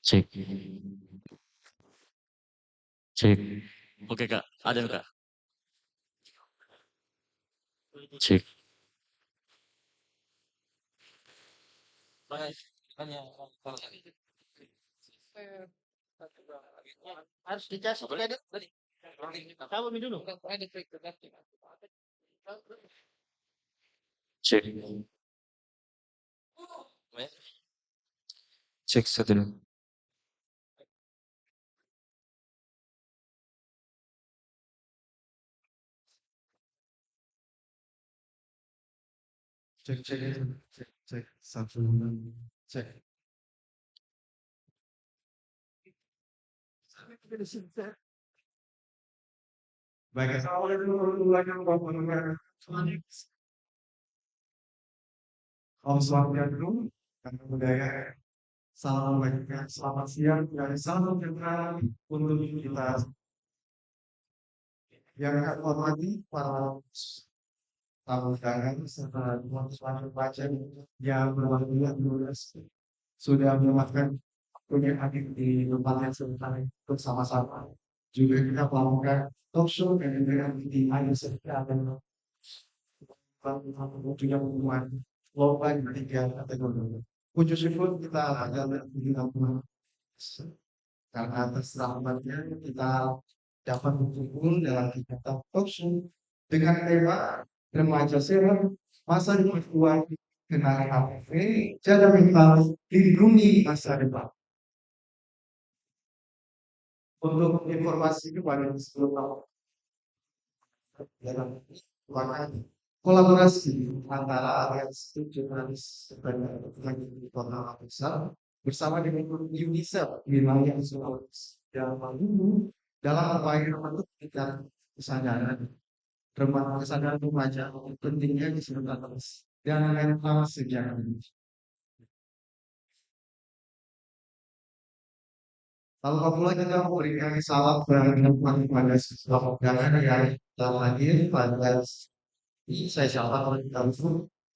Cek, cek. Oke Kak, ada Kak. Cek. Harus dikasih kredit tadi. Kamu dulu. Cek. Cek satu dulu. Cek cek cek cek satu cek. Baik, assalamualaikum warahmatullahi wabarakatuh. Om Swastiastu, Namo Buddhaya. Salam kebajikan, selamat siang dan salam sejahtera untuk kita yang akan hormati para tamu undangan serta teman-teman baca yang berwajib menulis sudah menyempatkan punya hadir di tempat yang sebentar bersama-sama. Juga kita melakukan talk show dan juga di akhir sekitar dan punya hubungan lomba di tiga kategori. Puji syukur kita adalah di karena atas rahmatnya kita dapat berkumpul dalam kegiatan talk show dengan tema remaja sehat masa depan kuat kenali HPV jaga mental lindungi masa depan. Untuk informasi kepada 10 tahun dalam kolaborasi antara aliansi jurnalis sebanyak di kota Makassar bersama dengan UNICEF wilayah Sulawesi dan Maluku dalam upaya untuk meningkatkan kesadaran remaja pentingnya kesehatan dan mental sejak dini. Lalu pula kita memberikan salam kepada siswa undangan yang telah hadir pada ini saya siapa kalau kita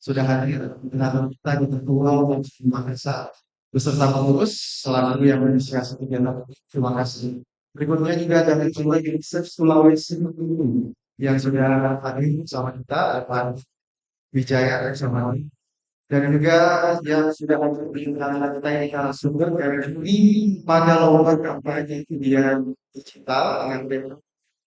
sudah hadir dengan kita di ketua dan terima kasih beserta pengurus selaku yang menginisiasi kegiatan. Terima kasih. Berikutnya juga ada ketua UNICEF Sulawesi yang sudah hadir bersama kita Pak Wijaya bersama dan juga yang sudah hadir di tengah kita ini narasumber dari juri pada lomba kampanye media digital dengan tema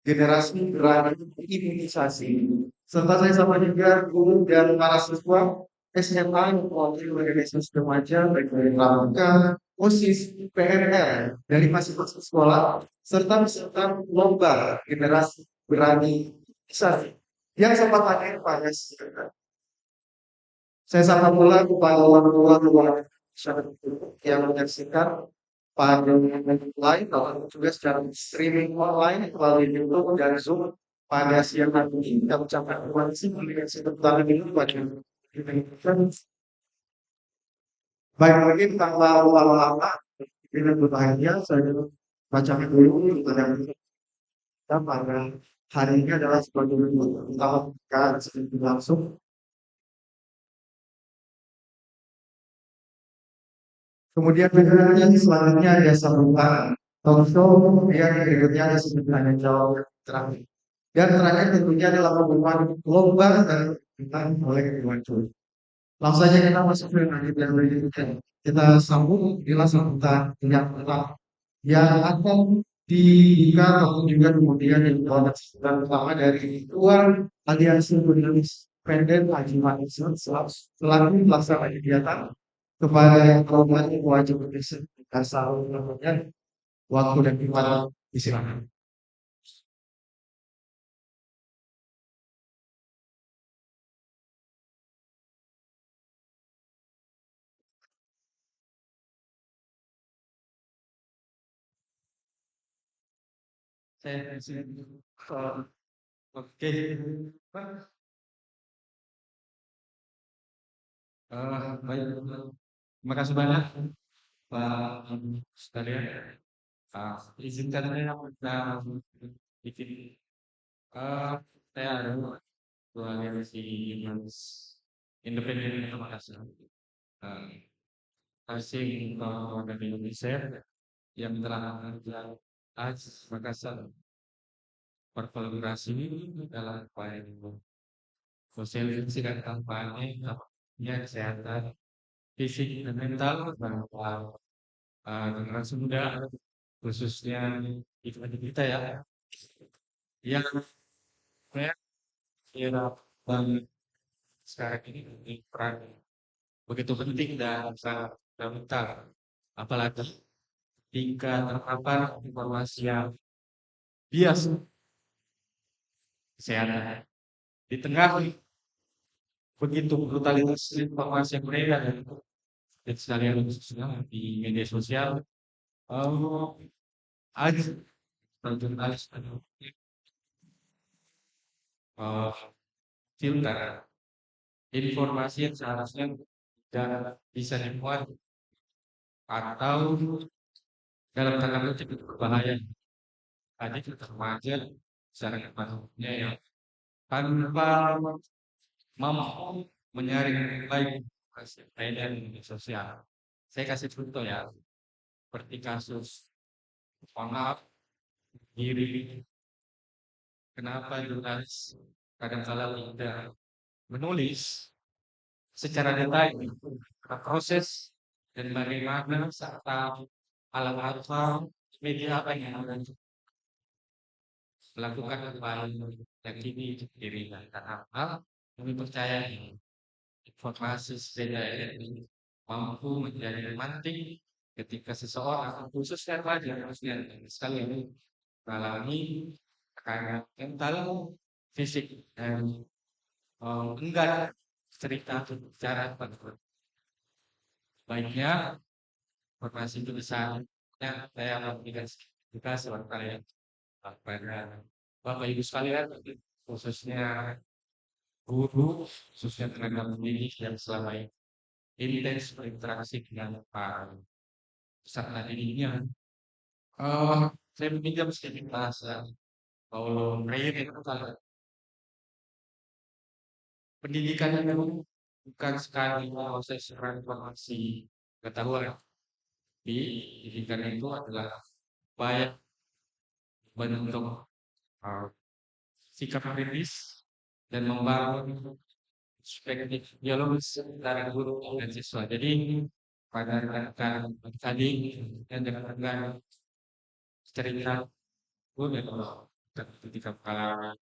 generasi berani imunisasi. Serta saya sama juga guru dan para siswa SMA yang mewakili organisasi remaja baik dari Pramuka, OSIS, PNR dari masing-masing sekolah serta peserta lomba generasi berani imunisasi yang sempat hadir pada saya sapa pula kepada orang tua yang menyaksikan pada live atau juga secara streaming online melalui YouTube dan Zoom pada siang hari ini. Kita ucapkan terima kasih memberikan kesempatan ini pada baik lagi tanpa lama-lama kita berbahagia saya bacakan dulu kepada kita pada hari ini adalah sebagai utama kita sedang langsung. Kemudian selanjutnya ada sambutan talk show yang berikutnya ada tanya jawab terakhir. Dan terakhir tentunya adalah pengumuman lomba dan kita oleh Iwan Cuy. Langsung saja kita masuk ke lanjut yang berikutnya. Kita sambung di sambutan yang pertama yang akan dibuka atau juga kemudian yang pertama dari Ketua Aliansi Jurnalis Independen Haji Manisur selaku pelaksana kegiatan kepada yang terhormat wajib berkesan asal namanya waktu dan tempat disilakan. Saya oke. Baik. Terima kasih banyak Pak sekalian. Izinkan saya kita bikin saya ada dua generasi jurnalis independen di Makassar. asing dari Indonesia yang telah mengajar Makassar berkolaborasi dalam upaya sosialisasi dan kampanye kesehatan fisik dan mental bahwa generasi muda khususnya kita ya yang era banget sekarang ini peran begitu penting dan sangat fundamental apalagi tingkat terpapar informasi yang bias kesehatan di tengah begitu brutalitas informasi yang beredar dan sekalian khususnya di media sosial ada jurnalis uh, filter informasi yang seharusnya tidak bisa dimuat atau dalam tanda kutip itu berbahaya. Tadi kita remaja secara kepatuhannya yang tanpa mampu menyaring baik media media sosial. Saya kasih contoh ya, seperti kasus maaf diri kenapa jurnalis kadang-kala tidak menulis secara detail proses dan bagaimana serta alat apa media apa yang akan melakukan upaya yang ini diri dan hal kami percaya informasi sepeda ini mampu menjadi mantik ketika seseorang khususnya remaja harusnya sekali ini mengalami tekanan mental fisik dan enggan cerita bicara baiknya informasi itu bisa yang saya memberikan juga sebuah kalian pada Bapak Ibu sekalian khususnya guru khususnya tenaga pendidik yang selama ini intens berinteraksi dengan para peserta didiknya. Saya meminjam sedikit bahasa Paulo Freire itu kalau pendidikan itu bukan sekali proses transformasi pengetahuan, tapi pendidikan itu adalah upaya bentuk sikap kritis dan membangun perspektif dialogis antara guru dan siswa. Jadi pada rekan tadi dan dengan cerita guru dan ketika kalangan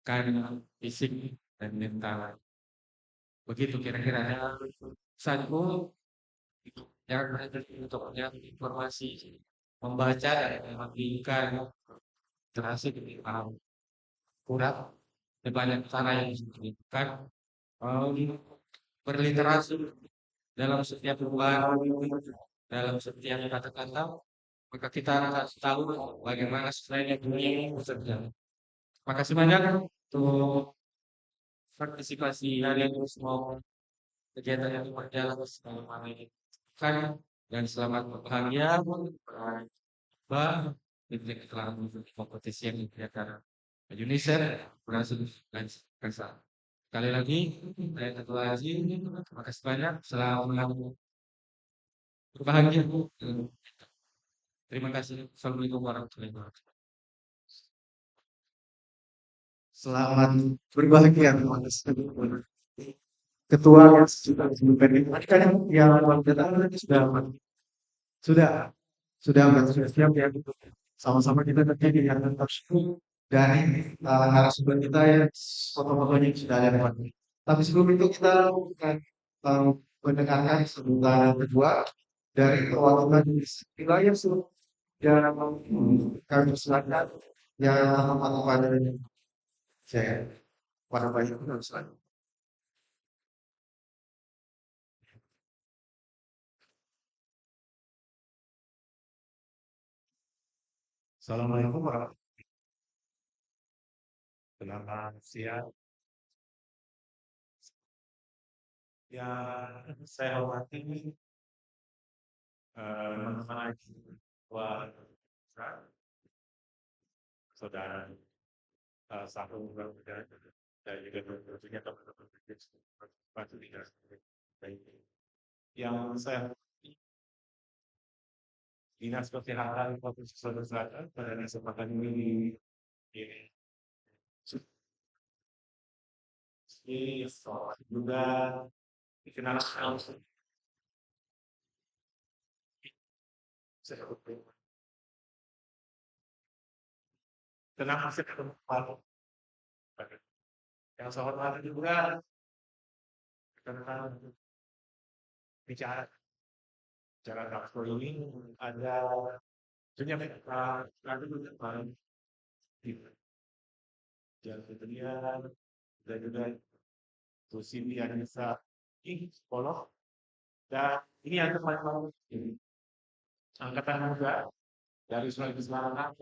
kan fisik dan mental. Begitu kira-kira saatku yang untuk informasi membaca dan memberikan terasa lebih paham kurang banyak cara yang dilakukan berliterasi dalam setiap perubahan dalam setiap kata-kata maka kita harus tahu bagaimana sebenarnya dunia ini bekerja. Makasih banyak untuk partisipasi kalian semua kegiatan yang berjalan selama ini kan dan selamat berbahagia bah di kompetisi yang diadakan UNICEF berhasil dan kesal. Sekali lagi saya ketua Haji terima kasih banyak selamat berbahagia. Terima kasih. Assalamualaikum warahmatullahi wabarakatuh. Selamat berbahagia teman ketua yang sudah disebutkan yang datang sudah bersiap ya sama-sama kita terjadi yang tersebut dari narasumber kita ya foto-fotonya sudah ada di depan. Tapi sebelum itu kita akan mendengarkan sebutan kedua dari perwakilan wilayah seluruh yang kami silakan yang pada saya pada banyak silakan. Assalamualaikum warahmatullahi wabarakatuh. Selamat siang. Yang saya hormati teman-teman saudara satu muda dan juga tentunya teman-teman yang saya Dinas Kesehatan Provinsi Sulawesi Selatan pada kesempatan ini juga dikenalkan tenang masih tempat yang saya hormati juga tentang bicara takso ini ada sebenarnya ada beberapa dan kemudian dan juga Susi yang bisa psikolog dan ini yang paling angkatan muda dari Sulawesi Selatan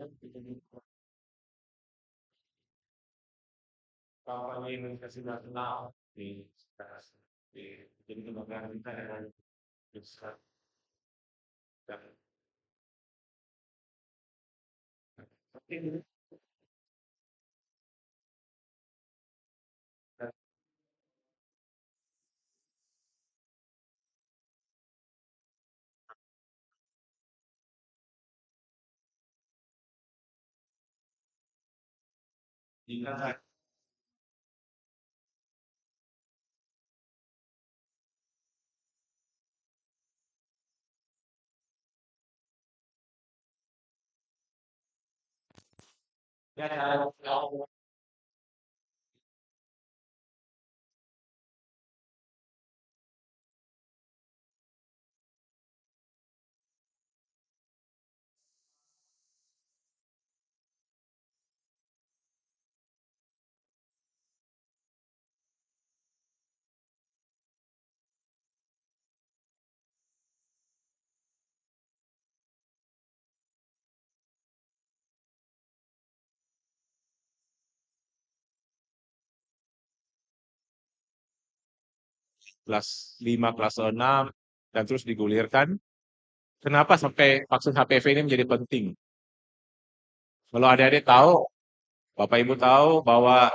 kampanye Indonesia Nasional di jadi kebanggaan kita yang besar dan jika ya, kelas 5, kelas 6, dan terus digulirkan. Kenapa sampai vaksin HPV ini menjadi penting? Kalau adik-adik tahu, Bapak Ibu tahu bahwa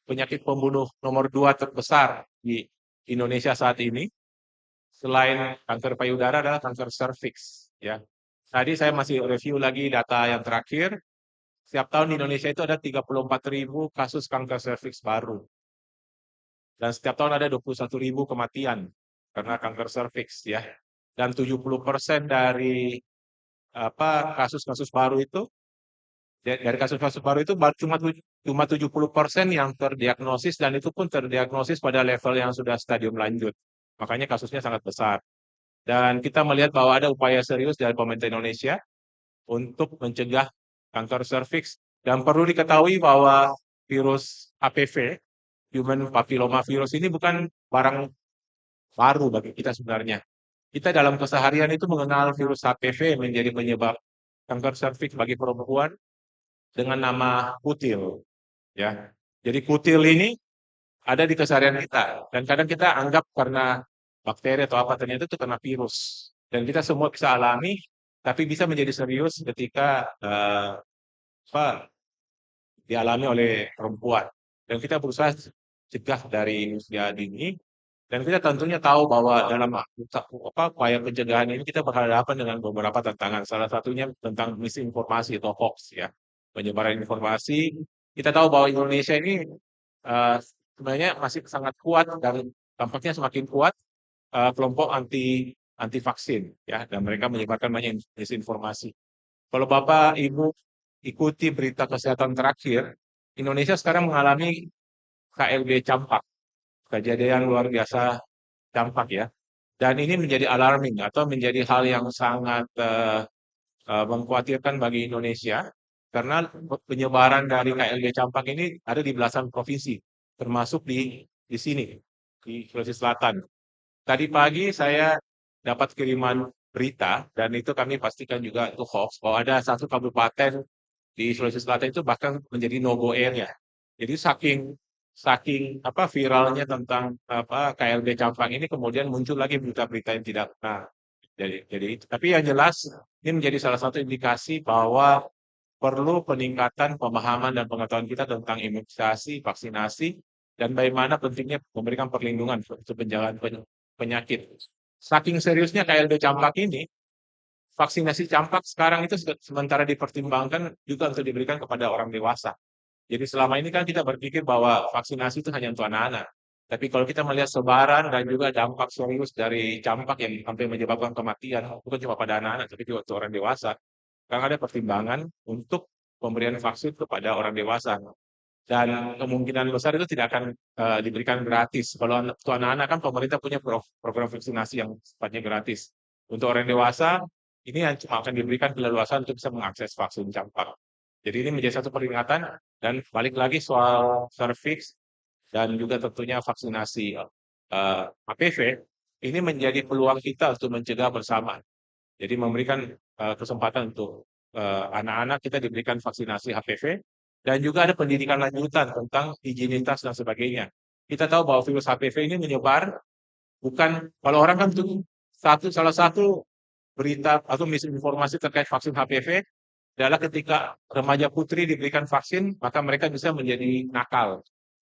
penyakit pembunuh nomor 2 terbesar di Indonesia saat ini, selain kanker payudara adalah kanker serviks. Ya. Tadi saya masih review lagi data yang terakhir, setiap tahun di Indonesia itu ada 34.000 kasus kanker serviks baru. Dan setiap tahun ada 21.000 kematian karena kanker serviks ya. Dan 70% dari kasus-kasus baru itu dari kasus-kasus baru itu cuma 70% yang terdiagnosis dan itu pun terdiagnosis pada level yang sudah stadium lanjut. Makanya kasusnya sangat besar. Dan kita melihat bahwa ada upaya serius dari pemerintah Indonesia untuk mencegah kanker serviks dan perlu diketahui bahwa virus HPV, human papilloma virus ini bukan barang baru bagi kita sebenarnya. Kita dalam keseharian itu mengenal virus HPV menjadi penyebab kanker serviks bagi perempuan dengan nama kutil. Ya, jadi kutil ini ada di keseharian kita dan kadang kita anggap karena bakteri atau apa ternyata itu karena virus dan kita semua bisa alami, tapi bisa menjadi serius ketika dialami oleh perempuan dan kita berusaha cegah dari usia dini. Dan kita tentunya tahu bahwa dalam upaya pencegahan ini kita berhadapan dengan beberapa tantangan. Salah satunya tentang misinformasi atau hoax ya, penyebaran informasi. Kita tahu bahwa Indonesia ini sebenarnya masih sangat kuat dan tampaknya semakin kuat kelompok anti vaksin ya, dan mereka menyebarkan banyak misinformasi. Kalau Bapak Ibu ikuti berita kesehatan terakhir, Indonesia sekarang mengalami KLB campak. Kejadian luar biasa campak ya. Dan ini menjadi alarming atau menjadi hal yang sangat mengkhawatirkan bagi Indonesia karena penyebaran dari KLB campak ini ada di belasan provinsi, termasuk di sini, di Sulawesi Selatan. Tadi pagi saya dapat kiriman berita dan itu kami pastikan juga itu hoax bahwa ada satu kabupaten di Sulawesi Selatan itu bahkan menjadi no-go area. Jadi saking viralnya tentang KLB campak ini kemudian muncul lagi berita-berita yang tidak benar. Jadi tapi yang jelas ini menjadi salah satu indikasi bahwa perlu peningkatan pemahaman dan pengetahuan kita tentang imunisasi, vaksinasi, dan bagaimana pentingnya memberikan perlindungan untuk penjagaan penyakit. Saking seriusnya KLB campak ini, vaksinasi campak sekarang itu sementara dipertimbangkan juga untuk diberikan kepada orang dewasa. Jadi selama ini kan kita berpikir bahwa vaksinasi itu hanya untuk anak-anak. Tapi kalau kita melihat sebaran dan juga dampak serius dari campak yang sampai menyebabkan kematian, bukan cuma pada anak-anak, tapi juga untuk orang dewasa, sekarang ada pertimbangan untuk pemberian vaksin kepada orang dewasa. Dan kemungkinan besar itu tidak akan diberikan gratis. Kalau untuk anak-anak kan pemerintah punya program vaksinasi yang sifatnya gratis. Untuk orang dewasa, ini yang cuma akan diberikan keleluasaan untuk bisa mengakses vaksin campak. Jadi ini menjadi satu peringatan dan balik lagi soal serviks dan juga tentunya vaksinasi HPV, ini menjadi peluang kita untuk mencegah bersama. Jadi memberikan kesempatan untuk anak-anak kita diberikan vaksinasi HPV dan juga ada pendidikan lanjutan tentang higienitas dan sebagainya. Kita tahu bahwa virus HPV ini menyebar bukan kalau orang kan tuh salah satu berita atau misinformasi terkait vaksin HPV adalah ketika remaja putri diberikan vaksin maka mereka bisa menjadi nakal,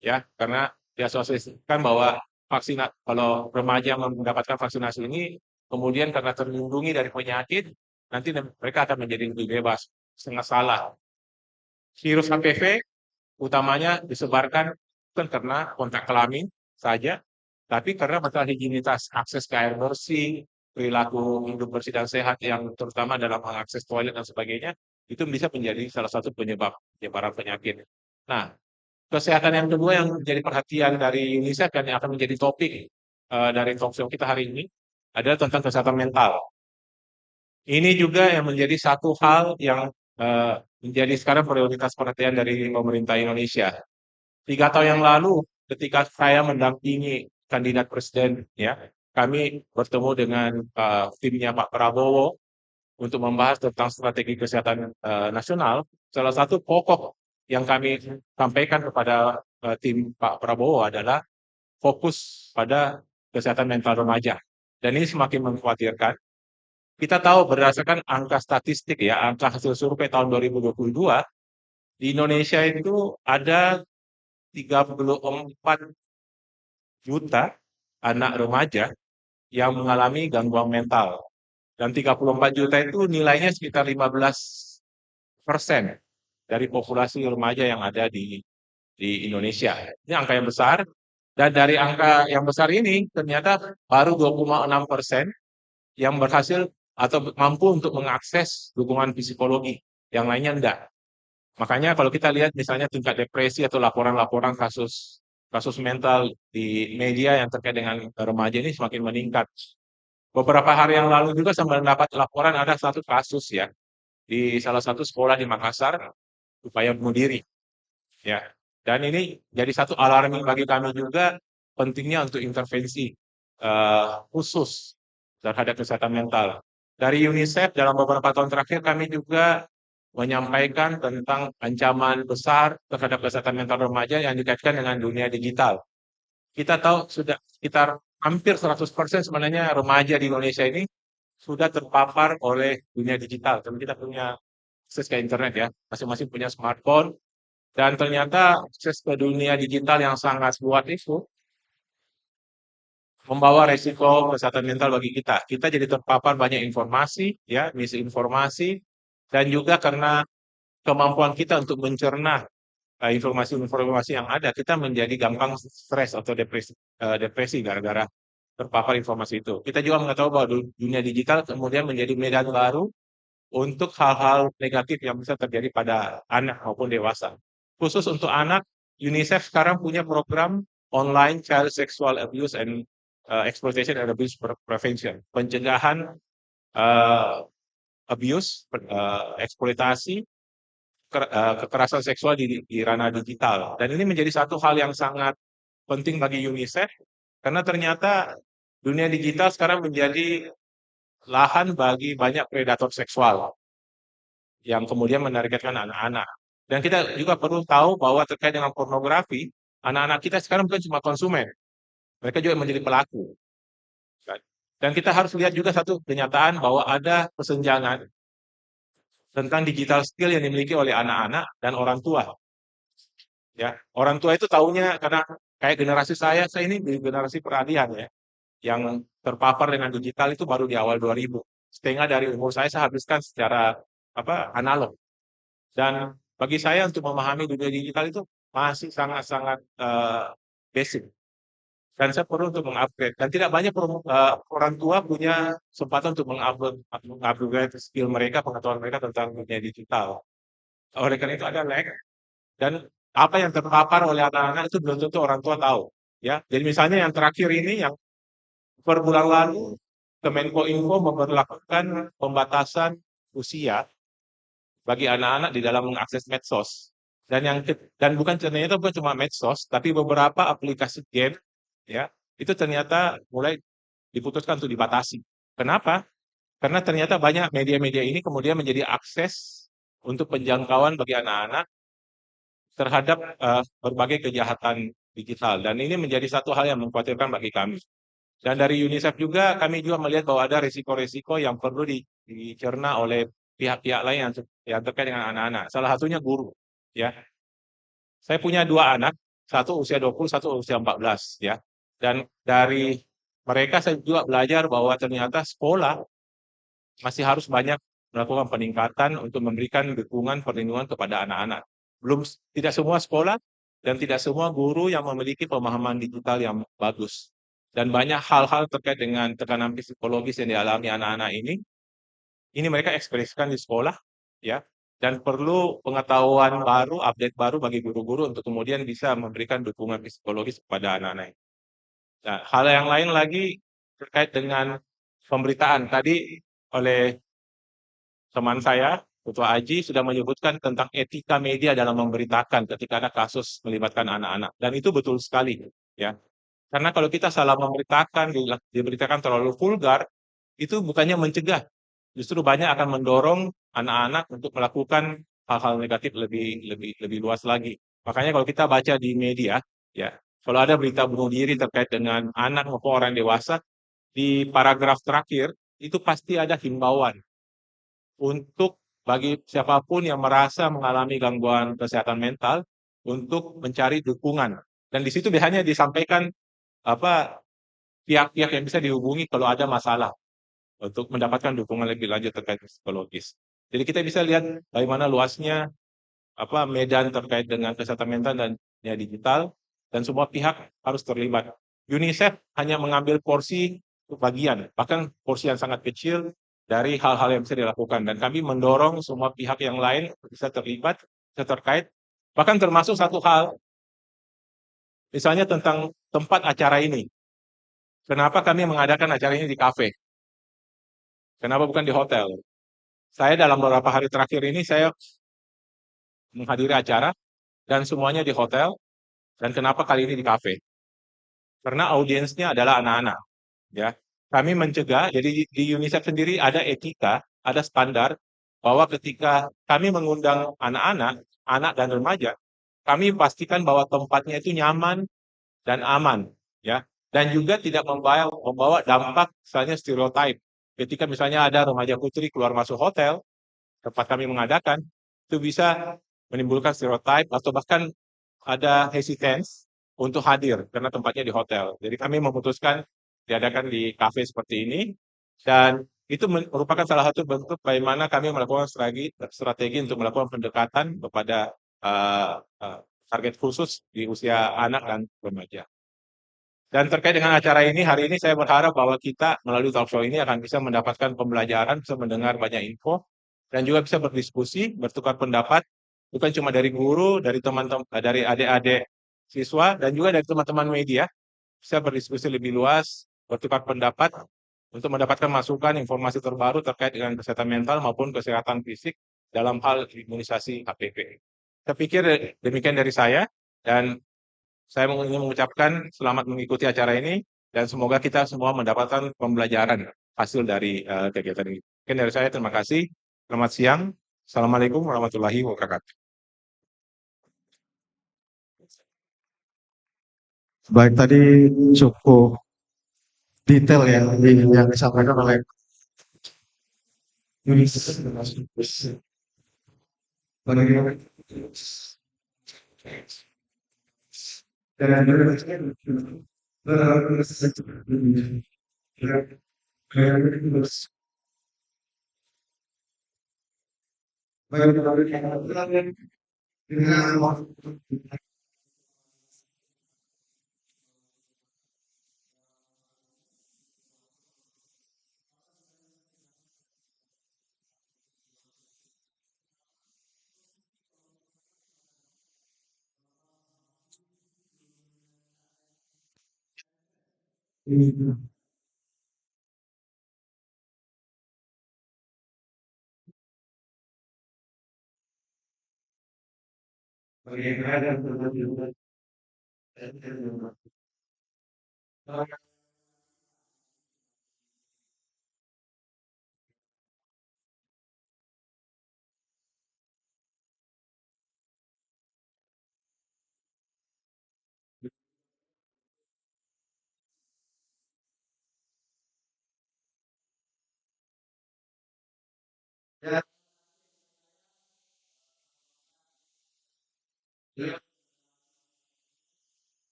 ya karena diasosiasikan bahwa vaksin kalau remaja mendapatkan vaksinasi ini kemudian karena terlindungi dari penyakit nanti mereka akan menjadi lebih bebas. Setengah salah. Virus HPV utamanya disebarkan bukan karena kontak kelamin saja, tapi karena masalah higienitas, akses ke air bersih, perilaku hidup bersih dan sehat yang terutama dalam mengakses toilet dan sebagainya, itu bisa menjadi salah satu penyebab penyebaran penyakit. Nah, kesehatan yang kedua yang menjadi perhatian dari UNICEF dan yang akan menjadi topik dari talkshow kita hari ini adalah tentang kesehatan mental. Ini juga yang menjadi satu hal yang menjadi sekarang prioritas perhatian dari pemerintah Indonesia. 3 tahun yang lalu, ketika saya mendampingi kandidat presiden, ya, kami bertemu dengan timnya Pak Prabowo untuk membahas tentang strategi kesehatan nasional. Salah satu pokok yang kami sampaikan kepada tim Pak Prabowo adalah fokus pada kesehatan mental remaja. Dan ini semakin mengkhawatirkan. Kita tahu berdasarkan angka statistik ya, angka hasil survei tahun 2022, di Indonesia itu ada 34 juta anak remaja yang mengalami gangguan mental. Dan 34 juta itu nilainya sekitar 15% dari populasi remaja yang ada di Indonesia. Ini angka yang besar. Dan dari angka yang besar ini ternyata baru 2,6% yang berhasil atau mampu untuk mengakses dukungan psikologi. Yang lainnya enggak. Makanya kalau kita lihat misalnya tingkat depresi atau laporan-laporan kasus mental di media yang terkait dengan remaja ini semakin meningkat. Beberapa hari yang lalu juga saya mendapat laporan ada satu kasus ya di salah satu sekolah di Makassar upaya bunuh diri. Ya. Dan ini jadi satu alarming bagi kami juga pentingnya untuk intervensi khusus terhadap kesehatan mental. Dari UNICEF dalam beberapa tahun terakhir kami juga menyampaikan tentang ancaman besar terhadap kesehatan mental remaja yang dikaitkan dengan dunia digital. Kita tahu sudah sekitar hampir 100% sebenarnya remaja di Indonesia ini sudah terpapar oleh dunia digital. Dan kita punya akses ke internet ya, masing-masing punya smartphone. Dan ternyata akses ke dunia digital yang sangat luas itu membawa resiko kesehatan mental bagi kita. Kita jadi terpapar banyak informasi, ya, misinformasi, dan juga karena kemampuan kita untuk mencerna informasi-informasi yang ada, kita menjadi gampang stres atau depresi gara-gara terpapar informasi itu. Kita juga mengetahui bahwa dunia digital kemudian menjadi medan baru untuk hal-hal negatif yang bisa terjadi pada anak maupun dewasa. Khusus untuk anak, UNICEF sekarang punya program online child sexual abuse and exploitation and abuse prevention, pencegahan abuse, eksploitasi, kekerasan seksual di ranah digital. Dan ini menjadi satu hal yang sangat penting bagi UNICEF karena ternyata dunia digital sekarang menjadi lahan bagi banyak predator seksual yang kemudian menargetkan anak-anak. Dan kita juga perlu tahu bahwa terkait dengan pornografi, anak-anak kita sekarang bukan cuma konsumen, mereka juga menjadi pelaku. Dan kita harus lihat juga satu kenyataan bahwa ada kesenjangan tentang digital skill yang dimiliki oleh anak-anak dan orang tua. Ya, orang tua itu taunya karena kayak generasi saya ini di generasi peralihan ya. yang terpapar dengan digital itu baru di awal 2000. Setengah dari umur saya habiskan secara analog. Dan bagi saya untuk memahami dunia digital itu masih sangat-sangat basic. Dan saya perlu untuk mengupgrade. Dan tidak banyak orang tua punya kesempatan untuk mengupgrade skill mereka, pengetahuan mereka tentang dunia digital. Oleh karena itu ada lag. Dan apa yang terpapar oleh anak-anak itu belum tentu orang tua tahu. Ya, jadi misalnya yang terakhir ini yang per bulan lalu Kemenkominfo memberlakukan pembatasan usia bagi anak-anak di dalam mengakses medsos. Dan ternyata bukan cuma medsos, tapi beberapa aplikasi game, ya, itu ternyata mulai diputuskan untuk dibatasi. Kenapa? Karena ternyata banyak media-media ini kemudian menjadi akses untuk penjangkauan bagi anak-anak terhadap berbagai kejahatan digital. Dan ini menjadi satu hal yang mengkhawatirkan bagi kami. Dan dari UNICEF juga kami juga melihat bahwa ada risiko-risiko yang perlu dicerna oleh pihak-pihak lain yang terkait dengan anak-anak. Salah satunya guru, ya. Saya punya 2 anak, satu usia 20, satu usia 14, ya. Dan dari mereka saya juga belajar bahwa ternyata sekolah masih harus banyak melakukan peningkatan untuk memberikan dukungan perlindungan kepada anak-anak. Tidak semua sekolah dan tidak semua guru yang memiliki pemahaman digital yang bagus. Dan banyak hal-hal terkait dengan tekanan psikologis yang dialami anak-anak ini mereka ekspresikan di sekolah, ya, dan perlu pengetahuan baru, update baru bagi guru-guru untuk kemudian bisa memberikan dukungan psikologis kepada anak-anak. Nah, hal yang lain lagi terkait dengan pemberitaan. Tadi oleh teman saya, Ketua Aji, sudah menyebutkan tentang etika media dalam memberitakan ketika ada kasus melibatkan anak-anak. Dan itu betul sekali, ya. Karena kalau kita salah memberitakan, diberitakan terlalu vulgar, itu bukannya mencegah, justru banyak akan mendorong anak-anak untuk melakukan hal-hal negatif lebih luas lagi. Makanya kalau kita baca di media, ya, kalau ada berita bunuh diri terkait dengan anak maupun orang dewasa, di paragraf terakhir itu pasti ada himbauan untuk bagi siapapun yang merasa mengalami gangguan kesehatan mental untuk mencari dukungan. Dan di situ biasanya disampaikan pihak-pihak yang bisa dihubungi kalau ada masalah untuk mendapatkan dukungan lebih lanjut terkait psikologis. Jadi kita bisa lihat bagaimana luasnya medan terkait dengan kesehatan mental dan digital, dan semua pihak harus terlibat. UNICEF hanya mengambil porsi bagian, bahkan porsi yang sangat kecil dari hal-hal yang bisa dilakukan. Dan kami mendorong semua pihak yang lain bisa terlibat, bisa terkait, bahkan termasuk satu hal, misalnya tentang tempat acara ini. Kenapa kami mengadakan acara ini di kafe? Kenapa bukan di hotel? Saya dalam beberapa hari terakhir ini saya menghadiri acara dan semuanya di hotel. Dan kenapa kali ini di kafe? Karena audiensnya adalah anak-anak, ya. Kami mencegah, jadi di UNICEF sendiri ada etika, ada standar bahwa ketika kami mengundang anak-anak, anak dan remaja, kami pastikan bahwa tempatnya itu nyaman dan aman, ya. Dan juga tidak membawa dampak misalnya stereotip. Ketika misalnya ada remaja putri keluar masuk hotel, tempat kami mengadakan, itu bisa menimbulkan stereotip atau bahkan ada hesitance untuk hadir karena tempatnya di hotel. Jadi kami memutuskan diadakan di kafe seperti ini, dan itu merupakan salah satu bentuk bagaimana kami melakukan strategi untuk melakukan pendekatan kepada target khusus di usia anak dan remaja. Dan terkait dengan acara ini, hari ini saya berharap bahwa kita melalui talk show ini akan bisa mendapatkan pembelajaran, bisa mendengar banyak info, dan juga bisa berdiskusi, bertukar pendapat, bukan cuma dari guru, dari teman-teman, dari adik-adik siswa, dan juga dari teman-teman media, bisa berdiskusi lebih luas, bertukar pendapat, untuk mendapatkan masukan, informasi terbaru terkait dengan kesehatan mental maupun kesehatan fisik dalam hal imunisasi HPV. Saya pikir demikian dari saya, dan saya ingin mengucapkan selamat mengikuti acara ini, dan semoga kita semua mendapatkan pembelajaran hasil dari kegiatan ini. Mungkin dari saya, terima kasih. Selamat siang. Assalamualaikum warahmatullahi wabarakatuh. Baik, tadi cukup detail ya yang disampaikan oleh UNICEF. Bagaimana? Dan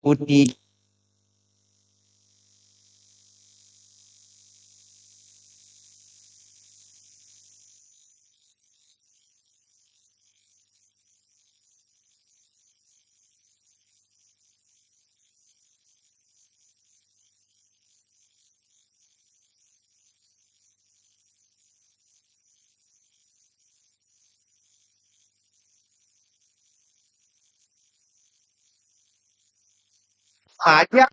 Putih. Aja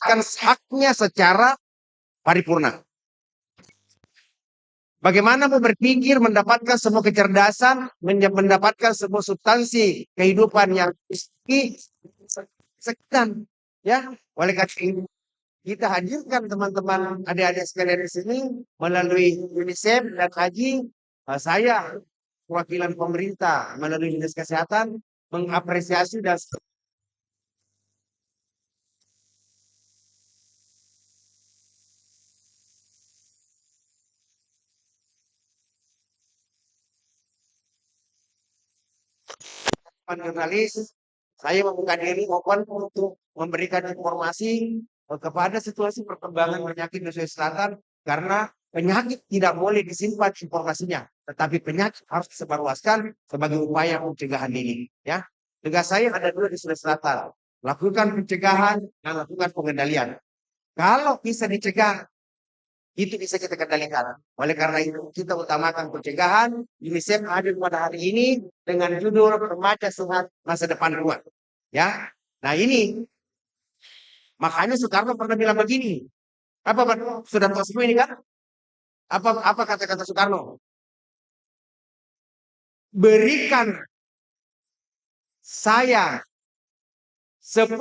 akan haknya secara paripurna. Bagaimana mau berpikir, mendapatkan semua kecerdasan, mendapatkan semua substansi kehidupan yang sekian, ya. Oleh karena itu, kita hadirkan teman-teman adik-adik sekalian di sini melalui UNICEF dan Haji. Saya perwakilan pemerintah melalui Dinas Kesehatan mengapresiasi dan jurnalis, saya membuka diri open untuk memberikan informasi kepada situasi perkembangan penyakit di Sulawesi Selatan, karena penyakit tidak boleh disimpan informasinya, tetapi penyakit harus disebarluaskan sebagai upaya pencegahan dini. Ya, tugas saya ada dua di Sulawesi Selatan: lakukan pencegahan dan lakukan pengendalian. Kalau bisa dicegah, itu bisa kita kendalikan. Oleh karena itu kita utamakan pencegahan. UNICEF hadir pada hari ini dengan judul Remaja Sehat Masa Depan Kuat. Ya, nah ini makanya Soekarno pernah bilang begini. Apa sudah tahu semua ini kan? Apa kata-kata Soekarno? Berikan saya 10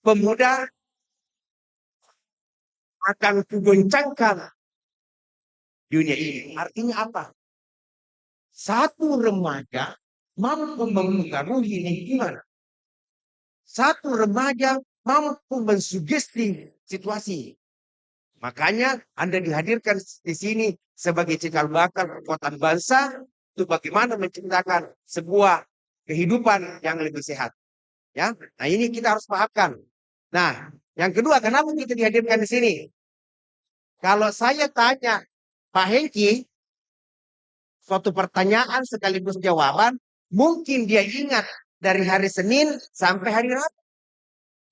pemuda akan kugoncangkan dunia ini. Artinya apa? Satu remaja mampu mempengaruhi lingkungan. Satu remaja mampu mensugesti situasi. Makanya Anda dihadirkan di sini sebagai cikal bakal kekuatan bangsa untuk bagaimana menciptakan sebuah kehidupan yang lebih sehat. Ya, nah ini kita harus pahamkan. Nah, yang kedua, kenapa kita dihadirkan di sini? Kalau saya tanya Pak Hengki suatu pertanyaan sekaligus jawaban, mungkin dia ingat dari hari Senin sampai hari Rabu.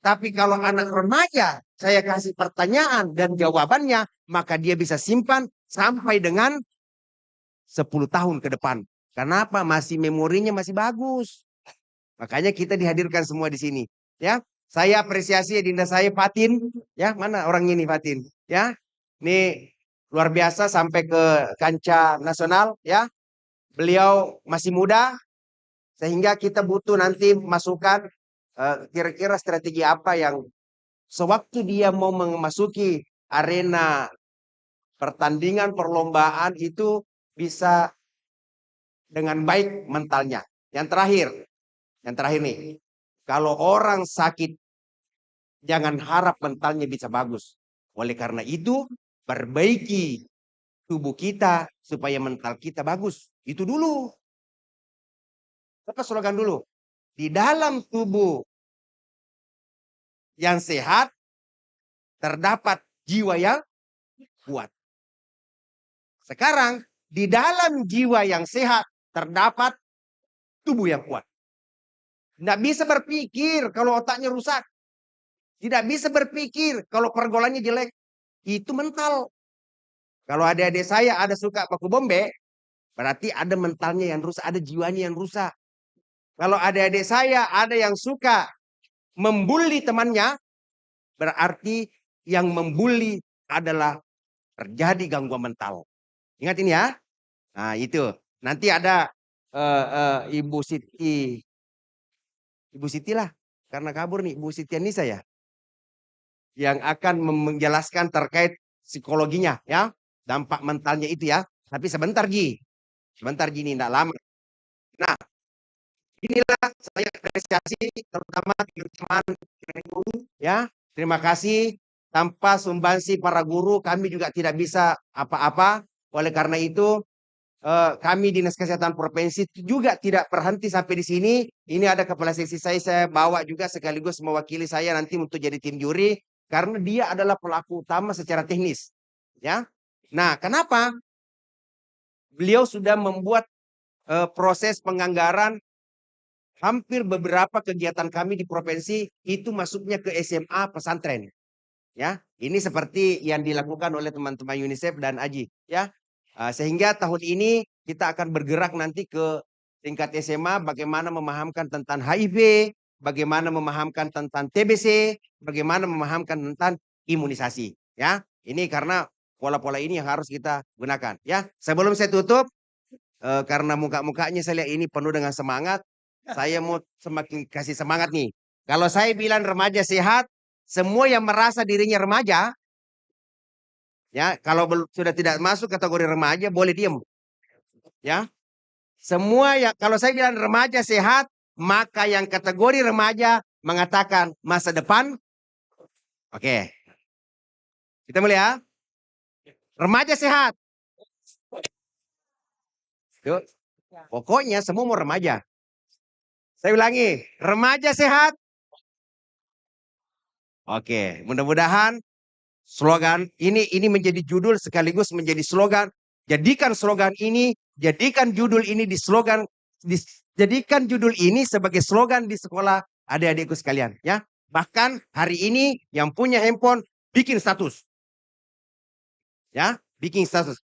Tapi kalau anak remaja, saya kasih pertanyaan dan jawabannya, maka dia bisa simpan sampai dengan 10 tahun ke depan. Kenapa? Masih memorinya masih bagus. Makanya kita dihadirkan semua di sini. Ya, saya apresiasi dinda saya Fatin. Ya, mana orangnya nih Fatin? Ya, ini luar biasa sampai ke kancah nasional. Ya, beliau masih muda, sehingga kita butuh nanti masukan kira-kira strategi apa yang sewaktu dia mau memasuki arena pertandingan perlombaan itu bisa dengan baik mentalnya. Yang terakhir nih, kalau orang sakit jangan harap mentalnya bisa bagus. Oleh karena itu, perbaiki tubuh kita supaya mental kita bagus. Itu dulu. Apa slogan dulu? Di dalam tubuh yang sehat terdapat jiwa yang kuat. Sekarang di dalam jiwa yang sehat terdapat tubuh yang kuat. Tidak bisa berpikir kalau otaknya rusak. Tidak bisa berpikir kalau pergaulannya jelek. Itu mental. Kalau adik-adik saya ada suka paku bombe, berarti ada mentalnya yang rusak, ada jiwanya yang rusak. Kalau adik-adik saya ada yang suka membuli temannya, berarti yang membuli adalah terjadi gangguan mental. Ingat ini ya. Nah itu. Nanti ada Ibu Siti lah. Karena kabur nih Ibu Siti Anissa ya. Yang akan menjelaskan terkait psikologinya ya. Dampak mentalnya itu ya. Tapi sebentar Ji. Sebentar Ji, ini tidak lama. Nah, inilah saya apresiasi terutama teman-teman guru ya. Terima kasih. Tanpa sumbangsi para guru kami juga tidak bisa apa-apa. Oleh karena itu kami Dinas Kesehatan Provinsi juga tidak berhenti sampai di sini. Ini ada kepala seksi saya bawa juga sekaligus mewakili saya nanti untuk jadi tim juri karena dia adalah pelaku utama secara teknis. Ya. Nah, kenapa? Beliau sudah membuat proses penganggaran hampir beberapa kegiatan kami di provinsi itu masuknya ke SMA pesantren. Ya, ini seperti yang dilakukan oleh teman-teman UNICEF dan AJI. Ya, sehingga tahun ini kita akan bergerak nanti ke tingkat SMA, bagaimana memahamkan tentang HIV, bagaimana memahamkan tentang TBC, bagaimana memahamkan tentang imunisasi. Ya, ini karena pola-pola ini yang harus kita gunakan. Ya, sebelum saya tutup, karena muka-mukanya saya lihat ini penuh dengan semangat, saya mau semakin kasih semangat nih. Kalau saya bilang remaja sehat, semua yang merasa dirinya remaja, ya kalau sudah tidak masuk kategori remaja boleh diam, ya. Semua yang kalau saya bilang remaja sehat, maka yang kategori remaja mengatakan masa depan. Oke, kita mulai ya. Remaja sehat. Yuk. Pokoknya semua mau remaja. Saya ulangi, remaja sehat. Oke, mudah-mudahan slogan ini menjadi judul sekaligus menjadi slogan. Jadikan slogan ini, jadikan judul ini di slogan, jadikan judul ini sebagai slogan di sekolah adik-adikku sekalian. Ya, bahkan hari ini yang punya handphone bikin status. Ya, bikin status.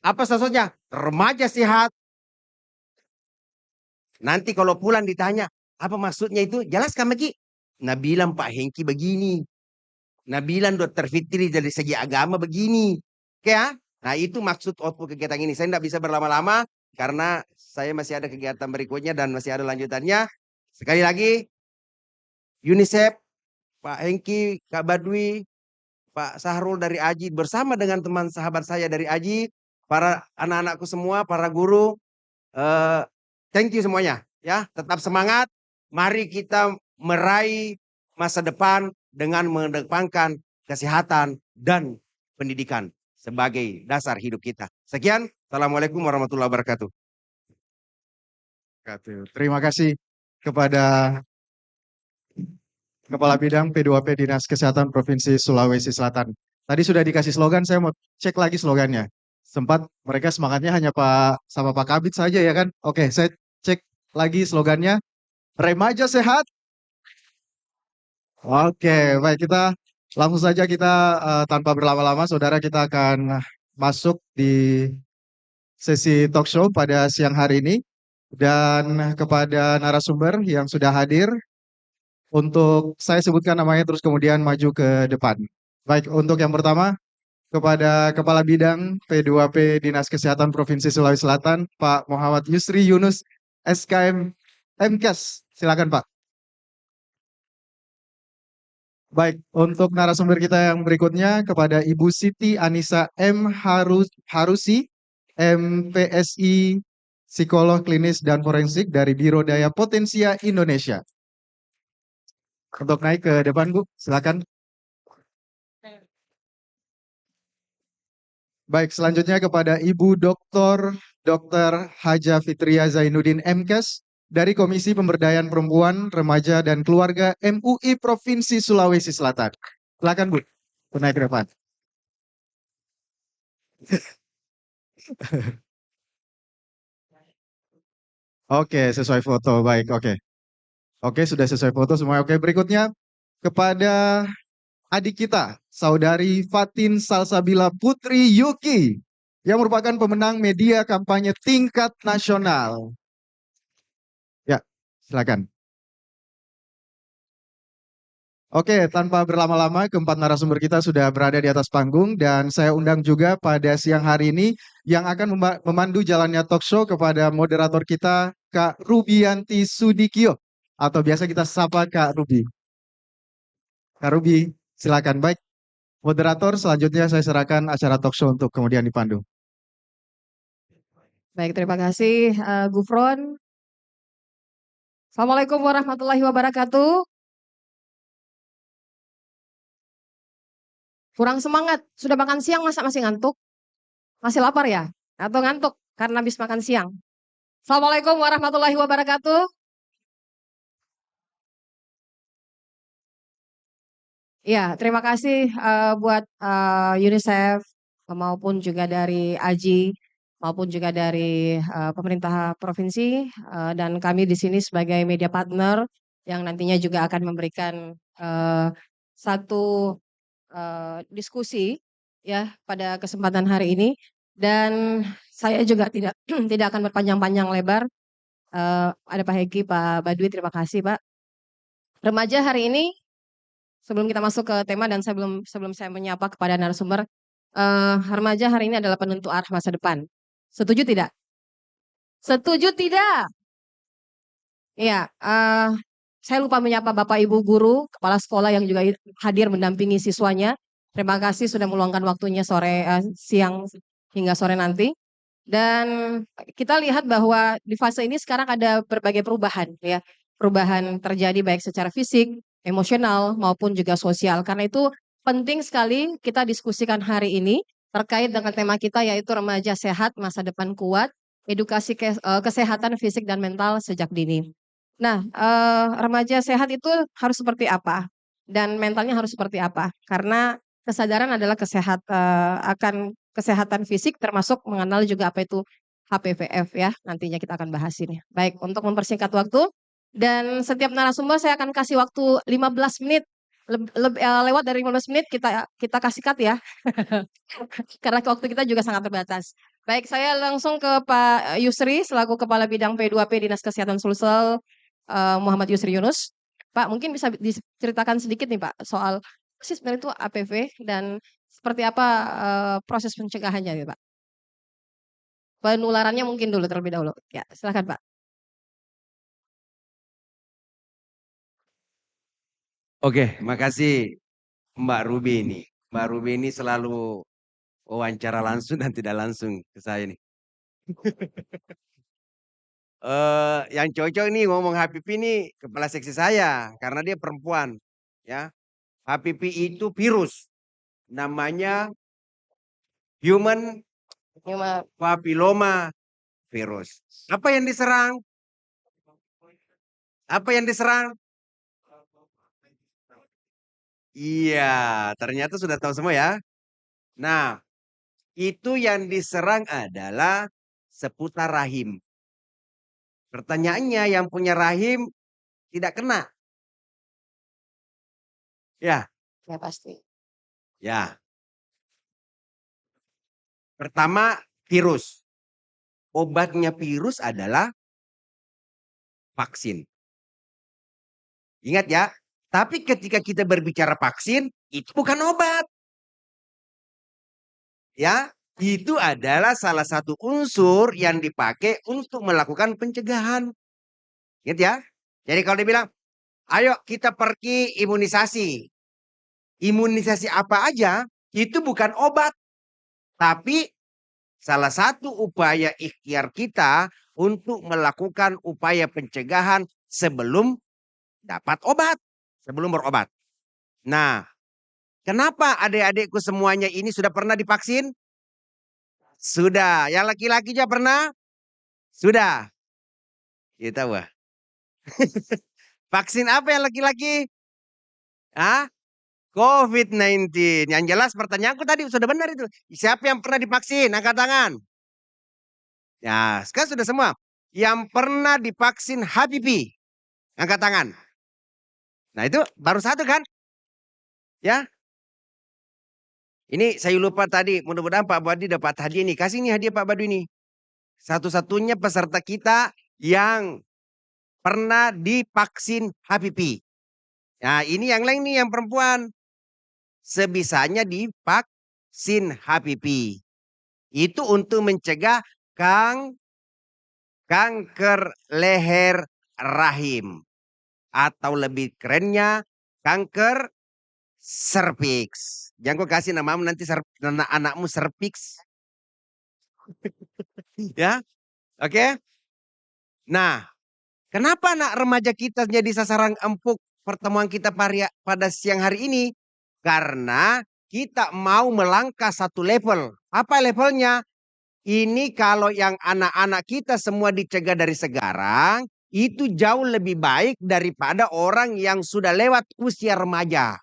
Apa statusnya? Remaja sehat. Nanti kalau pulang ditanya, apa maksudnya itu? Jelaskan lagi. Nah bilang Pak Hengki begini. Nah bilang Dr. Fitri dari segi agama begini. Oke ya? Nah itu maksud output kegiatan ini. Saya tidak bisa berlama-lama karena saya masih ada kegiatan berikutnya dan masih ada lanjutannya. Sekali lagi, UNICEF, Pak Hengki, Kak Badwi, Pak Sahrul dari Aji, bersama dengan teman sahabat saya dari Aji, para anak-anakku semua, para guru, thank you semuanya. Ya, tetap semangat. Mari kita meraih masa depan dengan mengedepankan kesehatan dan pendidikan sebagai dasar hidup kita. Sekian, Assalamualaikum warahmatullahi wabarakatuh. Terima kasih kepada Kepala Bidang P2P Dinas Kesehatan Provinsi Sulawesi Selatan. Tadi sudah dikasih slogan, saya mau cek lagi slogannya. Sempat mereka semangatnya hanya Pak sama Pak Kabit saja ya kan? Oke, saya cek lagi slogannya. Remaja sehat. Oke, baik kita langsung saja kita tanpa berlama-lama, saudara kita akan masuk di sesi talk show pada siang hari ini. Dan kepada narasumber yang sudah hadir, untuk saya sebutkan namanya terus kemudian maju ke depan. Baik, untuk yang pertama kepada Kepala Bidang P2P Dinas Kesehatan Provinsi Sulawesi Selatan, Pak Muhammad Yusri Yunus, SKM MKes. Silakan Pak. Baik, untuk narasumber kita yang berikutnya kepada Ibu Siti Anissa M. Harusi, MPSI, Psikolog Klinis dan Forensik dari Biro Daya Potensia Indonesia. Untuk naik ke depan, Bu, silakan. Baik, selanjutnya kepada Ibu Dr. Haja Fitria Zainuddin MKes dari Komisi Pemberdayaan Perempuan, Remaja dan Keluarga MUI Provinsi Sulawesi Selatan. Silakan Bu, naik ke depan. Oke, sesuai foto. Baik, oke. Oke, sudah sesuai foto semua. Oke, berikutnya kepada adik kita, Saudari Fatin Salsabila Putri Yuki, yang merupakan pemenang media kampanye tingkat nasional. Ya, silakan. Oke, tanpa berlama-lama, keempat narasumber kita sudah berada di atas panggung dan saya undang juga pada siang hari ini yang akan memandu jalannya talk show kepada moderator kita, Kak Rubianti Sudikyo, atau biasa kita sapa Kak Ruby. Kak Ruby, silakan. Baik, moderator, selanjutnya saya serahkan acara talk show untuk kemudian dipandu. Baik, terima kasih Gufron. Assalamualaikum warahmatullahi wabarakatuh. Kurang semangat, sudah makan siang masa masih ngantuk? Masih lapar ya? Atau ngantuk karena habis makan siang? Assalamualaikum warahmatullahi wabarakatuh. Ya, terima kasih buat UNICEF maupun juga dari AJI maupun juga dari pemerintah provinsi dan kami di sini sebagai media partner yang nantinya juga akan memberikan satu diskusi ya pada kesempatan hari ini dan saya juga tidak tidak akan berpanjang-panjang lebar. Ada Pak Hegi, Pak Badwi, terima kasih Pak. Remaja hari ini sebelum kita masuk ke tema dan sebelum saya menyapa kepada narasumber, remaja hari ini adalah penentu arah masa depan. Setuju tidak? Setuju tidak? Iya, saya lupa menyapa Bapak Ibu guru, kepala sekolah yang juga hadir mendampingi siswanya. Terima kasih sudah meluangkan waktunya siang hingga sore nanti. Dan kita lihat bahwa di fase ini sekarang ada berbagai perubahan ya. Perubahan terjadi baik secara fisik, emosional maupun juga sosial. Karena itu penting sekali kita diskusikan hari ini terkait dengan tema kita yaitu remaja sehat, masa depan kuat, edukasi kesehatan fisik dan mental sejak dini. Nah, remaja sehat itu harus seperti apa? Dan mentalnya harus seperti apa? Karena kesadaran adalah akan kesehatan fisik termasuk mengenal juga apa itu HPVF ya. Nantinya kita akan bahas ini. Baik, untuk mempersingkat waktu dan setiap narasumber saya akan kasih waktu 15 menit. Lewat dari 15 menit kita kasih cut ya. Karena waktu kita juga sangat terbatas. Baik, saya langsung ke Pak Yusri selaku Kepala Bidang P2P Dinas Kesehatan Sulsel Muhammad Yusri Yunus. Pak, mungkin bisa diceritakan sedikit nih Pak soal apa sih sebenarnya itu APV dan seperti apa proses pencegahannya nih Pak? Penularannya mungkin dulu terlebih dahulu. Ya, silakan Pak. Oke, makasih Mbak Ruby ini. Mbak Ruby ini selalu wawancara langsung dan tidak langsung ke saya nih. Yang cocok nih ngomong HPP ini kepala seksi saya karena dia perempuan, ya. HPV itu virus, namanya Human Cuma Papilloma Virus. Apa yang diserang? Apa yang diserang? Iya, ternyata sudah tahu semua ya. Nah, itu yang diserang adalah seputar rahim. Pertanyaannya yang punya rahim tidak kena. Ya, ya pasti. ya. Pertama, virus. Obatnya virus adalah vaksin. Ingat ya, tapi ketika kita berbicara vaksin, itu bukan obat. Ya, itu adalah salah satu unsur yang dipakai untuk melakukan pencegahan. Ingat ya. Jadi kalau dia bilang, ayo kita pergi imunisasi. Imunisasi apa aja, itu bukan obat. Tapi salah satu upaya ikhtiar kita untuk melakukan upaya pencegahan sebelum dapat obat. Sebelum berobat. Nah, kenapa adik-adikku semuanya ini sudah pernah divaksin? Sudah. Yang laki-laki aja pernah? Sudah. Kita wah. Vaksin apa yang laki-laki? Ah, COVID-19. Yang jelas pertanyaanku tadi sudah benar itu. Siapa yang pernah divaksin? Angkat tangan. Ya, sekarang sudah semua. Yang pernah divaksin HPV. Angkat tangan. Nah itu baru satu kan? Ya. Ini saya lupa tadi. Mudah-mudahan Pak Badi dapat hadiah ini. Kasih nih hadiah Pak Badi ini. Satu-satunya peserta kita yang pernah divaksin HPV. Nah ini yang lain nih yang perempuan. Sebisanya divaksin HPV. Itu untuk mencegah kanker leher rahim. Atau lebih kerennya kanker serviks. Jangan kau kasih namamu nanti anakmu serviks. Ya, oke. Nah, kenapa anak remaja kita jadi sasaran empuk pertemuan kita pada siang hari ini? Karena kita mau melangkah satu level. Apa levelnya? Ini kalau yang anak-anak kita semua dicegah dari sekarang, itu jauh lebih baik daripada orang yang sudah lewat usia remaja.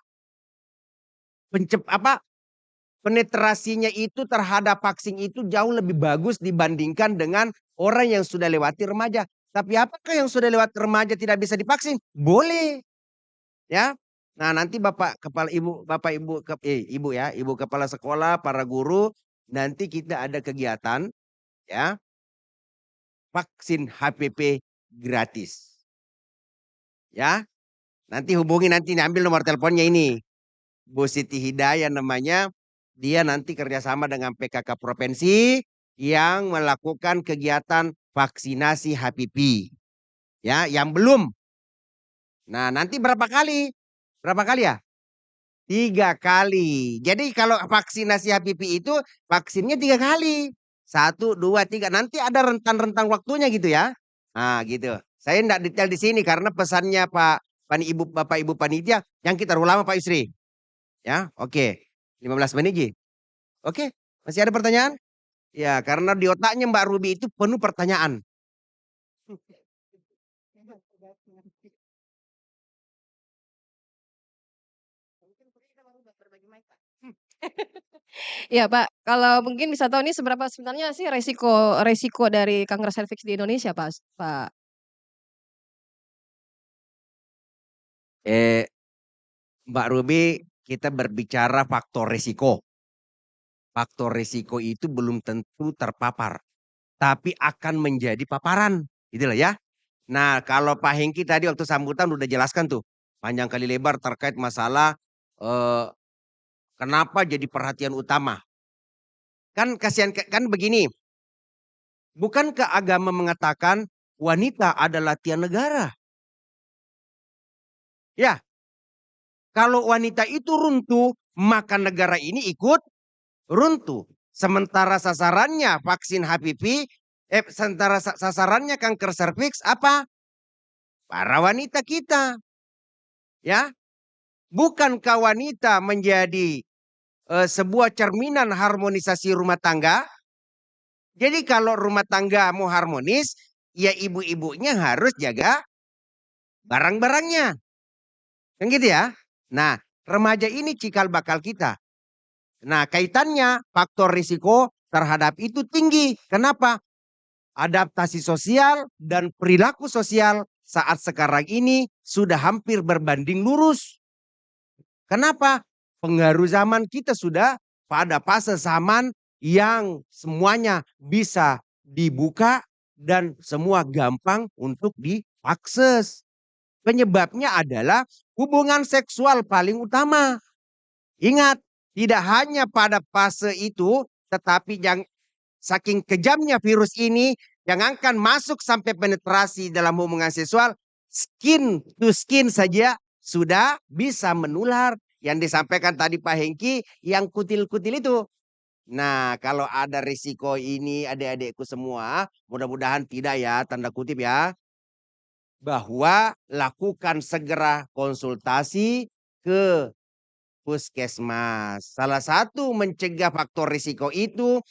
Penetrasinya itu terhadap vaksin itu jauh lebih bagus dibandingkan dengan orang yang sudah lewati remaja. Tapi apakah yang sudah lewat remaja tidak bisa divaksin? Boleh. Ya. Nah, nanti Bapak kepala Ibu, Bapak Ibu Ibu ya, Ibu kepala sekolah, para guru, nanti kita ada kegiatan ya. Vaksin HPV gratis. Ya. Nanti hubungi nanti ambil nomor teleponnya ini. Bu Siti Hidayah namanya. Dia nanti kerjasama dengan PKK Provinsi yang melakukan kegiatan vaksinasi HPV. Ya, yang belum. Nah, nanti berapa kali? Berapa kali ya? 3 kali. Jadi kalau vaksinasi HPV itu vaksinnya 3 kali. 1, 2, 3. Nanti ada rentang-rentang waktunya gitu ya. Nah, gitu. Saya enggak detail di sini karena pesannya Bapak Ibu panitia yang kita lama Pak Yusri. Ya, oke. 15 menit Ji. Oke, masih ada pertanyaan? Ya, karena di otaknya Mbak Ruby itu penuh pertanyaan. Iya Pak, kalau mungkin bisa tahu nih seberapa sebenarnya sih resiko dari kanker serviks di Indonesia Pak? Pak? Mbak Ruby, kita berbicara faktor risiko. Faktor risiko itu belum tentu terpapar, tapi akan menjadi paparan, gitu loh ya. Nah, kalau Pak Hengki tadi waktu sambutan udah jelaskan tuh panjang kali lebar terkait masalah kenapa jadi perhatian utama. Kan kasihan kan begini. Bukankah agama mengatakan wanita adalah tiang negara? Ya. Kalau wanita itu runtuh, maka negara ini ikut runtuh. Sementara sasarannya vaksin HPV, sementara sasarannya kanker serviks apa? Para wanita kita. Ya, bukankah wanita menjadi sebuah cerminan harmonisasi rumah tangga? Jadi kalau rumah tangga mau harmonis, ya ibu-ibunya harus jaga barang-barangnya. Kan gitu ya. Nah, remaja ini cikal bakal kita. Nah, kaitannya faktor risiko terhadap itu tinggi. Kenapa? Adaptasi sosial dan perilaku sosial saat sekarang ini sudah hampir berbanding lurus. Kenapa? Pengaruh zaman kita sudah pada fase zaman yang semuanya bisa dibuka dan semua gampang untuk diakses. Penyebabnya adalah hubungan seksual paling utama. Ingat, tidak hanya pada fase itu, tetapi yang saking kejamnya virus ini, jangankan masuk sampai penetrasi dalam hubungan seksual, skin to skin saja sudah bisa menular. Yang disampaikan tadi Pak Hengki, yang kutil-kutil itu. Nah, kalau ada risiko ini adik-adikku semua, mudah-mudahan tidak ya, tanda kutip ya. Bahwa lakukan segera konsultasi ke puskesmas. Salah satu mencegah faktor risiko itu,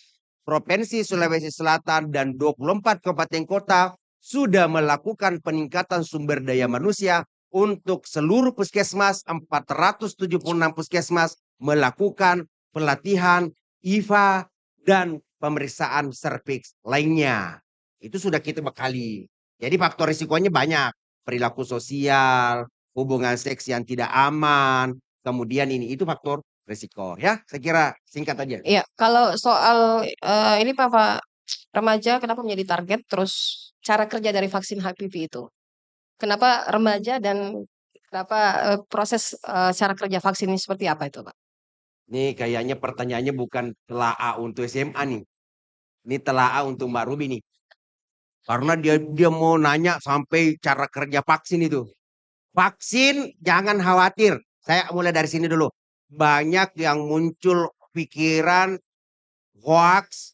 Provinsi Sulawesi Selatan dan 24 kabupaten kota sudah melakukan peningkatan sumber daya manusia untuk seluruh puskesmas. 476 puskesmas melakukan pelatihan IVA dan pemeriksaan serviks lainnya. Itu sudah kita bekali. Jadi faktor risikonya banyak. Perilaku sosial, hubungan seks yang tidak aman, kemudian itu faktor risiko ya. Saya kira singkat aja. Iya, kalau soal ini Pak remaja kenapa menjadi target, terus cara kerja dari vaksin HPV itu. Kenapa remaja dan kenapa proses cara kerja vaksin ini seperti apa itu, Pak? Nih kayaknya pertanyaannya bukan telaah untuk SMA nih. Ini telaah untuk Mbak Ruby nih. Karena dia mau nanya sampai cara kerja vaksin itu. Vaksin jangan khawatir. Saya mulai dari sini dulu. Banyak yang muncul pikiran hoax,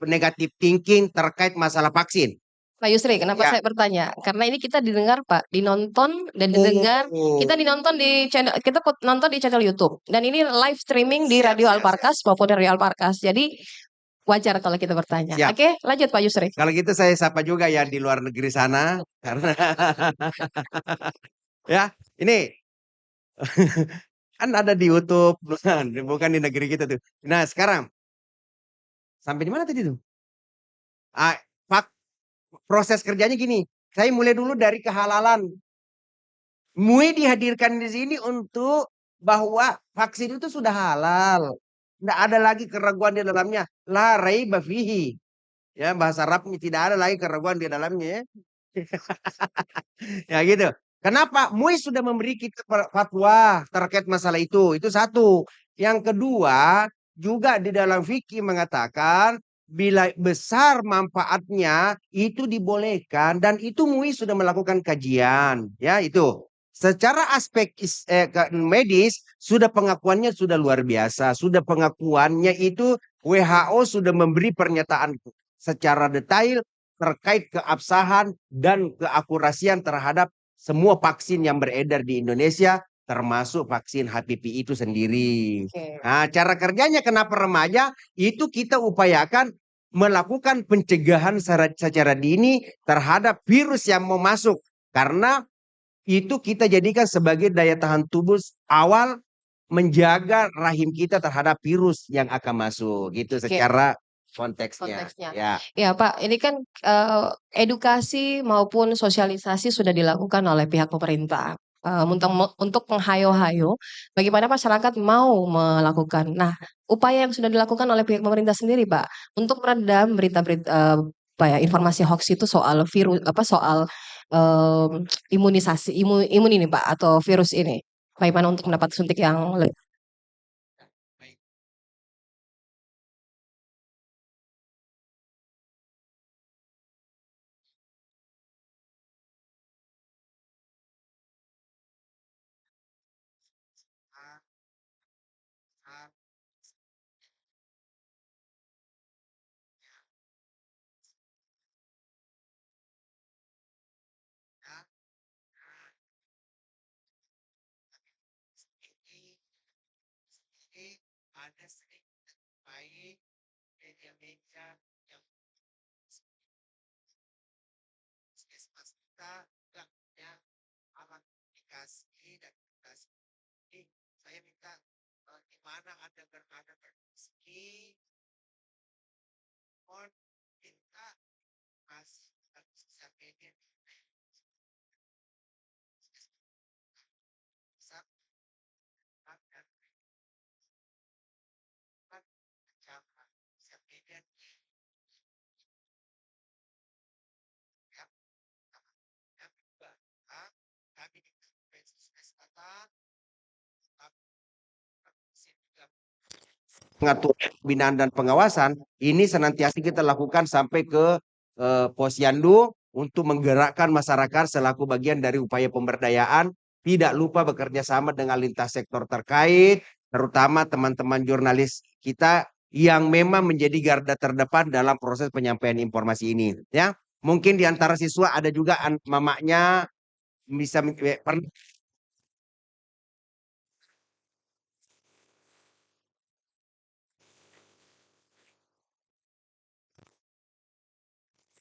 negatif thinking terkait masalah vaksin. Pak Yusri, kenapa Ya. saya bertanya? Karena ini kita didengar Pak, dinonton dan didengar, kita dinonton di channel, kita nonton di channel YouTube, dan ini live streaming di Radio Alparkas maupun dari Alparkas. Jadi wajar kalau kita bertanya. Siap. Oke, lanjut Pak Yusri. Kalau gitu saya sapa juga ya di luar negeri sana. Karena ya ini kan ada di YouTube, bukan di negeri kita tuh. Nah sekarang sampai di mana tadi tuh? Pak, proses kerjanya gini. Saya mulai dulu dari kehalalan. MUI dihadirkan di sini untuk bahwa vaksin itu sudah halal. Tidak ada lagi keraguan di dalamnya. La raiba fihi. Ya, bahasa Arabnya tidak ada lagi keraguan di dalamnya. Ya gitu. Kenapa? MUI sudah memberi kita fatwa terkait masalah itu. Itu satu. Yang kedua, juga di dalam fikih mengatakan bila besar manfaatnya itu dibolehkan dan itu MUI sudah melakukan kajian. Ya, itu. Secara aspek medis sudah pengakuannya sudah luar biasa. Sudah pengakuannya itu WHO sudah memberi pernyataan secara detail terkait keabsahan dan keakurasian terhadap semua vaksin yang beredar di Indonesia, termasuk vaksin HPV itu sendiri. Nah, cara kerjanya kenapa remaja? Itu kita upayakan melakukan pencegahan secara dini terhadap virus yang mau masuk. Karena itu kita jadikan sebagai daya tahan tubuh awal menjaga rahim kita terhadap virus yang akan masuk. Gitu secara konteksnya. Ya. Ya Pak, ini kan edukasi maupun sosialisasi sudah dilakukan oleh pihak pemerintah untuk menghayo-hayo bagaimana masyarakat mau melakukan. Nah, upaya yang sudah dilakukan oleh pihak pemerintah sendiri, Pak, untuk meredam berita-berita informasi hoax itu soal virus soal imunisasi imun ini Pak atau virus ini. Bagaimana untuk mendapat suntik yang lebih media yang puskesmas kita juga punya alat aplikasi dan aplikasi ini saya minta di mana ada berdiskusi mohon minta masih sosial media bisa dan cara sosial media yang kedua kami di Sulawesi Selatan mengatur pembinaan dan pengawasan ini senantiasa kita lakukan sampai ke Posyandu untuk menggerakkan masyarakat selaku bagian dari upaya pemberdayaan. Tidak lupa bekerja sama dengan lintas sektor terkait, terutama teman-teman jurnalis kita yang memang menjadi garda terdepan dalam proses penyampaian informasi ini. Ya, mungkin di antara siswa ada juga mamanya bisa pernah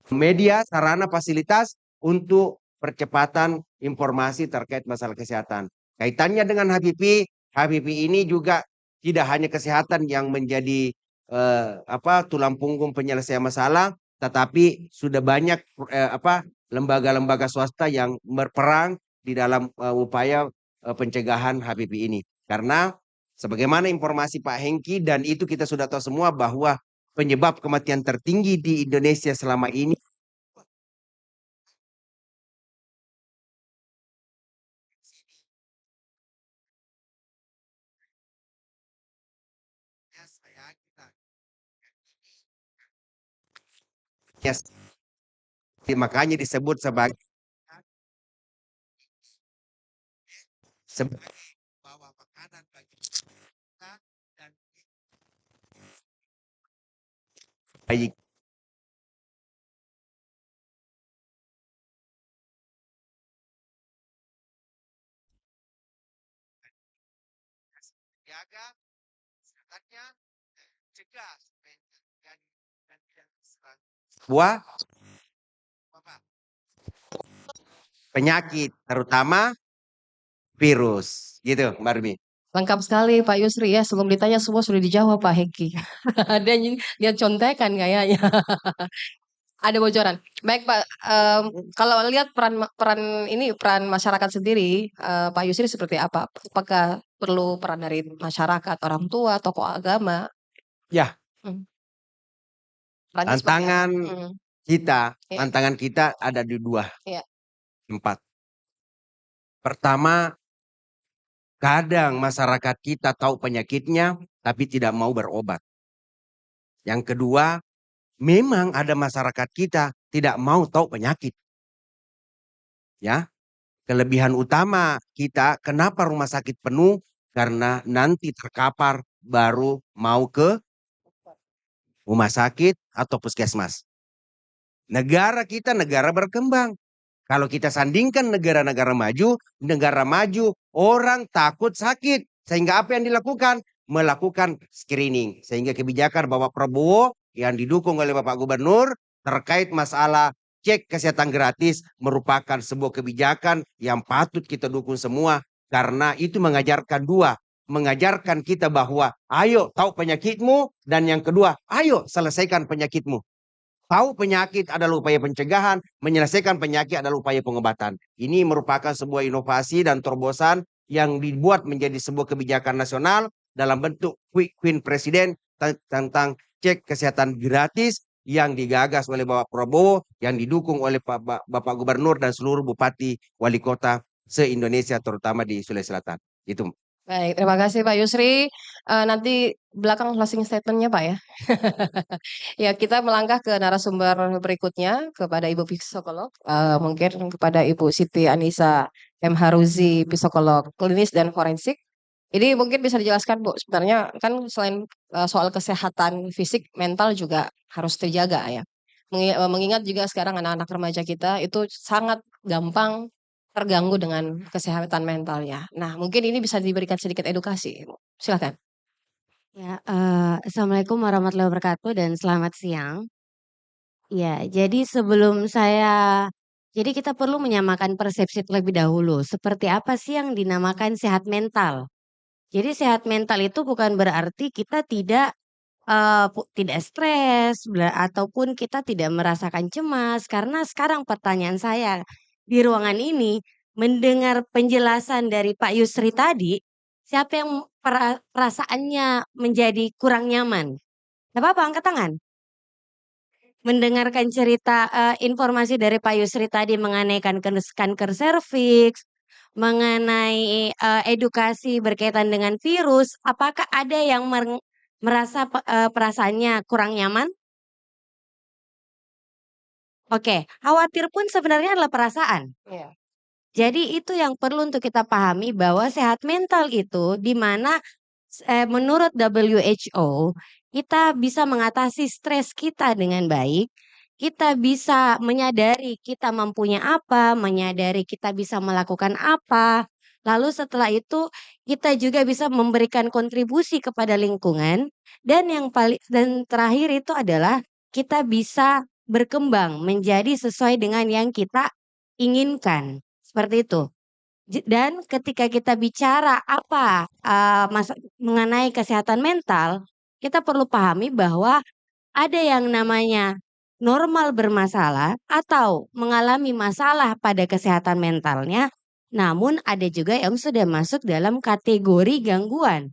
media, sarana, fasilitas untuk percepatan informasi terkait masalah kesehatan. Kaitannya dengan HPP ini juga tidak hanya kesehatan yang menjadi tulang punggung penyelesaian masalah, tetapi sudah banyak lembaga-lembaga swasta yang berperang di dalam upaya pencegahan HPP ini. Karena sebagaimana informasi Pak Hengki dan itu kita sudah tahu semua bahwa penyebab kematian tertinggi di Indonesia selama ini makanya disebut sebagai bawa makanan bagi kita dan baik. Jaga kesehatannya, cegah dan tidak serang buah penyakit terutama virus gitu Mbak Rumi. Lengkap sekali Pak Yusri ya, sebelum ditanya semua sudah dijawab Pak Hengki. Dia contekan kayaknya. Ada bocoran. Baik Pak, kalau lihat peran masyarakat sendiri, Pak Yusri seperti apa? Apakah perlu peran dari masyarakat, orang tua, tokoh agama? Ya. Perannya seperti apa? Ya. Tantangan kita ada di dua Ya. tempat. Pertama, kadang masyarakat kita tahu penyakitnya tapi tidak mau berobat. Yang kedua, memang ada masyarakat kita tidak mau tahu penyakit. Ya. Kelebihan utama kita kenapa rumah sakit penuh karena nanti terkapar baru mau ke rumah sakit atau puskesmas. Negara kita negara berkembang. Kalau kita sandingkan negara-negara maju orang takut sakit. Sehingga apa yang dilakukan? Melakukan screening. Sehingga kebijakan Bapak Prabowo yang didukung oleh Bapak Gubernur terkait masalah cek kesehatan gratis merupakan sebuah kebijakan yang patut kita dukung semua. Karena itu mengajarkan dua. Mengajarkan kita bahwa ayo tahu penyakitmu. Dan yang kedua, ayo selesaikan penyakitmu. Tahu penyakit adalah upaya pencegahan, menyelesaikan penyakit adalah upaya pengobatan. Ini merupakan sebuah inovasi dan terobosan yang dibuat menjadi sebuah kebijakan nasional dalam bentuk Quick Win Presiden tentang cek kesehatan gratis yang digagas oleh Bapak Prabowo, yang didukung oleh Bapak Gubernur dan seluruh bupati wali kota se-Indonesia terutama di Sulawesi Selatan. Itu. Baik, terima kasih Pak Yusri. Nanti belakang closing statement-nya Pak ya. Ya, kita melangkah ke narasumber berikutnya kepada Ibu Psikolog, mungkin kepada Ibu Siti Anissa M. Haruzi, psikolog klinis dan forensik. Ini mungkin bisa dijelaskan Bu, sebenarnya kan selain soal kesehatan fisik, mental juga harus terjaga ya. Mengingat juga sekarang anak-anak remaja kita itu sangat gampang terganggu dengan kesehatan mentalnya. Nah, mungkin ini bisa diberikan sedikit edukasi, Bu. Silakan. Ya, Assalamualaikum warahmatullahi wabarakatuh dan selamat siang. Ya, jadi kita perlu menyamakan persepsi terlebih dahulu. Seperti apa sih yang dinamakan sehat mental? Jadi sehat mental itu bukan berarti kita tidak stres ataupun kita tidak merasakan cemas. Karena sekarang pertanyaan saya di ruangan ini mendengar penjelasan dari Pak Yusri tadi, siapa yang perasaannya menjadi kurang nyaman? Gak apa-apa, angkat tangan. Mendengarkan cerita informasi dari Pak Yusri tadi mengenai kanker serviks, mengenai edukasi berkaitan dengan virus, apakah ada yang merasa perasaannya kurang nyaman? Oke, khawatir pun sebenarnya adalah perasaan. Iya. Jadi itu yang perlu untuk kita pahami bahwa sehat mental itu di mana menurut WHO kita bisa mengatasi stres kita dengan baik. Kita bisa menyadari kita mampunya apa, menyadari kita bisa melakukan apa. Lalu setelah itu kita juga bisa memberikan kontribusi kepada lingkungan dan dan terakhir itu adalah kita bisa berkembang menjadi sesuai dengan yang kita inginkan. Seperti itu. Dan ketika kita bicara mengenai kesehatan mental, kita perlu pahami bahwa ada yang namanya normal bermasalah atau mengalami masalah pada kesehatan mentalnya, namun ada juga yang sudah masuk dalam kategori gangguan.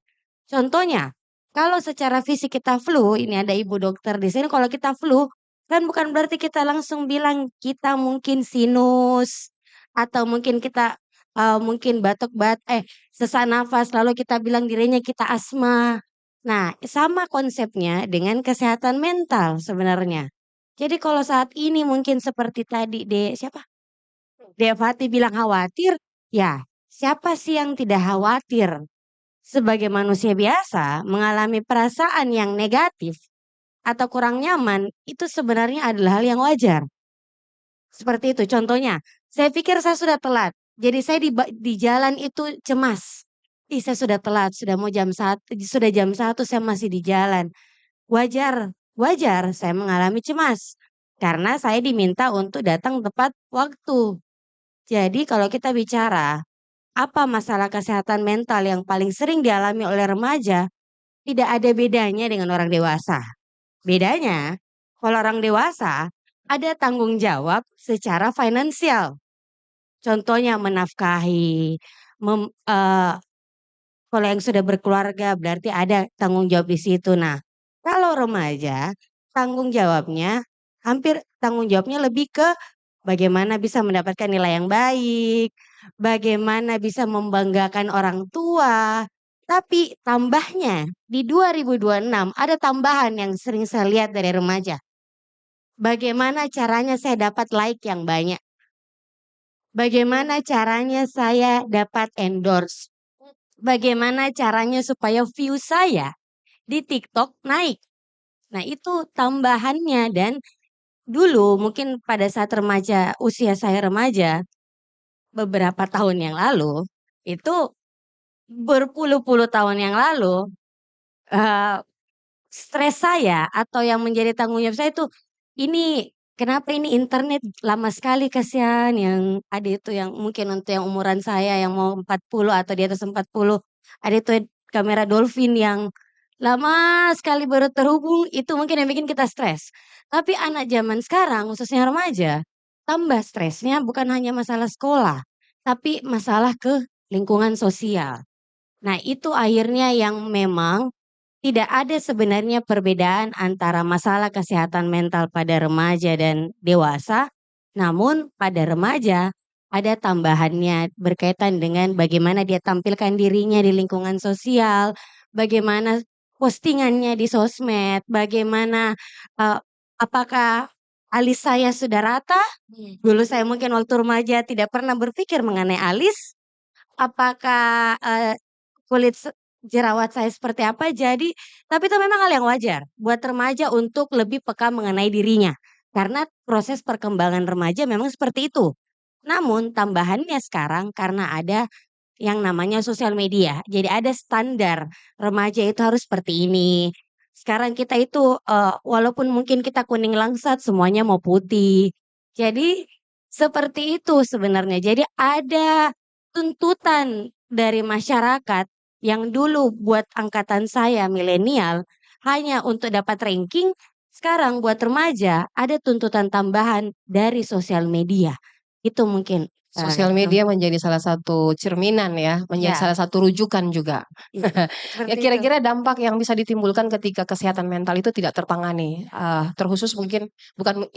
Contohnya, kalau secara fisik kita flu, ini ada ibu dokter di sini, kalau kita flu, kan bukan berarti kita langsung bilang kita mungkin sinus, atau mungkin kita mungkin sesak nafas, lalu kita bilang dirinya kita asma. Nah, sama konsepnya dengan kesehatan mental sebenarnya. Jadi kalau saat ini mungkin seperti tadi Dek Fati bilang khawatir, ya siapa sih yang tidak khawatir? Sebagai manusia biasa mengalami perasaan yang negatif atau kurang nyaman itu sebenarnya adalah hal yang wajar. Seperti itu contohnya, saya pikir saya sudah telat. Jadi saya di jalan itu cemas. Ih, saya sudah telat, sudah mau jam 1 saya masih di jalan. Wajar, wajar saya mengalami cemas. Karena saya diminta untuk datang tepat waktu. Jadi kalau kita bicara apa masalah kesehatan mental yang paling sering dialami oleh remaja, tidak ada bedanya dengan orang dewasa. Bedanya, kalau orang dewasa ada tanggung jawab secara finansial. Contohnya menafkahi, kalau yang sudah berkeluarga berarti ada tanggung jawab di situ. Nah, kalau remaja tanggung jawabnya lebih ke bagaimana bisa mendapatkan nilai yang baik, bagaimana bisa membanggakan orang tua. Tapi tambahnya di 2026 ada tambahan yang sering saya lihat dari remaja. Bagaimana caranya saya dapat like yang banyak? Bagaimana caranya saya dapat endorse? Bagaimana caranya supaya view saya di TikTok naik? Nah, itu tambahannya dan dulu mungkin pada saat usia saya remaja, beberapa tahun yang lalu, itu berpuluh-puluh tahun yang lalu, eh, stres saya atau yang menjadi tanggung jawab saya itu, ini kenapa ini internet lama sekali kasihan yang ada itu yang mungkin untuk yang umuran saya yang mau 40 atau di atas 40, ada itu kamera Dolphin yang lama sekali baru terhubung, itu mungkin yang bikin kita stres. Tapi anak zaman sekarang, khususnya remaja, tambah stresnya bukan hanya masalah sekolah, tapi masalah ke lingkungan sosial. Nah, itu akhirnya yang memang tidak ada sebenarnya perbedaan antara masalah kesehatan mental pada remaja dan dewasa, namun pada remaja ada tambahannya berkaitan dengan bagaimana dia tampilkan dirinya di lingkungan sosial, bagaimana postingannya di sosmed, bagaimana apakah alis saya sudah rata? Dulu saya mungkin waktu remaja tidak pernah berpikir mengenai alis. Apakah kulit jerawat saya seperti apa? Tapi itu memang hal yang wajar buat remaja untuk lebih peka mengenai dirinya. Karena proses perkembangan remaja memang seperti itu. Namun tambahannya sekarang karena ada yang namanya sosial media. Jadi ada standar remaja itu harus seperti ini. Sekarang kita itu walaupun mungkin kita kuning langsat semuanya mau putih. Jadi seperti itu sebenarnya. Jadi ada tuntutan dari masyarakat yang dulu buat angkatan saya milenial hanya untuk dapat ranking, sekarang buat remaja ada tuntutan tambahan dari sosial media. Itu mungkin Sosial itu. media menjadi salah satu cerminan ya, menjadi Ya, salah satu rujukan juga. iya, Ya seperti itu. kira-kira dampak yang bisa ditimbulkan ketika kesehatan mental itu tidak tertangani, terkhusus mungkin bukan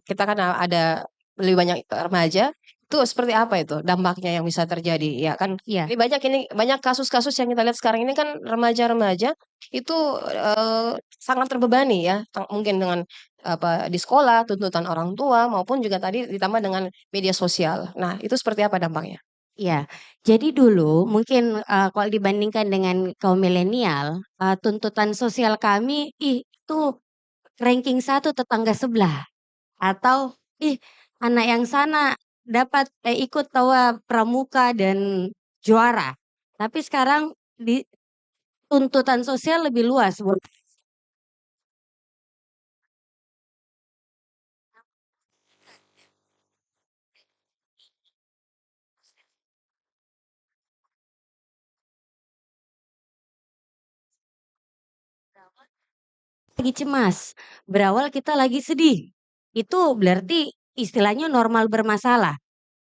kita kan ada lebih banyak remaja, itu seperti apa itu dampaknya yang bisa terjadi? Ya kan Iya, ini banyak kasus-kasus yang kita lihat sekarang ini kan remaja-remaja itu, sangat terbebani ya, mungkin dengan di sekolah, tuntutan orang tua, maupun juga tadi ditambah dengan media sosial. Nah, itu seperti apa dampaknya? iya. Jadi dulu mungkin kalau dibandingkan dengan kaum milenial, tuntutan sosial kami, ih itu ranking 1 tetangga sebelah. Atau, ih anak yang sana dapat ikut tawa pramuka dan juara. Tapi sekarang di tuntutan sosial lebih luas. Lagi cemas, berawal kita lagi sedih. Itu berarti istilahnya normal bermasalah.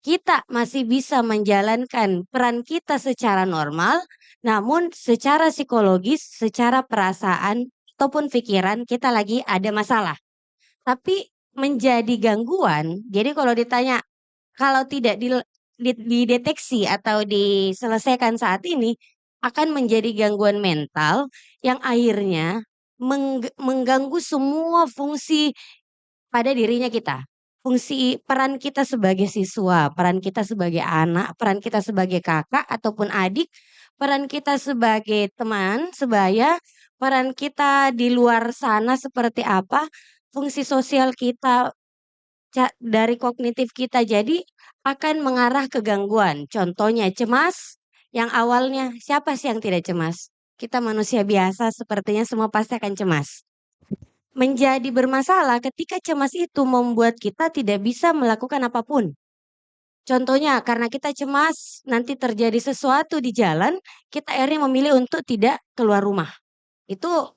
Kita masih bisa menjalankan peran kita secara normal, namun secara psikologis, secara perasaan ataupun pikiran kita lagi ada masalah. Tapi menjadi gangguan, jadi kalau ditanya kalau tidak dideteksi atau diselesaikan saat ini akan menjadi gangguan mental yang akhirnya mengganggu semua fungsi pada dirinya kita. Fungsi peran kita sebagai siswa, peran kita sebagai anak, peran kita sebagai kakak ataupun adik, peran kita sebagai teman sebaya, peran kita di luar sana seperti apa, fungsi sosial kita dari kognitif kita jadi akan mengarah ke gangguan. Contohnya cemas, yang awalnya siapa sih yang tidak cemas? Kita manusia biasa sepertinya semua pasti akan cemas. Menjadi bermasalah ketika cemas itu membuat kita tidak bisa melakukan apapun. Contohnya karena kita cemas nanti terjadi sesuatu di jalan, kita akhirnya memilih untuk tidak keluar rumah. Itu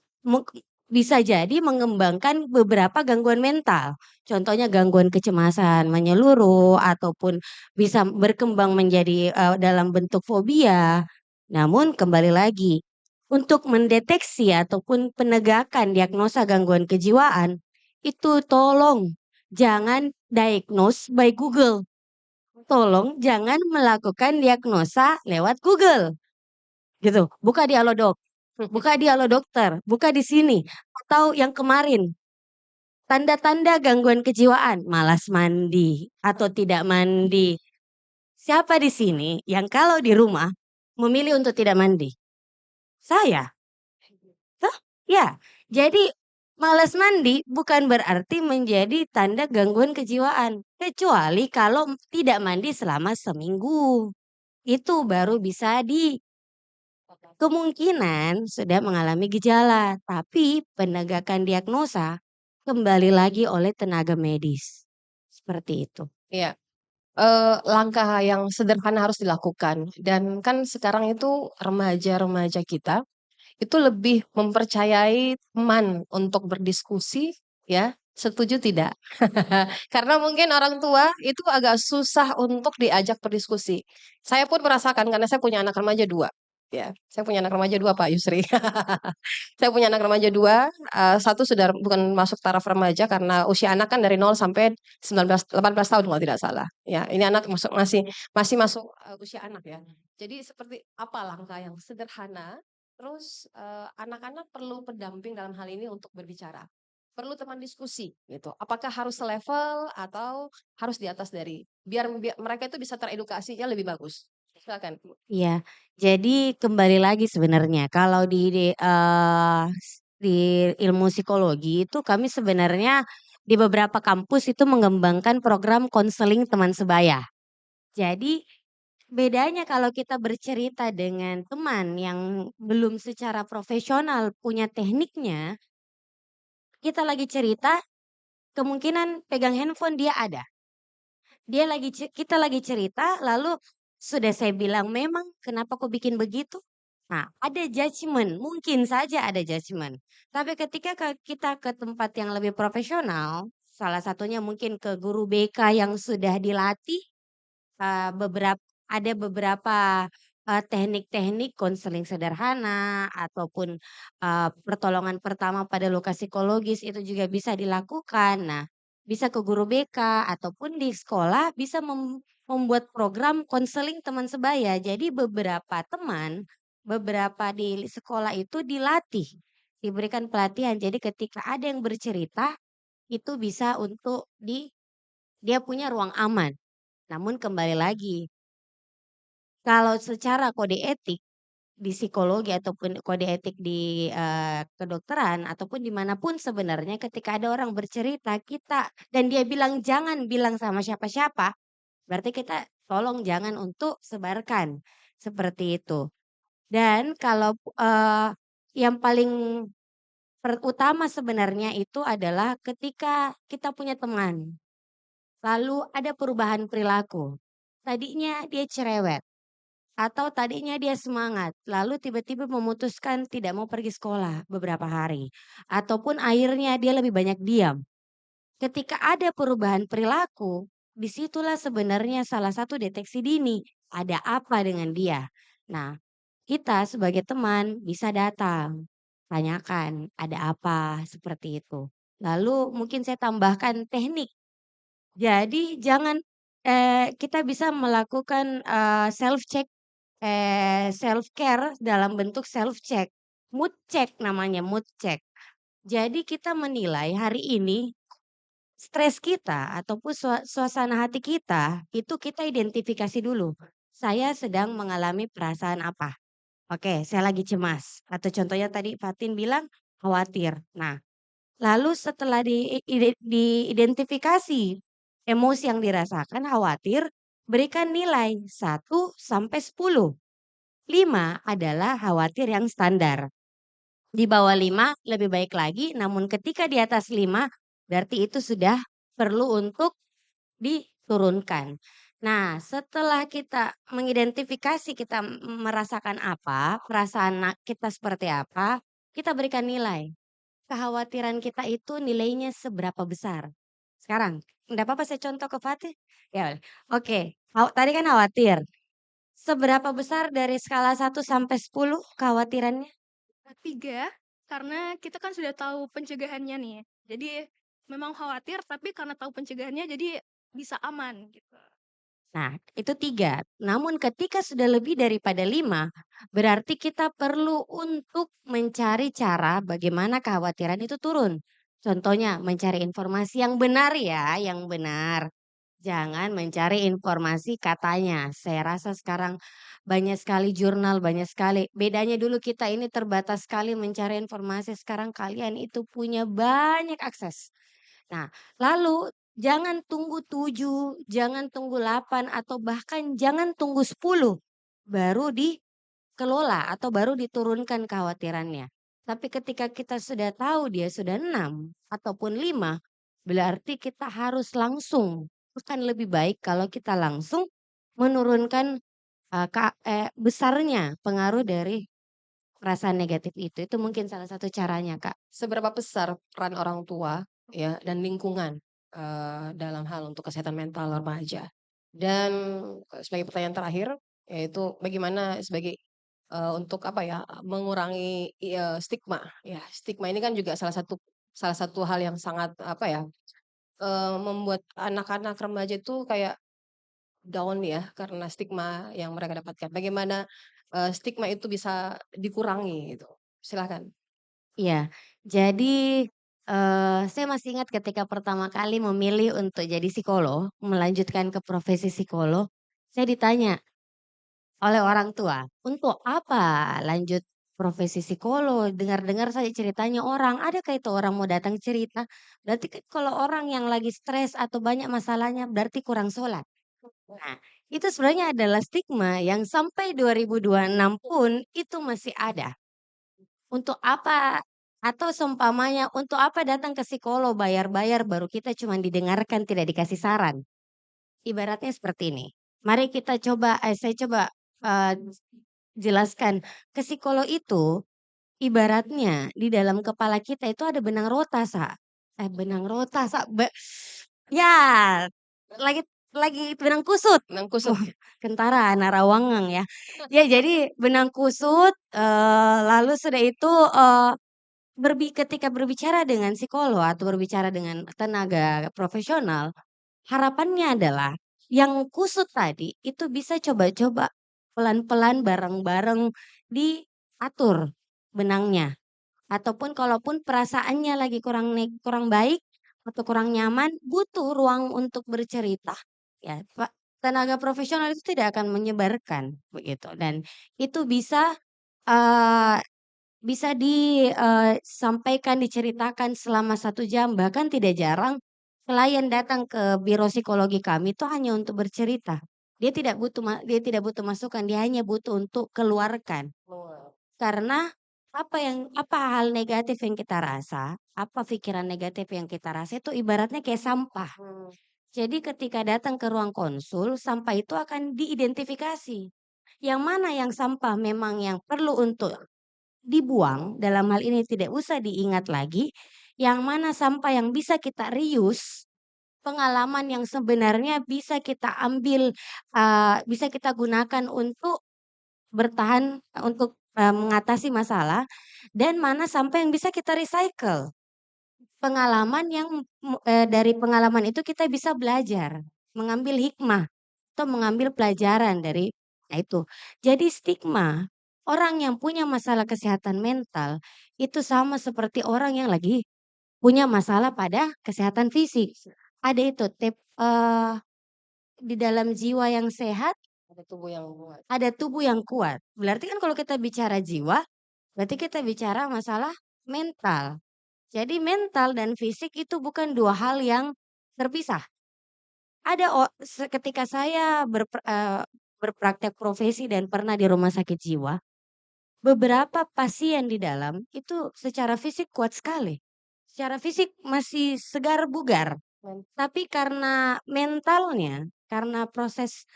bisa jadi mengembangkan beberapa gangguan mental. Contohnya gangguan kecemasan menyeluruh ataupun bisa berkembang menjadi dalam bentuk fobia. Namun kembali lagi, untuk mendeteksi ataupun penegakan diagnosa gangguan kejiwaan, itu tolong jangan diagnose by Google. Tolong jangan melakukan diagnosa lewat Google. Gitu. Buka di Halodoc, buka di Halodokter, buka di sini. Atau yang kemarin, tanda-tanda gangguan kejiwaan, malas mandi atau tidak mandi. Siapa di sini yang kalau di rumah memilih untuk tidak mandi? Saya. Toh? Ya. Jadi malas mandi bukan berarti menjadi tanda gangguan kejiwaan. Kecuali kalau tidak mandi selama seminggu. Itu baru bisa kemungkinan sudah mengalami gejala. Tapi penegakan diagnosa kembali lagi oleh tenaga medis. Seperti itu. Iya. Langkah yang sederhana harus dilakukan dan kan sekarang itu remaja-remaja kita itu lebih mempercayai teman untuk berdiskusi ya, setuju tidak? Karena mungkin orang tua itu agak susah untuk diajak berdiskusi. Saya pun merasakan karena saya punya anak remaja 2 ya, saya punya anak remaja 2 Pak Yusri. Saya punya anak remaja 2, 1 sudah bukan masuk taraf remaja karena usia anak kan dari 0 sampai 18 tahun kalau tidak salah. Ya, ini anak masih masuk usia anak ya. Jadi seperti apa langkah yang sederhana, terus anak-anak perlu pendamping dalam hal ini untuk berbicara. Perlu teman diskusi gitu. Apakah harus selevel atau harus di atas dari biar mereka itu bisa teredukasinya lebih bagus. Silakan. Iya, jadi kembali lagi sebenarnya kalau di ilmu psikologi itu kami sebenarnya di beberapa kampus itu mengembangkan program konseling teman sebaya. Jadi Bedanya kalau kita bercerita dengan teman yang belum secara profesional punya tekniknya, kita lagi cerita, kemungkinan pegang handphone dia ada. Kita lagi cerita, lalu sudah saya bilang, "Memang kenapa kau bikin begitu?" Nah, ada judgement, mungkin saja ada judgement. Tapi ketika kita ke tempat yang lebih profesional, salah satunya mungkin ke guru BK yang sudah dilatih, eee, beberap ada beberapa, teknik-teknik konseling sederhana ataupun, pertolongan pertama pada luka psikologis itu juga bisa dilakukan. Nah, bisa ke guru BK ataupun di sekolah bisa membuat program konseling teman sebaya. Jadi beberapa di sekolah itu dilatih, diberikan pelatihan. Jadi ketika ada yang bercerita, itu bisa untuk dia punya ruang aman. Namun kembali lagi, kalau secara kode etik di psikologi ataupun kode etik di, kedokteran ataupun dimanapun sebenarnya ketika ada orang bercerita dan dia bilang, "Jangan bilang sama siapa-siapa," berarti kita tolong jangan untuk sebarkan, seperti itu. Dan kalau, yang paling utama sebenarnya itu adalah ketika kita punya teman, lalu ada perubahan perilaku. Tadinya dia cerewet, atau tadinya dia semangat, lalu tiba-tiba memutuskan tidak mau pergi sekolah beberapa hari, ataupun akhirnya dia lebih banyak diam. Ketika ada perubahan perilaku, disitulah sebenarnya salah satu deteksi dini, ada apa dengan dia. Nah, kita sebagai teman bisa datang, tanyakan ada apa, seperti itu. Lalu mungkin saya tambahkan teknik. Jadi jangan kita bisa melakukan, self care dalam bentuk self check, mood check namanya, mood check. Jadi kita menilai hari ini stres kita ataupun suasana hati kita, itu kita identifikasi dulu. Saya sedang mengalami perasaan apa? Oke, saya lagi cemas atau contohnya tadi Fatin bilang khawatir. Nah, lalu setelah diidentifikasi emosi yang dirasakan khawatir, berikan nilai 1 sampai 10. 5 adalah khawatir yang standar. Di bawah 5 lebih baik lagi, namun ketika di atas 5 berarti itu sudah perlu untuk diturunkan. Nah, setelah kita mengidentifikasi kita merasakan apa, perasaan kita seperti apa, kita berikan nilai. Kekhawatiran kita itu nilainya seberapa besar? Sekarang, enggak apa-apa saya contoh ke Fatih? Ya, oke. Tadi kan khawatir. Seberapa besar dari skala 1 sampai 10 kekhawatirannya? 3, karena kita kan sudah tahu pencegahannya nih. Jadi memang khawatir, tapi karena tahu pencegahannya jadi bisa aman gitu. Nah, itu 3. Namun ketika sudah lebih daripada 5, berarti kita perlu untuk mencari cara bagaimana kekhawatiran itu turun. Contohnya mencari informasi yang benar ya, yang benar. Jangan mencari informasi katanya. Saya rasa sekarang banyak sekali jurnal, banyak sekali. Bedanya dulu kita ini terbatas sekali mencari informasi, sekarang kalian itu punya banyak akses. Nah, lalu jangan tunggu 7, jangan tunggu 8, atau bahkan jangan tunggu 10 baru dikelola atau baru diturunkan kekhawatirannya. Tapi ketika kita sudah tahu dia sudah 6 ataupun 5, berarti kita harus langsung. Akan lebih baik kalau kita langsung menurunkan besarnya pengaruh dari perasaan negatif itu. Itu mungkin salah satu caranya, Kak. Seberapa besar peran orang tua ya dan lingkungan dalam hal untuk kesehatan mental remaja? Dan sebagai pertanyaan terakhir yaitu bagaimana untuk apa ya mengurangi stigma ya, stigma ini kan juga salah satu hal yang sangat apa ya membuat anak-anak remaja itu kayak down ya karena stigma yang mereka dapatkan. Bagaimana stigma itu bisa dikurangi gitu? Silakan. Iya, jadi, saya masih ingat ketika pertama kali memilih untuk jadi psikolog, melanjutkan ke profesi psikolog, saya ditanya oleh orang tua, "Untuk apa lanjut profesi psikolog? Dengar-dengar saja ceritanya orang, adakah itu orang mau datang cerita? Berarti kan kalau orang yang lagi stres atau banyak masalahnya berarti kurang sholat." Nah, itu sebenarnya adalah stigma yang sampai 2026 pun itu masih ada. Untuk apa atau seumpamanya untuk apa datang ke psikolog bayar-bayar baru kita cuma didengarkan tidak dikasih saran. Ibaratnya seperti ini. Mari kita coba saya coba jelaskan. Ke psikolog itu ibaratnya di dalam kepala kita itu ada benang rota, benang rota, ya, lagi benang kusut. Benang kusut. Kentara, Narawangang ya. Ya jadi benang kusut, lalu sudah itu, ketika berbicara dengan psikolog atau berbicara dengan tenaga profesional, harapannya adalah yang kusut tadi itu bisa coba-coba pelan-pelan bareng-bareng diatur benangnya. Ataupun kalaupun perasaannya lagi kurang baik atau kurang nyaman, butuh ruang untuk bercerita. Ya, tenaga profesional itu tidak akan menyebarkan begitu dan itu bisa eh, disampaikan, diceritakan selama 1 jam, bahkan tidak jarang klien datang ke biro psikologi kami itu hanya untuk bercerita. Dia tidak butuh masukan, dia hanya butuh untuk keluarkan. Karena apa hal negatif yang kita rasa, apa pikiran negatif yang kita rasa itu ibaratnya kayak sampah. Jadi ketika datang ke ruang konsul, sampah itu akan diidentifikasi. Yang mana yang sampah memang yang perlu untuk dibuang, dalam hal ini tidak usah diingat lagi, yang mana sampah yang bisa kita reuse, pengalaman yang sebenarnya bisa kita ambil, bisa kita gunakan untuk bertahan, untuk mengatasi masalah, dan mana sampah yang bisa kita recycle. Pengalaman yang dari pengalaman itu kita bisa belajar, mengambil hikmah atau mengambil pelajaran dari itu. Jadi stigma orang yang punya masalah kesehatan mental itu sama seperti orang yang lagi punya masalah pada kesehatan fisik. Ada itu di dalam jiwa yang sehat Ada tubuh yang kuat. ada tubuh yang kuat. Berarti kan kalau kita bicara jiwa, berarti kita bicara masalah mental. Jadi mental dan fisik itu bukan dua hal yang terpisah. Ketika saya berpraktek profesi dan pernah di rumah sakit jiwa, beberapa pasien di dalam itu secara fisik kuat sekali. Secara fisik masih segar bugar. Tapi karena mentalnya, karena proses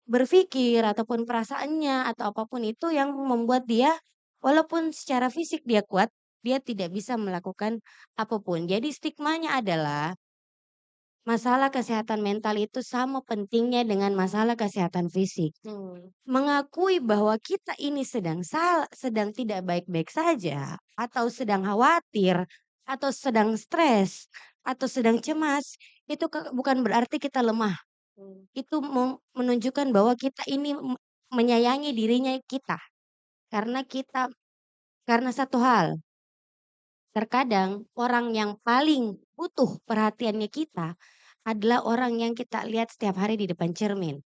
berpikir ataupun perasaannya atau apapun itu yang membuat dia walaupun secara fisik dia kuat, dia tidak bisa melakukan apapun. Jadi stigmanya adalah masalah kesehatan mental itu sama pentingnya dengan masalah kesehatan fisik. Mengakui bahwa kita ini sedang tidak baik-baik saja, atau sedang khawatir, atau sedang stres, atau sedang cemas, itu bukan berarti kita lemah. Itu menunjukkan bahwa kita ini menyayangi dirinya kita. Karena satu hal, terkadang orang yang paling butuh perhatiannya kita adalah orang yang kita lihat setiap hari di depan cermin.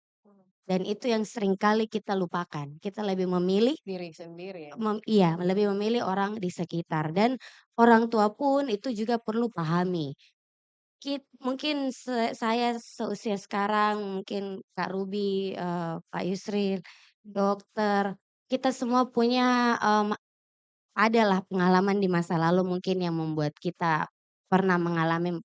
Dan itu yang seringkali kita lupakan. Kita lebih memilih Diri sendiri ya. iya, lebih memilih orang di sekitar dan orang tua pun itu juga perlu pahami. Mungkin saya seusia sekarang, mungkin Kak Ruby, Pak Yusril, dokter, kita semua punya adalah pengalaman di masa lalu mungkin yang membuat kita pernah mengalami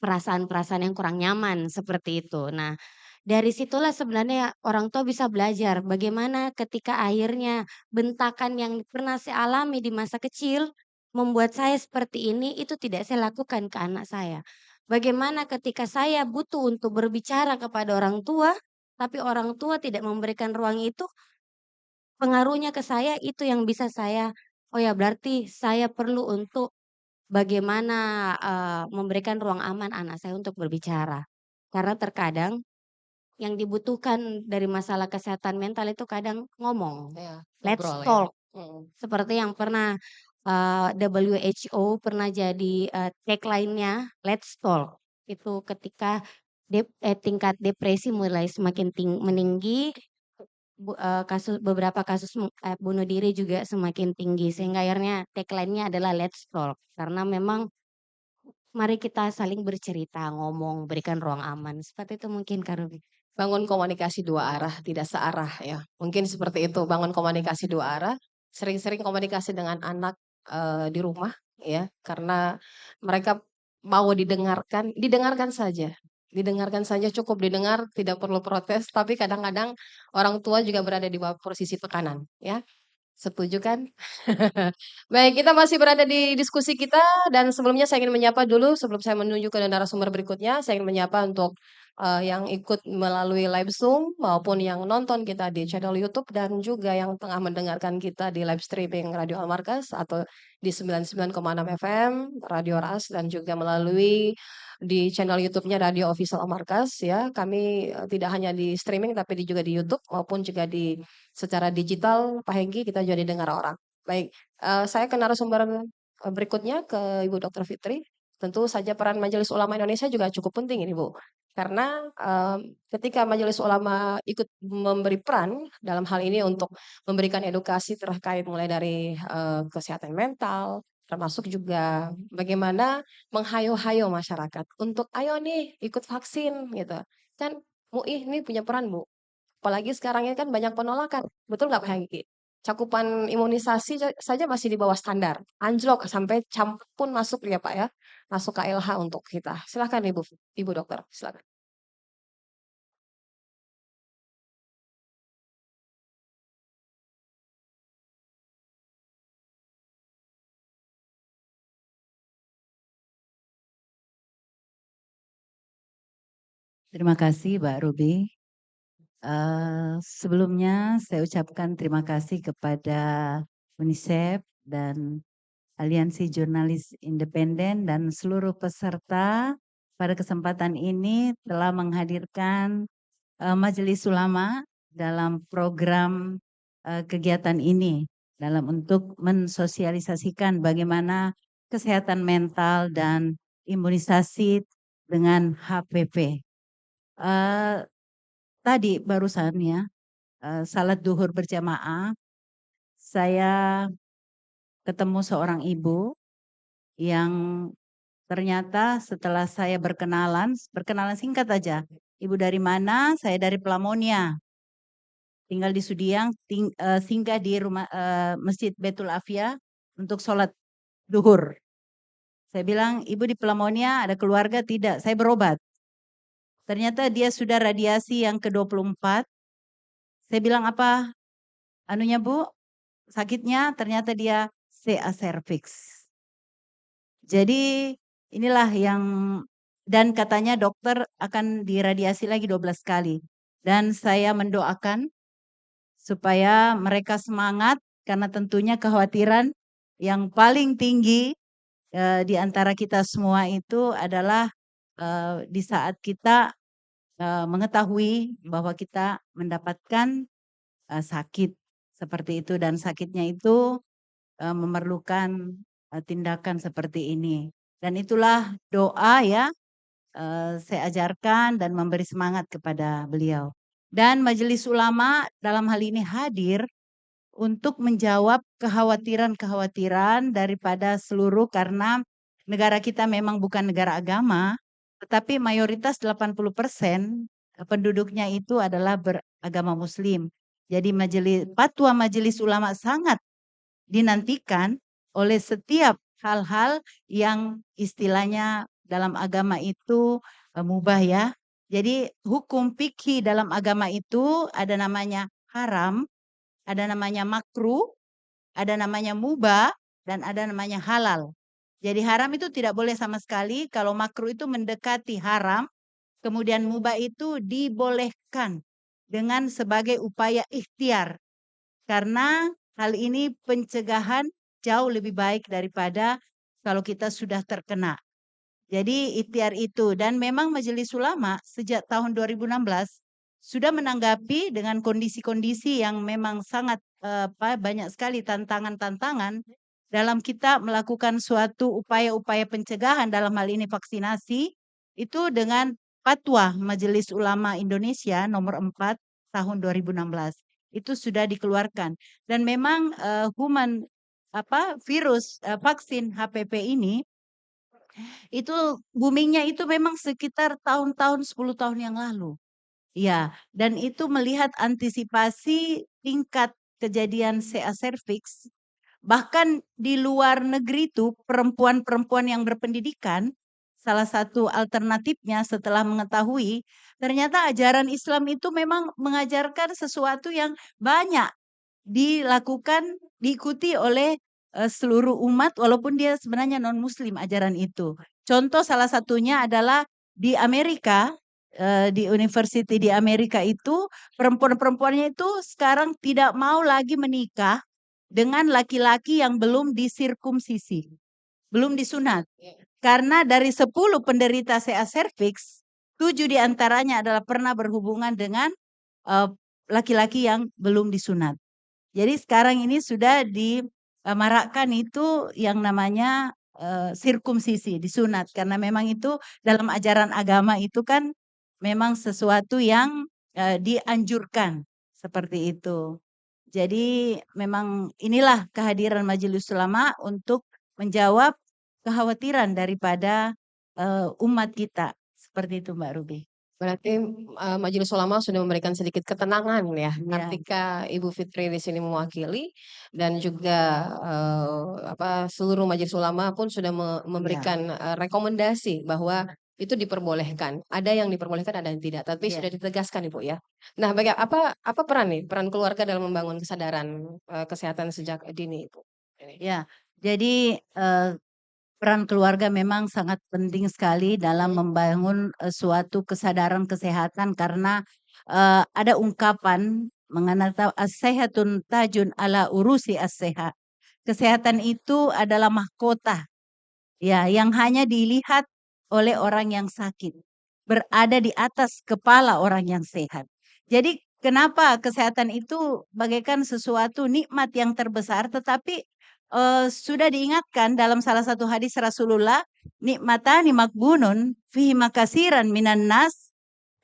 perasaan-perasaan yang kurang nyaman seperti itu. Nah, dari situlah sebenarnya orang tua bisa belajar bagaimana ketika akhirnya bentakan yang pernah saya alami di masa kecil membuat saya seperti ini itu tidak saya lakukan ke anak saya. Bagaimana ketika saya butuh untuk berbicara kepada orang tua, tapi orang tua tidak memberikan ruang itu, pengaruhnya ke saya itu yang bisa saya, oh ya berarti saya perlu untuk bagaimana memberikan ruang aman anak saya untuk berbicara. Karena terkadang yang dibutuhkan dari masalah kesehatan mental itu kadang ngomong. Ya, Let's ngobrol ya. talk. Seperti yang pernah WHO pernah jadi tagline-nya Let's talk. Itu ketika tingkat depresi mulai semakin meninggi, beberapa kasus bunuh diri juga semakin tinggi sehingga akhirnya tagline-nya adalah Let's talk. Karena memang mari kita saling bercerita, ngomong, berikan ruang aman. Seperti itu mungkin Kak Ruby. bangun komunikasi dua arah, tidak searah ya. Mungkin seperti itu, bangun komunikasi dua arah, sering-sering komunikasi dengan anak di rumah ya, karena mereka mau didengarkan saja. Didengarkan saja cukup didengar, tidak perlu protes, tapi kadang-kadang orang tua juga berada di bawah posisi tekanan ya. Setuju kan? Baik, kita masih berada di diskusi kita dan sebelumnya saya ingin menyapa dulu sebelum saya menuju ke narasumber berikutnya, saya ingin menyapa untuk yang ikut melalui live Zoom maupun yang nonton kita di channel YouTube dan juga yang tengah mendengarkan kita di live streaming Radio Al Markas atau di 99,6 FM Radio Ras dan juga melalui di channel YouTube-nya Radio Official Al Markas ya. Kami tidak hanya di streaming tapi juga di YouTube maupun juga di secara digital, Pak Hengki, kita juga didengar orang. Baik, saya ke narasumber berikutnya ke Ibu Dr. Fitri. Tentu saja peran Majelis Ulama Indonesia juga cukup penting ini, Bu. Karena ketika Majelis Ulama ikut memberi peran dalam hal ini untuk memberikan edukasi terkait mulai dari kesehatan mental, termasuk juga bagaimana menghayo-hayo masyarakat untuk ayo nih ikut vaksin gitu. Kan MUI ini punya peran, Bu. Apalagi sekarang ini kan banyak penolakan. Betul nggak Pak Hengki? Cakupan imunisasi saja masih di bawah standar. Anjlok sampai camp pun masuk ya Pak ya. Masuk KLH untuk kita. Silakan Ibu Dokter, silakan. Terima kasih Mbak Ruby. Sebelumnya saya ucapkan terima kasih kepada UNICEF dan Aliansi Jurnalis Independen dan seluruh peserta pada kesempatan ini telah menghadirkan Majelis Ulama dalam program kegiatan ini dalam untuk mensosialisasikan bagaimana kesehatan mental dan imunisasi dengan HPV. Tadi barusan ya, salat duhur berjamaah, saya ketemu seorang ibu yang ternyata setelah saya berkenalan singkat aja. Ibu dari mana? Saya dari Pelamonia. Tinggal di Sudiang, singgah di rumah Masjid Baitul Afia untuk sholat duhur. Saya bilang, ibu di Pelamonia ada keluarga? Tidak, saya berobat. Ternyata dia sudah radiasi yang ke-24. Saya bilang apa? Anunya Bu, sakitnya ternyata dia CA cervix. Jadi inilah yang, dan katanya dokter akan diradiasi lagi 12 kali. Dan saya mendoakan supaya mereka semangat karena tentunya kekhawatiran yang paling tinggi di antara kita semua itu adalah di saat kita mengetahui bahwa kita mendapatkan sakit seperti itu dan sakitnya itu memerlukan tindakan seperti ini. Dan itulah doa ya saya ajarkan dan memberi semangat kepada beliau. Dan Majelis Ulama dalam hal ini hadir untuk menjawab kekhawatiran-kekhawatiran daripada seluruh karena negara kita memang bukan negara agama, tetapi mayoritas 80% penduduknya itu adalah beragama Muslim. Jadi fatwa Majelis Ulama sangat dinantikan oleh setiap hal-hal yang istilahnya dalam agama itu mubah ya. Jadi hukum fikih dalam agama itu ada namanya haram, ada namanya makruh, ada namanya mubah, dan ada namanya halal. Jadi haram itu tidak boleh sama sekali, kalau makruh itu mendekati haram, kemudian mubah itu dibolehkan dengan sebagai upaya ikhtiar. Karena hal ini pencegahan jauh lebih baik daripada kalau kita sudah terkena. Jadi ikhtiar itu, dan memang Majelis Ulama sejak tahun 2016 sudah menanggapi dengan kondisi-kondisi yang memang sangat banyak sekali tantangan-tantangan dalam kita melakukan suatu upaya-upaya pencegahan dalam hal ini vaksinasi itu dengan fatwa Majelis Ulama Indonesia nomor 4 tahun 2016 itu sudah dikeluarkan dan memang virus vaksin HPV ini itu boomingnya itu memang sekitar tahun-tahun 10 tahun yang lalu. Ya, dan itu melihat antisipasi tingkat kejadian CA cervix. Bahkan di luar negeri itu perempuan-perempuan yang berpendidikan, salah satu alternatifnya setelah mengetahui ternyata ajaran Islam itu memang mengajarkan sesuatu yang banyak dilakukan, diikuti oleh seluruh umat walaupun dia sebenarnya non-muslim ajaran itu. Contoh salah satunya adalah di Amerika, di university di Amerika itu perempuan-perempuannya itu sekarang tidak mau lagi menikah dengan laki-laki yang belum disirkumsisi, belum disunat. Karena dari 10 penderita CA cervix, 7 diantaranya adalah pernah berhubungan dengan laki-laki yang belum disunat. Jadi sekarang ini sudah dimarakkan itu yang namanya sirkumsisi, disunat. Karena memang itu dalam ajaran agama itu kan memang sesuatu yang dianjurkan seperti itu. Jadi memang inilah kehadiran Majelis Ulama untuk menjawab kekhawatiran daripada umat kita. Seperti itu Mbak Ruby. Berarti Majelis Ulama sudah memberikan sedikit ketenangan ya, Iya. ketika Ibu Fitri di sini mewakili dan juga seluruh Majelis Ulama pun sudah memberikan rekomendasi bahwa itu diperbolehkan. Ada yang diperbolehkan, ada yang tidak. Tapi Iya. sudah ditegaskan Ibu ya. Nah, apa peran keluarga dalam membangun kesadaran kesehatan sejak dini Ibu? Ya, jadi peran keluarga memang sangat penting sekali dalam membangun suatu kesadaran kesehatan karena ada ungkapan mengenai as-sehatun tajun ala urusi as-sehat. Kesehatan itu adalah mahkota ya yang hanya dilihat oleh orang yang sakit, berada di atas kepala orang yang sehat. Jadi kenapa kesehatan itu bagaikan sesuatu nikmat yang terbesar, tetapi sudah diingatkan dalam salah satu hadis Rasulullah, nikmatani makbunun fihi makasiran minan nas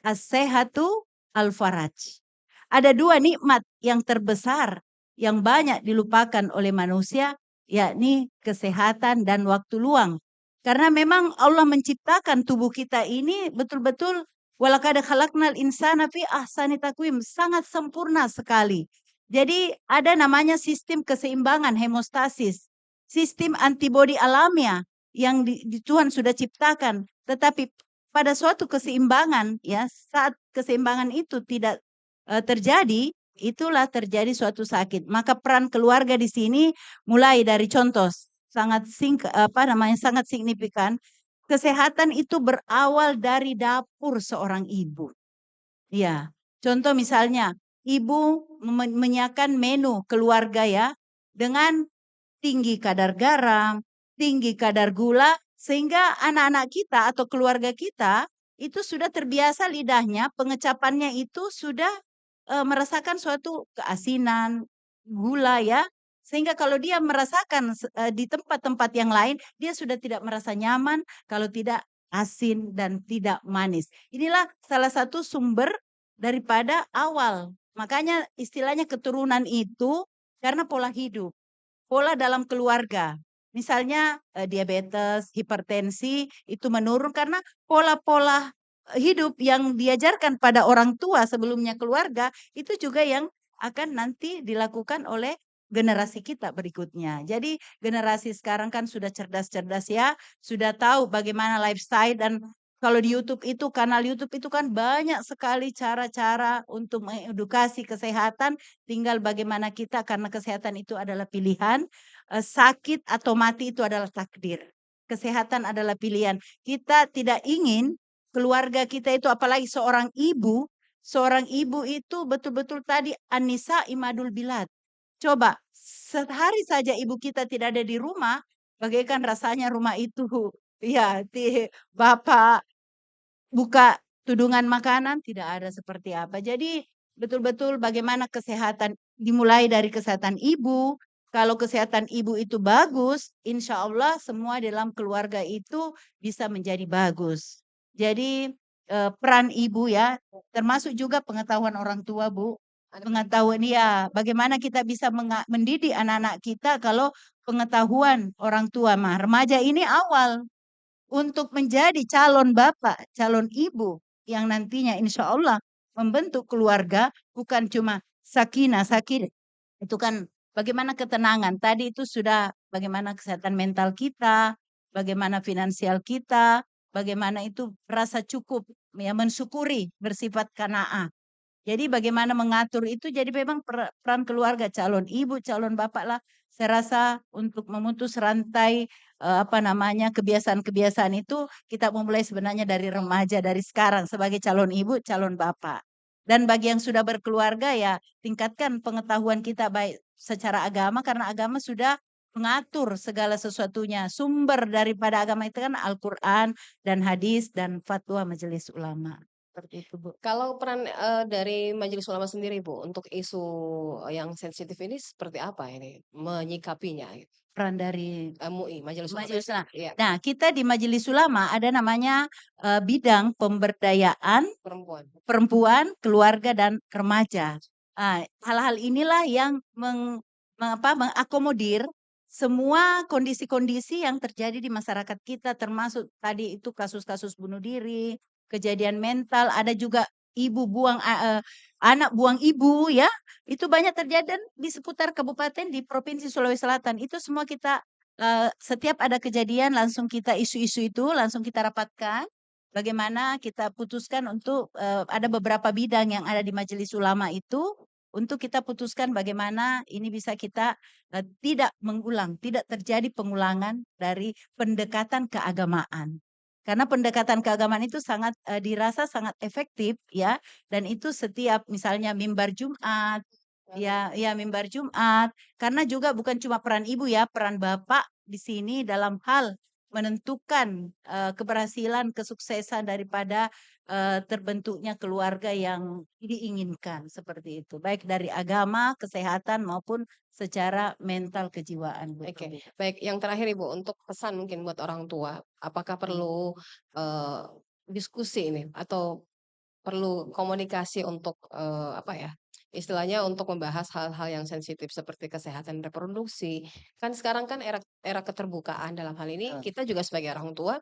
as-sehatu al-faraj. Ada 2 nikmat yang terbesar yang banyak dilupakan oleh manusia, yakni kesehatan dan waktu luang. Karena memang Allah menciptakan tubuh kita ini betul-betul walaqad khalaqnal insana fi ahsani taqwim, sangat sempurna sekali. Jadi ada namanya sistem keseimbangan hemostasis, sistem antibodi alamiah yang Tuhan sudah ciptakan. Tetapi pada suatu keseimbangan ya, saat keseimbangan itu tidak terjadi, itulah terjadi suatu sakit. Maka peran keluarga di sini mulai dari contoh sangat sangat signifikan. Kesehatan itu berawal dari dapur seorang ibu. Ya, contoh misalnya ibu menyiapkan menu keluarga ya dengan tinggi kadar garam, tinggi kadar gula, sehingga anak-anak kita atau keluarga kita itu sudah terbiasa lidahnya, pengecapannya itu sudah merasakan suatu keasinan, gula ya. Sehingga kalau dia merasakan di tempat-tempat yang lain, dia sudah tidak merasa nyaman kalau tidak asin dan tidak manis. Inilah salah satu sumber daripada awal. Makanya istilahnya keturunan itu karena pola hidup, pola dalam keluarga. Misalnya diabetes, hipertensi itu menurun karena pola-pola hidup yang diajarkan pada orang tua sebelumnya keluarga itu juga yang akan nanti dilakukan oleh generasi kita berikutnya. Jadi generasi sekarang kan sudah cerdas-cerdas ya, sudah tahu bagaimana lifestyle dan kalau di YouTube itu, kanal YouTube itu kan banyak sekali cara-cara untuk mengedukasi kesehatan. Tinggal bagaimana kita, karena kesehatan itu adalah pilihan, sakit atau mati itu adalah takdir. Kesehatan adalah pilihan. Kita tidak ingin keluarga kita itu, apalagi seorang ibu itu betul-betul tadi An-Nisa Imadul Bilad. Coba sehari saja ibu kita tidak ada di rumah, bagaikan rasanya rumah itu ya bapak buka tudungan makanan tidak ada seperti apa. Jadi betul-betul bagaimana kesehatan dimulai dari kesehatan ibu. Kalau kesehatan ibu itu bagus, insya Allah semua dalam keluarga itu bisa menjadi bagus. Jadi peran ibu ya, termasuk juga pengetahuan orang tua Bu. Pengetahuan ya, bagaimana kita bisa mendidik anak-anak kita kalau pengetahuan orang tua mah. Remaja ini awal untuk menjadi calon bapak, calon ibu yang nantinya insya Allah membentuk keluarga bukan cuma sakinah, itu kan bagaimana ketenangan. Tadi itu sudah bagaimana kesehatan mental kita, bagaimana finansial kita, bagaimana itu rasa cukup, ya mensyukuri, bersifat qanaah. Jadi bagaimana mengatur itu, jadi memang peran keluarga, calon ibu, calon bapak lah. Saya rasa untuk memutus rantai kebiasaan-kebiasaan itu kita memulai sebenarnya dari remaja, dari sekarang sebagai calon ibu, calon bapak. Dan bagi yang sudah berkeluarga ya tingkatkan pengetahuan kita baik secara agama, karena agama sudah mengatur segala sesuatunya. Sumber daripada agama itu kan Al-Quran dan hadis dan fatwa majelis ulama. Seperti itu, Bu. Kalau peran dari Majelis Ulama sendiri, Bu, untuk isu yang sensitif ini seperti apa ini menyikapinya? Peran dari MUI, Majelis Ulama. Majelis Ulama. Iya, Nah, kita di Majelis Ulama ada namanya bidang pemberdayaan perempuan. perempuan, keluarga dan remaja. Hal-hal inilah yang mengakomodir semua kondisi-kondisi yang terjadi di masyarakat kita, termasuk tadi itu kasus-kasus bunuh diri, kejadian mental, ada juga ibu buang anak buang ibu, ya, itu banyak terjadi dan di seputar kabupaten di Provinsi Sulawesi Selatan. Itu semua kita setiap ada kejadian langsung kita isu-isu itu langsung kita rapatkan. Bagaimana kita putuskan untuk ada beberapa bidang yang ada di Majelis Ulama itu untuk kita putuskan bagaimana ini bisa kita tidak mengulang, tidak terjadi pengulangan dari pendekatan keagamaan. Karena pendekatan keagamaan itu sangat dirasa sangat efektif, ya, dan itu setiap misalnya mimbar Jumat, ya mimbar Jumat, karena juga bukan cuma peran ibu, ya, peran bapak di sini dalam hal menentukan keberhasilan, kesuksesan daripada terbentuknya keluarga yang diinginkan, seperti itu. Baik dari agama, kesehatan maupun secara mental kejiwaan. Oke, baik. Yang terakhir Ibu, untuk pesan mungkin buat orang tua, apakah perlu diskusi ini atau perlu komunikasi untuk istilahnya untuk membahas hal-hal yang sensitif seperti kesehatan reproduksi. Kan sekarang kan era keterbukaan, dalam hal ini kita juga sebagai orang tua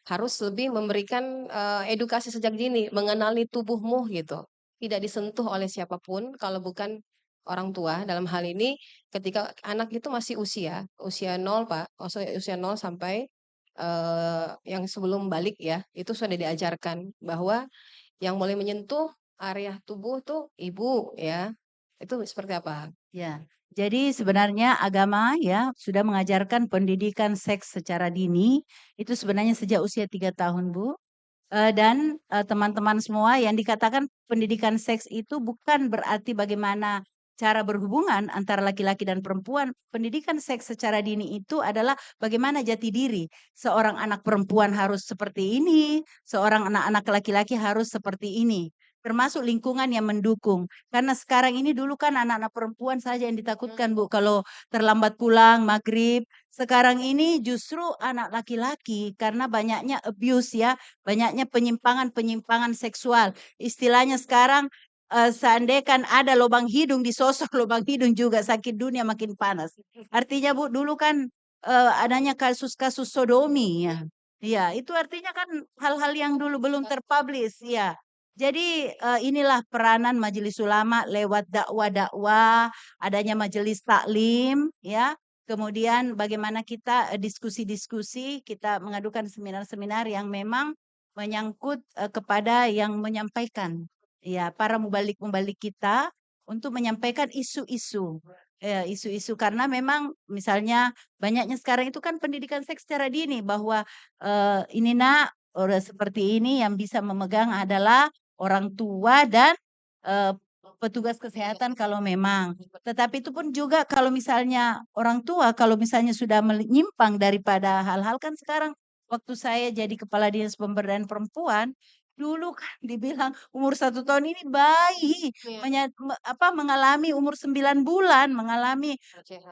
harus lebih memberikan edukasi sejak dini, mengenali tubuhmu gitu. Tidak disentuh oleh siapapun kalau bukan orang tua. Dalam hal ini ketika anak itu masih usia 0, Pak, usia 0 sampai yang sebelum balik, ya, itu sudah diajarkan bahwa yang boleh menyentuh area tubuh tuh ibu, ya. Itu seperti apa? Ya, jadi sebenarnya agama, ya, sudah mengajarkan pendidikan seks secara dini itu sebenarnya sejak usia 3 tahun, Bu. Dan teman-teman semua yang dikatakan pendidikan seks itu bukan berarti bagaimana cara berhubungan antara laki-laki dan perempuan. Pendidikan seks secara dini itu adalah bagaimana jati diri. Seorang anak perempuan harus seperti ini, seorang anak-anak laki-laki harus seperti ini. Termasuk lingkungan yang mendukung. Karena sekarang ini dulu kan anak-anak perempuan saja yang ditakutkan, Bu. Kalau terlambat pulang, maghrib. Sekarang ini justru anak laki-laki karena banyaknya abuse, ya. Banyaknya penyimpangan-penyimpangan seksual. Istilahnya sekarang seandainya kan ada lubang hidung disosok lubang hidung juga sakit dunia makin panas. Artinya, Bu, dulu kan adanya kasus-kasus sodomi, ya. Iya, itu artinya kan hal-hal yang dulu belum terpublish, ya. Jadi inilah peranan Majelis Ulama lewat dakwah-dakwah, adanya majelis taklim, ya. Kemudian bagaimana kita diskusi-diskusi, kita mengadukan seminar-seminar yang memang menyangkut kepada yang menyampaikan, ya, para mubalik-mubalik kita untuk menyampaikan isu-isu. Isu-isu karena memang misalnya banyaknya sekarang itu kan pendidikan seks secara dini bahwa ini nak udah seperti ini yang bisa memegang adalah orang tua dan petugas kesehatan kalau memang. Tetapi itu pun juga kalau misalnya orang tua, kalau misalnya sudah menyimpang daripada hal-hal kan sekarang waktu saya jadi kepala dinas pemberdayaan perempuan, dulu kan dibilang umur 1 tahun ini bayi, mengalami umur 9 bulan, mengalami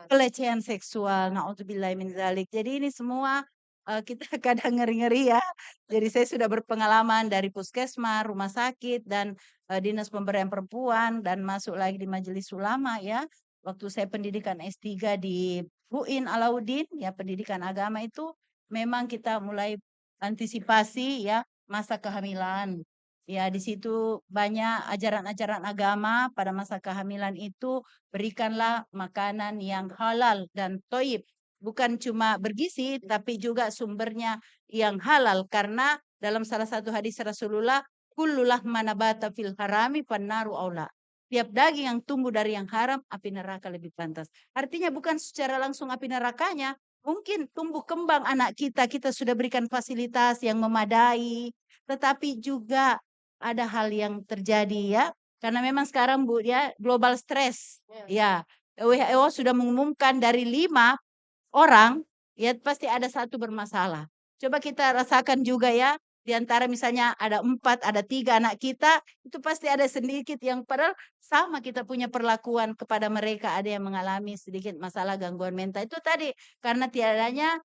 pelecehan seksual. Na'udzubillahi min dzalik. Jadi ini semua kita kadang ngeri-ngeri, ya. Jadi saya sudah berpengalaman dari puskesmas, rumah sakit, dan dinas pemberdayaan perempuan, dan masuk lagi di Majelis Ulama, ya. Waktu saya pendidikan S3 di UIN Alauddin, ya, pendidikan agama itu memang kita mulai antisipasi, ya, masa kehamilan. Ya, di situ banyak ajaran-ajaran agama pada masa kehamilan itu berikanlah makanan yang halal dan toib. Bukan cuma bergizi, tapi juga sumbernya yang halal. Karena dalam salah satu hadis Rasulullah, kullulah manabata fil harami pannaru aula. Tiap daging yang tumbuh dari yang haram, api neraka lebih pantas. Artinya bukan secara langsung api nerakanya, mungkin tumbuh kembang anak kita sudah berikan fasilitas yang memadai, tetapi juga ada hal yang terjadi ya, karena memang sekarang Bu ya global stress ya. WHO sudah mengumumkan dari 5 orang ya pasti ada satu bermasalah. Coba kita rasakan juga ya, di antara misalnya ada 4, ada 3 anak kita, itu pasti ada sedikit yang padahal sama kita punya perlakuan kepada mereka, ada yang mengalami sedikit masalah gangguan mental. Itu tadi karena tiadanya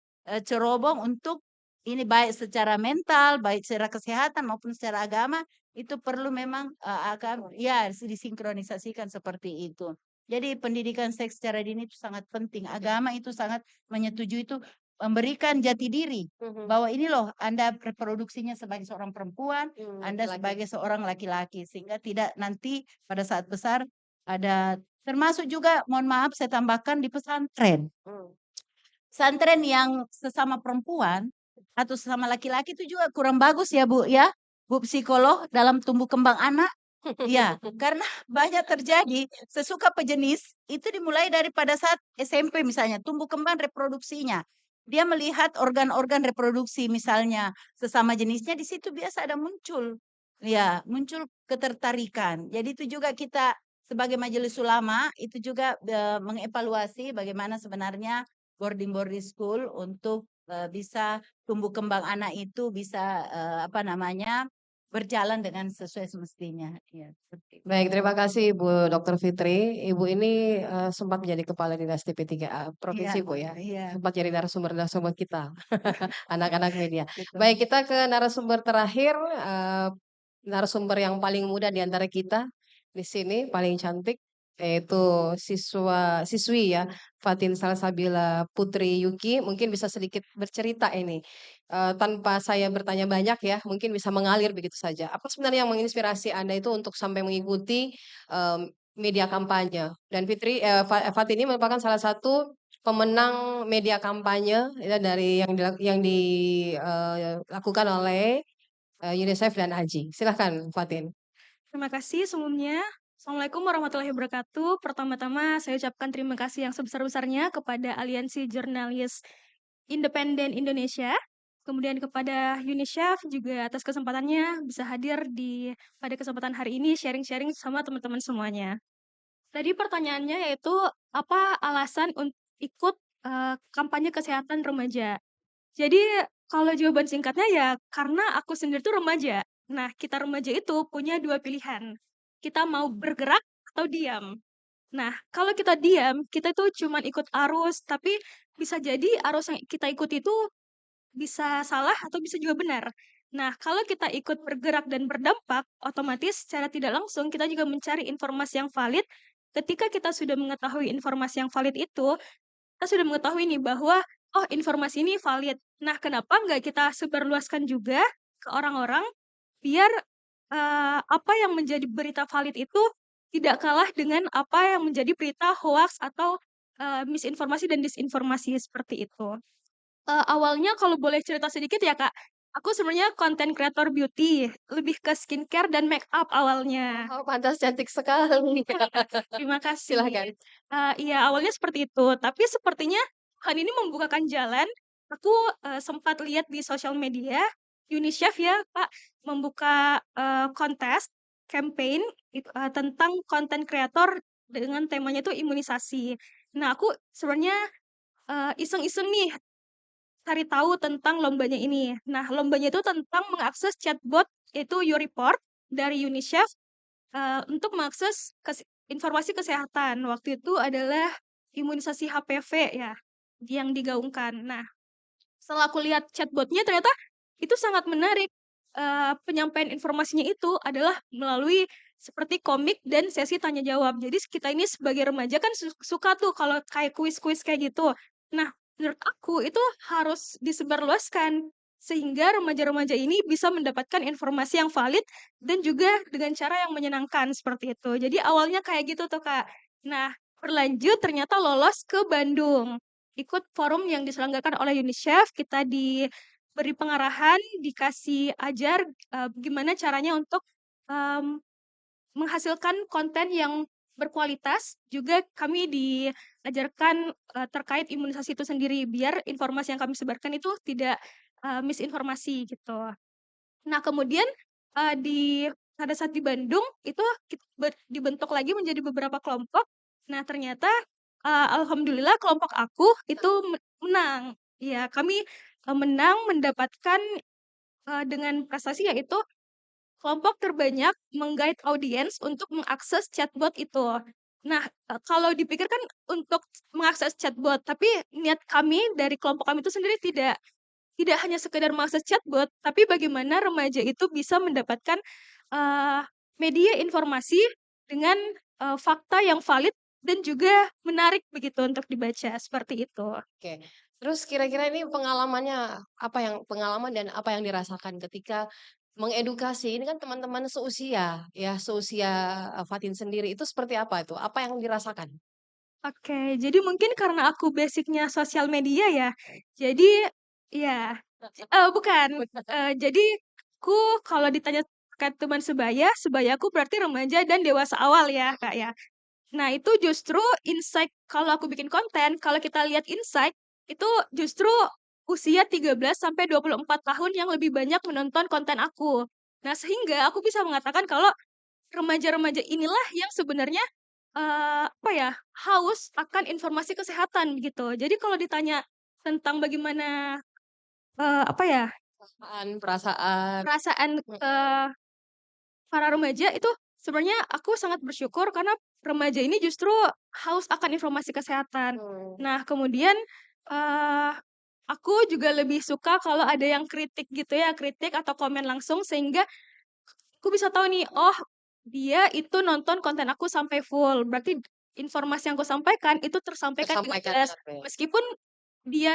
cerobong untuk ini baik secara mental, baik secara kesehatan maupun secara agama itu perlu memang akan ya disinkronisasikan seperti itu. Jadi pendidikan seks secara dini itu sangat penting. Agama itu sangat menyetujui itu memberikan jati diri bahwa ini loh Anda reproduksinya sebagai seorang perempuan, Anda sebagai seorang laki-laki sehingga tidak nanti pada saat besar ada termasuk juga mohon maaf saya tambahkan di pesantren. Pesantren yang sesama perempuan atau sesama laki-laki itu juga kurang bagus ya Bu ya. Bu psikolog dalam tumbuh kembang anak. Ya, karena banyak terjadi sesuka pejenis itu dimulai daripada saat SMP misalnya, tumbuh kembang reproduksinya. Dia melihat organ-organ reproduksi misalnya sesama jenisnya di situ biasa ada muncul. Ya, muncul ketertarikan. Jadi itu juga kita sebagai majelis ulama itu juga mengevaluasi bagaimana sebenarnya boarding school untuk bisa tumbuh kembang anak itu bisa apa namanya berjalan dengan sesuai semestinya. Ya, seperti itu. Baik, terima kasih Ibu Dr. Fitri. Ibu ini sempat menjadi Kepala Dinas TP3A Provinsi Iya, Bu ya. iya. Sempat jadi narasumber kita, anak-anak media. Betul. Baik, kita ke narasumber terakhir, narasumber yang paling muda di antara kita di sini, paling cantik, yaitu siswi ya, Fatin Salsabila Putri Yuki. Mungkin bisa sedikit bercerita ini. Tanpa saya bertanya banyak ya, mungkin bisa mengalir begitu saja. Apa sebenarnya yang menginspirasi Anda itu untuk sampai mengikuti media kampanye? Dan Fatin ini merupakan salah satu pemenang media kampanye ya, dari yang dilakukan oleh UNICEF dan AJI. Silahkan Fatin. Terima kasih sebelumnya. Assalamualaikum warahmatullahi wabarakatuh. Pertama-tama saya ucapkan terima kasih yang sebesar-besarnya kepada Aliansi Jurnalis Independen Indonesia, kemudian kepada UNICEF juga atas kesempatannya bisa hadir pada kesempatan hari ini sharing-sharing sama teman-teman semuanya. Tadi pertanyaannya yaitu apa alasan untuk ikut kampanye kesehatan remaja? Jadi kalau jawaban singkatnya ya karena aku sendiri tuh remaja. Nah, kita remaja itu punya 2 pilihan. Kita mau bergerak atau diam. Nah, kalau kita diam, kita tuh cuman ikut arus, tapi bisa jadi arus yang kita ikuti itu bisa salah atau bisa juga benar. Nah, kalau kita ikut bergerak dan berdampak, otomatis secara tidak langsung kita juga mencari informasi yang valid. Ketika kita sudah mengetahui informasi yang valid itu, kita sudah mengetahui nih bahwa, oh informasi ini valid. Nah, kenapa nggak kita sebarluaskan juga ke orang-orang biar apa yang menjadi berita valid itu tidak kalah dengan apa yang menjadi berita hoaks atau misinformasi dan disinformasi seperti itu. Awalnya kalau boleh cerita sedikit ya Kak, aku sebenarnya konten kreator beauty, lebih ke skincare dan make up awalnya. Oh, pantas cantik sekali. Terima kasih. Silahkan. Iya awalnya seperti itu, tapi sepertinya Tuhan ini membukakan jalan. Aku sempat lihat di sosial media, UNICEF ya Kak, membuka kontes, campaign tentang konten kreator dengan temanya itu imunisasi. Nah aku sebenarnya iseng-iseng nih cari tahu tentang lombanya ini. Nah, lombanya itu tentang mengakses chatbot yaitu YouReport dari UNICEF untuk mengakses informasi kesehatan. Waktu itu adalah imunisasi HPV ya yang digaungkan. Nah, setelah aku lihat chatbotnya ternyata itu sangat menarik. Penyampaian informasinya itu adalah melalui seperti komik dan sesi tanya jawab. Jadi kita ini sebagai remaja kan suka tuh kalau kayak kuis-kuis kayak gitu. Nah, menurut aku itu harus disebarluaskan sehingga remaja-remaja ini bisa mendapatkan informasi yang valid dan juga dengan cara yang menyenangkan seperti itu. Jadi awalnya kayak gitu tuh Kak. Nah, berlanjut ternyata lolos ke Bandung. Ikut forum yang diselenggarakan oleh UNICEF, kita diberi pengarahan, dikasih ajar gimana caranya untuk em, menghasilkan konten yang berkualitas. Juga kami diajarkan terkait imunisasi itu sendiri biar informasi yang kami sebarkan itu tidak misinformasi gitu. Nah, kemudian pada saat di Bandung itu dibentuk lagi menjadi beberapa kelompok. Nah, ternyata alhamdulillah kelompok aku itu menang. Ya, kami menang mendapatkan dengan prestasi yaitu kelompok terbanyak menggait audiens untuk mengakses chatbot itu. Nah, kalau dipikirkan untuk mengakses chatbot, tapi niat kami dari kelompok kami itu sendiri tidak hanya sekedar mengakses chatbot, tapi bagaimana remaja itu bisa mendapatkan media informasi dengan fakta yang valid dan juga menarik begitu untuk dibaca seperti itu. Oke. Terus kira-kira ini pengalamannya pengalaman dan apa yang dirasakan ketika mengedukasi ini kan teman-teman seusia ya, seusia Fatin sendiri itu seperti apa itu? Apa yang dirasakan? Oke, jadi mungkin karena aku basic-nya sosial media ya. Jadi ya, bukan. Jadi aku kalau ditanya terkait teman sebaya, sebayaku berarti remaja dan dewasa awal ya, Kak, ya. Nah, itu justru insight kalau aku bikin konten, kalau kita lihat insight, itu justru usia 13 sampai 24 tahun yang lebih banyak menonton konten aku. Nah, sehingga aku bisa mengatakan kalau remaja-remaja inilah yang sebenarnya apa ya, haus akan informasi kesehatan gitu. Jadi kalau ditanya tentang bagaimana, apa ya, Perasaan. perasaan para remaja itu sebenarnya aku sangat bersyukur karena remaja ini justru haus akan informasi kesehatan. Nah, kemudian, eee, aku juga lebih suka kalau ada yang kritik gitu ya, kritik atau komen langsung sehingga aku bisa tahu nih, oh dia itu nonton konten aku sampai full, berarti informasi yang aku sampaikan itu tersampaikan dengan Tersampaikan jelas. dengan baik. Meskipun dia,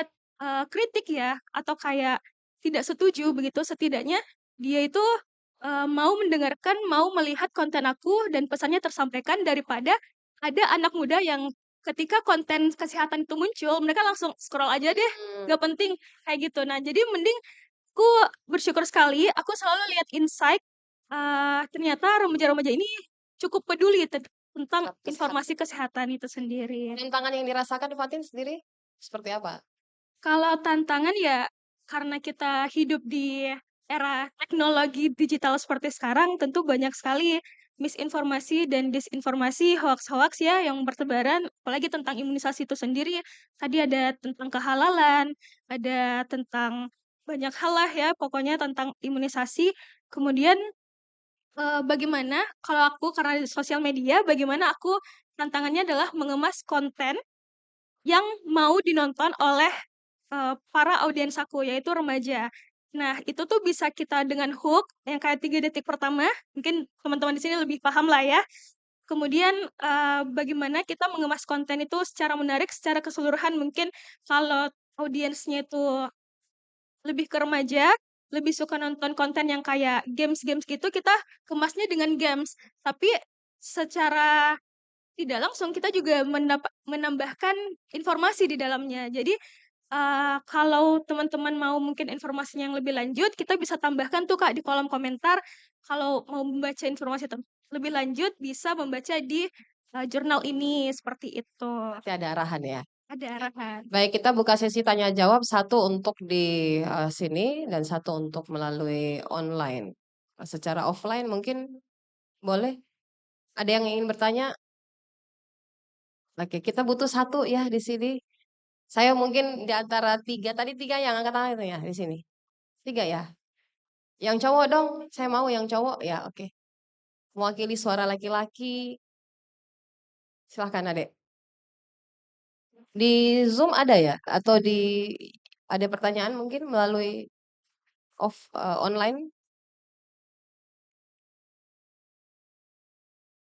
kritik ya atau kayak tidak setuju begitu, setidaknya dia itu, mau mendengarkan, mau melihat konten aku dan pesannya tersampaikan daripada ada anak muda yang ketika konten kesehatan itu muncul, mereka langsung scroll aja deh, nggak penting, kayak gitu. Nah, jadi mending aku bersyukur sekali, aku selalu lihat insight, ternyata remaja-remaja ini cukup peduli tentang informasi kesehatan itu sendiri. Tantangan yang dirasakan Fatin sendiri seperti apa? Kalau tantangan ya, karena kita hidup di era teknologi digital seperti sekarang, tentu banyak sekali misinformasi dan disinformasi, hoaks-hoaks ya yang bertebaran, apalagi tentang imunisasi itu sendiri. Tadi ada tentang kehalalan, ada tentang banyak hal lah ya, pokoknya tentang imunisasi. Kemudian bagaimana kalau aku karena di sosial media, bagaimana aku tantangannya adalah mengemas konten yang mau dinonton oleh para audiens aku, yaitu remaja. Nah, itu tuh bisa kita dengan hook yang kayak 3 detik pertama, mungkin teman-teman di sini lebih paham lah ya. Kemudian, bagaimana kita mengemas konten itu secara menarik, secara keseluruhan mungkin kalau audiensnya itu lebih ke remaja, lebih suka nonton konten yang kayak games-games gitu, kita kemasnya dengan games. Tapi secara tidak langsung kita juga menambahkan informasi di dalamnya. Jadi, kalau teman-teman mau mungkin informasinya yang lebih lanjut, kita bisa tambahkan tuh Kak di kolom komentar, kalau mau membaca informasi lebih lanjut bisa membaca di, jurnal ini, seperti itu. Nanti ada arahan ya. Ada arahan. Baik, kita buka sesi tanya jawab, satu untuk di sini dan satu untuk melalui online. Secara offline mungkin boleh? Ada yang ingin bertanya? Oke, kita butuh satu ya di sini. Saya mungkin di antara tiga, tadi tiga yang angkat tangan itu ya di sini. Tiga ya. Yang cowok dong, saya mau yang cowok ya, oke. Mewakili suara laki-laki. Silahkan adek. Di Zoom ada ya? Atau ada pertanyaan mungkin melalui online?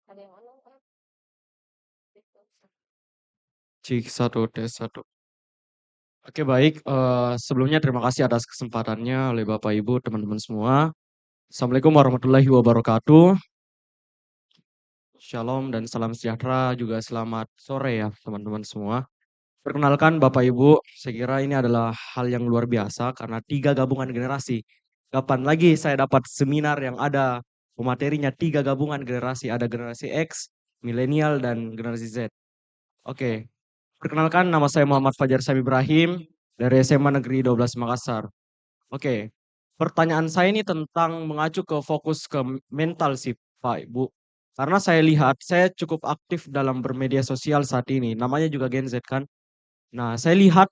Ada yang online? Cik 1 tes 1. Oke baik, sebelumnya terima kasih atas kesempatannya oleh Bapak Ibu, teman-teman semua. Assalamualaikum warahmatullahi wabarakatuh. Shalom dan salam sejahtera, juga selamat sore ya teman-teman semua. Perkenalkan Bapak Ibu, saya kira ini adalah hal yang luar biasa karena 3 gabungan generasi. Kapan lagi saya dapat seminar yang ada pematerinya 3 gabungan generasi, ada generasi X, milenial, dan generasi Z. Oke, perkenalkan nama saya Muhammad Fajar Syam Ibrahim dari SMA Negeri 12 Makassar. Oke, pertanyaan saya ini tentang mengacu ke fokus ke mental sih Pak Ibu. Karena saya lihat saya cukup aktif dalam bermedia sosial saat ini, namanya juga Gen Z kan. Nah, saya lihat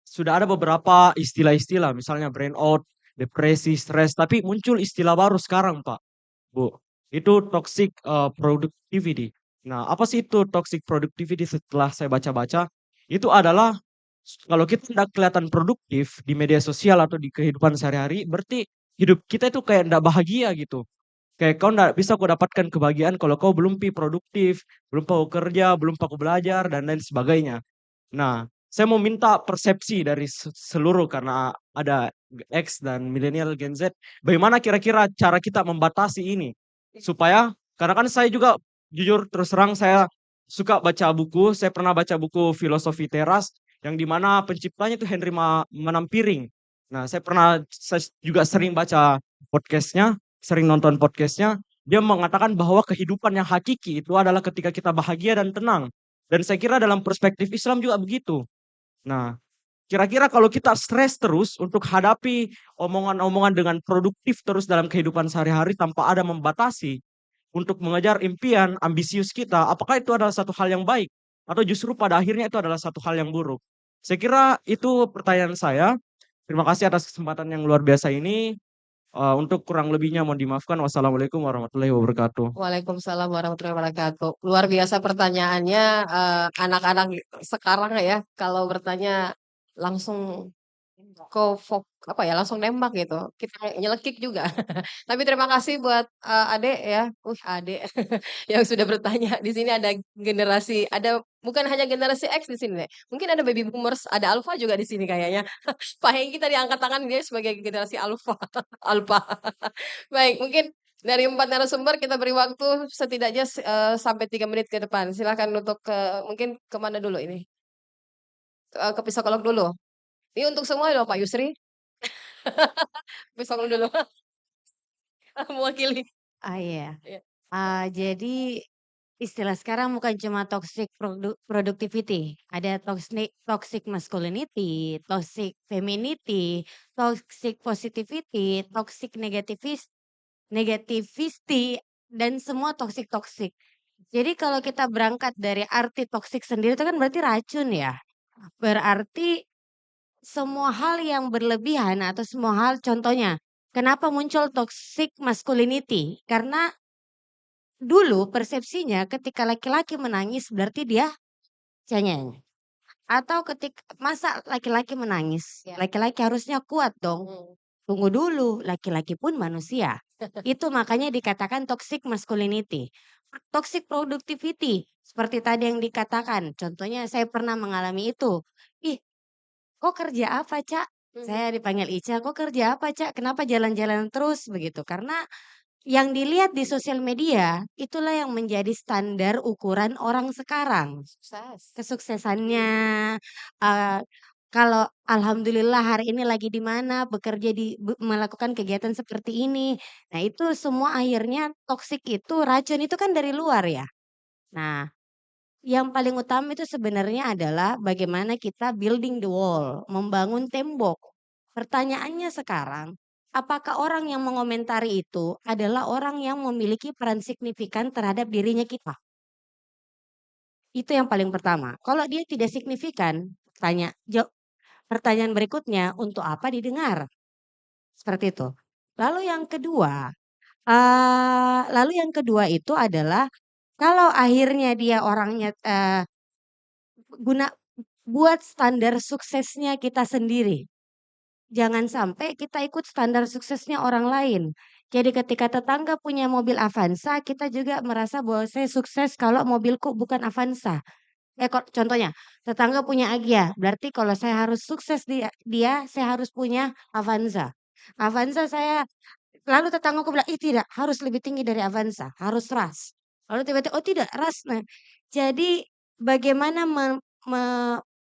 sudah ada beberapa istilah-istilah, misalnya burnout, depresi, stres, tapi muncul istilah baru sekarang Pak, Bu. Itu toxic productivity. Nah, apa sih itu toxic productivity setelah saya baca-baca? Itu adalah kalau kita tidak kelihatan produktif di media sosial atau di kehidupan sehari-hari, berarti hidup kita itu kayak tidak bahagia gitu. Kayak kau tidak bisa kau dapatkan kebahagiaan kalau kau belum produktif, belum kau kerja, belum kau belajar, dan lain sebagainya. Nah, saya mau minta persepsi dari seluruh karena ada X dan milenial Gen Z. Bagaimana kira-kira cara kita membatasi ini? Supaya, karena kan saya juga jujur terus terang saya suka baca buku. Saya pernah baca buku Filosofi Teras yang dimana penciptanya itu Henry Manampiring. Nah, saya juga sering baca podcastnya, sering nonton podcastnya. Dia mengatakan bahwa kehidupan yang hakiki itu adalah ketika kita bahagia dan tenang. Dan saya kira dalam perspektif Islam juga begitu. Nah, kira-kira kalau kita stres terus untuk hadapi omongan-omongan dengan produktif terus dalam kehidupan sehari-hari tanpa ada membatasi untuk mengejar impian, ambisius kita, apakah itu adalah satu hal yang baik? Atau justru pada akhirnya itu adalah satu hal yang buruk? Saya kira itu pertanyaan saya. Terima kasih atas kesempatan yang luar biasa ini. Untuk kurang lebihnya mohon dimaafkan. Wassalamualaikum warahmatullahi wabarakatuh. Waalaikumsalam warahmatullahi wabarakatuh. Luar biasa pertanyaannya, anak-anak sekarang ya, kalau bertanya langsung langsung nembak gitu. Kita nyelekik juga. Tapi terima kasih buat Adek ya. Adek yang sudah bertanya. Di sini ada bukan hanya generasi X di sini, Dek. Mungkin ada baby boomers, ada alpha juga di sini kayaknya. Pak Hengki tadi angkat tangan dia sebagai generasi alpha. Alpha. Baik, mungkin dari 4 narasumber kita beri waktu setidaknya sampai 3 menit ke depan. Silakan untuk mungkin kemana dulu ini? Ke psikolog dulu. Ini untuk semua loh Pak Yusri. Psikolog dulu. Mewakili. Iya. Iya. Jadi istilah sekarang bukan cuma toxic productivity, ada toxic masculinity, toxic femininity, toxic positivity, toxic negativistic, dan semua toxic. Jadi kalau kita berangkat dari arti toxic sendiri itu kan berarti racun ya. Berarti semua hal yang berlebihan atau semua hal, contohnya, kenapa muncul toxic masculinity? Karena dulu persepsinya ketika laki-laki menangis berarti dia cengeng. Atau masa laki-laki menangis? Ya. Laki-laki harusnya kuat dong. Tunggu dulu, laki-laki pun manusia. Itu makanya dikatakan toxic masculinity. Toxic productivity, seperti tadi yang dikatakan. Contohnya saya pernah mengalami itu. Ih, kok kerja apa, Cak? Saya dipanggil Ica, kok kerja apa, Cak? Kenapa jalan-jalan terus begitu? Karena yang dilihat di sosial media, itulah yang menjadi standar ukuran orang sekarang. Sukses. Kesuksesannya, kalau alhamdulillah hari ini lagi di mana, bekerja melakukan kegiatan seperti ini. Nah itu semua akhirnya toksik itu, racun itu kan dari luar ya. Nah, yang paling utama itu sebenarnya adalah bagaimana kita building the wall, membangun tembok. Pertanyaannya sekarang, apakah orang yang mengomentari itu adalah orang yang memiliki peran signifikan terhadap dirinya kita? Itu yang paling pertama. Kalau dia tidak signifikan, pertanyaan berikutnya, untuk apa didengar? Seperti itu. Lalu yang kedua itu adalah kalau akhirnya dia orangnya buat standar suksesnya kita sendiri. Jangan sampai kita ikut standar suksesnya orang lain. Jadi ketika tetangga punya mobil Avanza, kita juga merasa bahwa saya sukses kalau mobilku bukan Avanza. Contohnya, tetangga punya Agya, berarti kalau saya harus sukses dia saya harus punya Avanza. Avanza saya lalu tetanggaku bilang, "Ih tidak, harus lebih tinggi dari Avanza, harus ras." Lalu tiba-tiba, "Oh tidak, ras." Nah, jadi bagaimana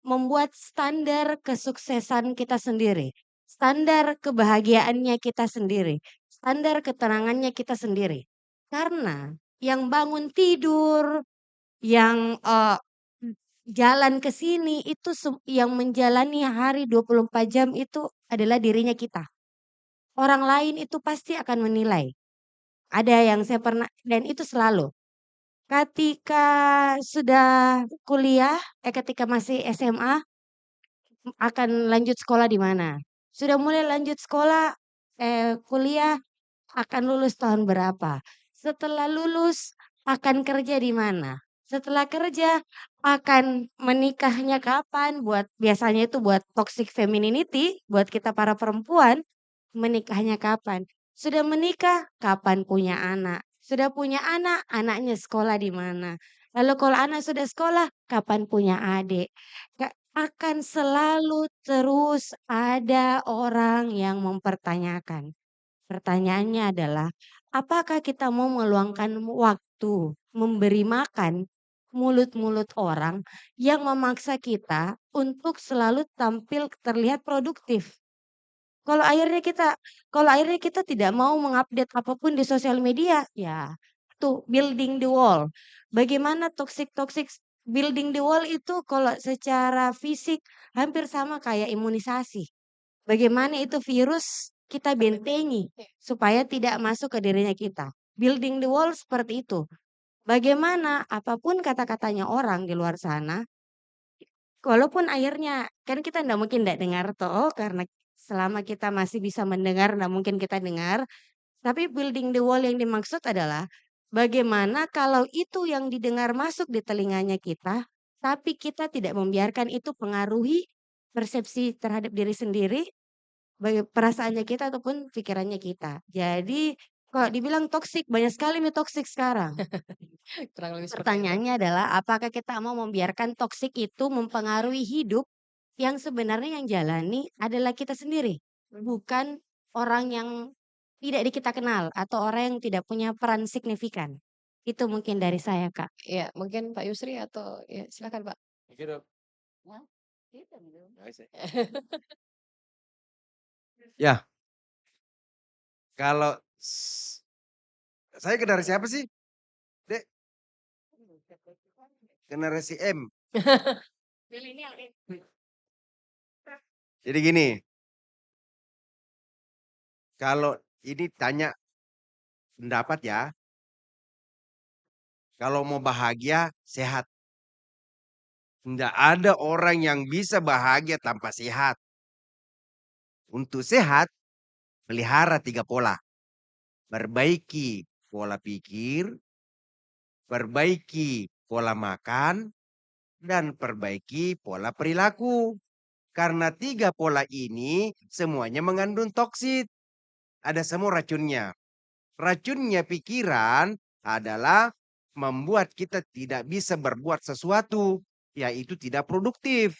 membuat standar kesuksesan kita sendiri, standar kebahagiaannya kita sendiri, standar ketenangannya kita sendiri. Karena yang bangun tidur, yang jalan ke sini itu yang menjalani hari 24 jam itu adalah dirinya kita. Orang lain itu pasti akan menilai. Ada yang saya pernah dan itu selalu. Ketika sudah kuliah, ketika masih SMA akan lanjut sekolah di mana. Sudah mulai lanjut sekolah, kuliah akan lulus tahun berapa. Setelah lulus akan kerja di mana. Setelah kerja akan menikahnya kapan, biasanya itu buat toxic femininity, buat kita para perempuan, menikahnya kapan. Sudah menikah, kapan punya anak. Sudah punya anak, anaknya sekolah di mana. Lalu kalau anak sudah sekolah, kapan punya adik. Akan selalu terus ada orang yang mempertanyakan. Pertanyaannya adalah, apakah kita mau meluangkan waktu memberi makan mulut-mulut orang yang memaksa kita untuk selalu tampil terlihat produktif? Kalau akhirnya kita tidak mau mengupdate apapun di sosial media, ya tuh building the wall. Bagaimana toxic building the wall itu kalau secara fisik hampir sama kayak imunisasi. Bagaimana itu virus kita bentengi supaya tidak masuk ke dirinya kita. Building the wall seperti itu. Bagaimana apapun kata-katanya orang di luar sana, walaupun akhirnya kan kita ndak mungkin ndak dengar toh karena selama kita masih bisa mendengar ndak mungkin kita dengar. Tapi building the wall yang dimaksud adalah bagaimana kalau itu yang didengar masuk di telinganya kita, tapi kita tidak membiarkan itu pengaruhi persepsi terhadap diri sendiri, perasaannya kita ataupun pikirannya kita. Jadi kalau dibilang toksik, banyak sekali nih toksik sekarang. Kurang lebih seperti itu. Pertanyaannya adalah apakah kita mau membiarkan toksik itu mempengaruhi hidup yang sebenarnya yang jalani adalah kita sendiri, bukan orang yang tidak kita kenal atau orang yang tidak punya peran signifikan. Itu mungkin dari saya, Kak. Ya, mungkin Pak Yusri atau ya silakan Pak. Gitu. Ya, kalau saya generasi apa sih, Dek? Generasi M. Jadi gini, kalau ini tanya pendapat ya, kalau mau bahagia, sehat. Tidak ada orang yang bisa bahagia tanpa sehat. Untuk sehat, pelihara 3 pola. Perbaiki pola pikir, perbaiki pola makan, dan perbaiki pola perilaku. Karena 3 pola ini semuanya mengandung toksit. Ada semua racunnya. Racunnya pikiran adalah membuat kita tidak bisa berbuat sesuatu, yaitu tidak produktif.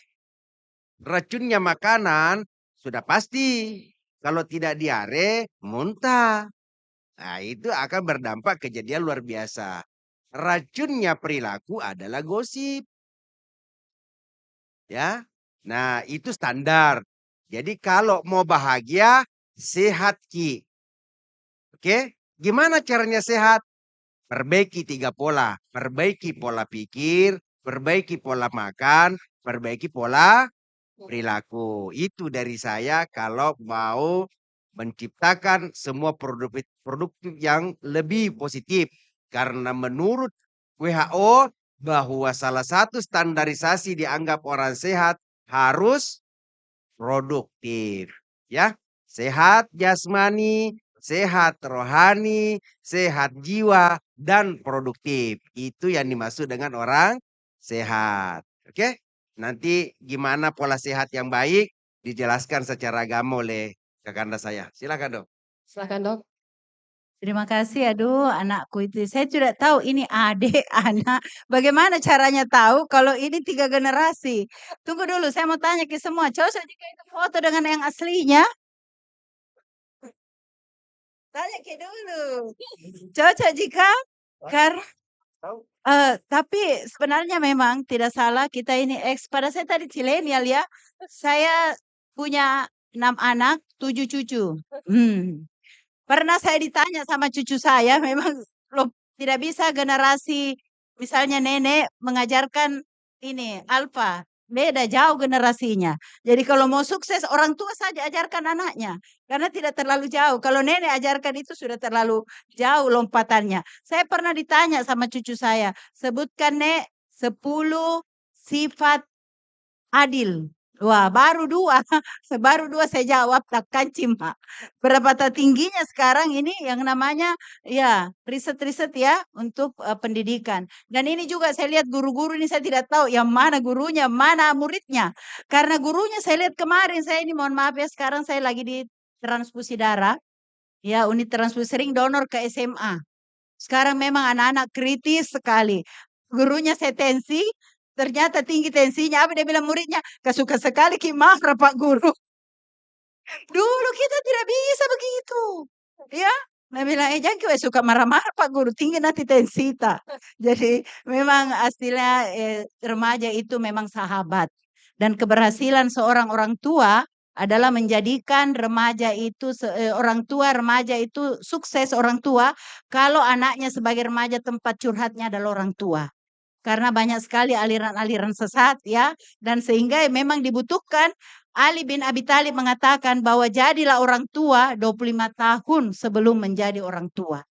Racunnya makanan sudah pasti. Kalau tidak diare, muntah. Nah, itu akan berdampak kejadian luar biasa. Racunnya perilaku adalah gosip. Ya. Nah, itu standar. Jadi kalau mau bahagia, sehat Ki. Oke? Gimana caranya sehat? Perbaiki 3 pola. Perbaiki pola pikir, perbaiki pola makan, perbaiki pola perilaku. Itu dari saya kalau mau menciptakan semua produktif yang lebih positif. Karena menurut WHO bahwa salah satu standarisasi dianggap orang sehat harus produktif. Ya, sehat jasmani, sehat rohani, sehat jiwa, dan produktif. Itu yang dimaksud dengan orang sehat. Oke? Nanti gimana pola sehat yang baik dijelaskan secara agama oleh kakanda saya. Silakan, Dok. Silakan Dok. Terima kasih. Aduh, anakku itu. Saya tidak tahu ini adik, anak. Bagaimana caranya tahu kalau ini 3 generasi? Tunggu dulu, saya mau tanya ke semua. Cocok jika itu foto dengan yang aslinya? Tanya ke dulu. Cocok jika? Karena tapi sebenarnya memang tidak salah kita ini pada saya tadi zilenial ya. Saya punya 6 anak, 7 cucu. Pernah saya ditanya sama cucu saya, memang loh, tidak bisa generasi misalnya nenek mengajarkan ini alfa, beda jauh generasinya. Jadi kalau mau sukses orang tua saja ajarkan anaknya, karena tidak terlalu jauh. Kalau nenek ajarkan itu sudah terlalu jauh lompatannya. Saya pernah ditanya sama cucu saya, sebutkan Nek 10 sifat adil. Wah, baru 2, baru 2 saya jawab tak kancim, Pak. Berapa tingginya sekarang ini yang namanya ya riset-riset ya untuk pendidikan. Dan ini juga saya lihat guru-guru ini saya tidak tahu yang mana gurunya, mana muridnya. Karena gurunya saya lihat kemarin saya ini mohon maaf ya sekarang saya lagi di transfusi darah. Ya, unit transfusi sering donor ke SMA. Sekarang memang anak-anak kritis sekali. Gurunya saya tensi, ternyata tinggi tensinya. Apa dia bilang muridnya? Kesuka sekali Ki marah Pak Guru. Dulu kita tidak bisa begitu. Ya, dia bilang, jangan kita suka marah-marah Pak Guru, tinggi nanti tensi tak. Jadi memang hasilnya remaja itu memang sahabat. Dan keberhasilan seorang orang tua adalah menjadikan remaja itu remaja itu sukses orang tua kalau anaknya sebagai remaja tempat curhatnya adalah orang tua. Karena banyak sekali aliran-aliran sesat ya, dan sehingga memang dibutuhkan. Ali bin Abi Thalib mengatakan bahwa jadilah orang tua 25 tahun sebelum menjadi orang tua.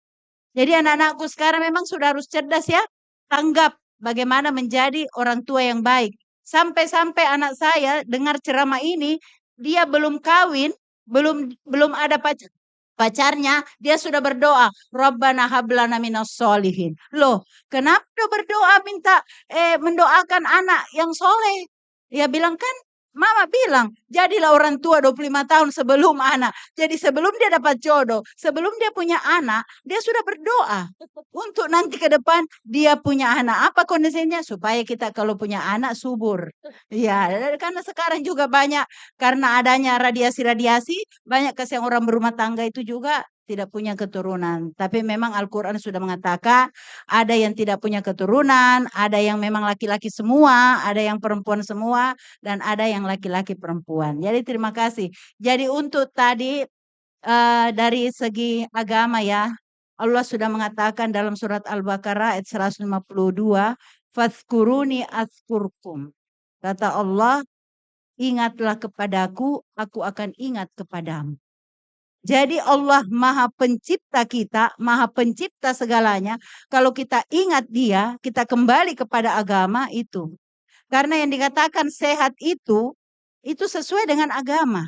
Jadi anak-anakku sekarang memang sudah harus cerdas ya, tanggap bagaimana menjadi orang tua yang baik. Sampai-sampai anak saya dengar ceramah ini, dia belum kawin, belum ada pacarnya, dia sudah berdoa, Rabbana hablana minas solihin. Loh, kenapa dia berdoa minta mendoakan anak yang soleh? Ya bilang kan, Mama bilang, jadilah orang tua 25 tahun sebelum anak. Jadi sebelum dia dapat jodoh, sebelum dia punya anak, dia sudah berdoa. Untuk nanti ke depan dia punya anak. Apa kondisinya? Supaya kita kalau punya anak subur. Ya, karena sekarang juga banyak, karena adanya radiasi-radiasi, banyak kasihan orang berumah tangga itu juga tidak punya keturunan. Tapi memang Al-Quran sudah mengatakan ada yang tidak punya keturunan, ada yang memang laki-laki semua, ada yang perempuan semua, dan ada yang laki-laki perempuan. Jadi terima kasih. Jadi untuk tadi dari segi agama ya, Allah sudah mengatakan dalam surat Al-Baqarah ayat 152, "Fadhkuruni azkurkum." Kata Allah, ingatlah kepadaku, aku akan ingat kepadamu. Jadi Allah Maha Pencipta kita, Maha Pencipta segalanya. Kalau kita ingat Dia, kita kembali kepada agama itu. Karena yang dikatakan sehat itu sesuai dengan agama.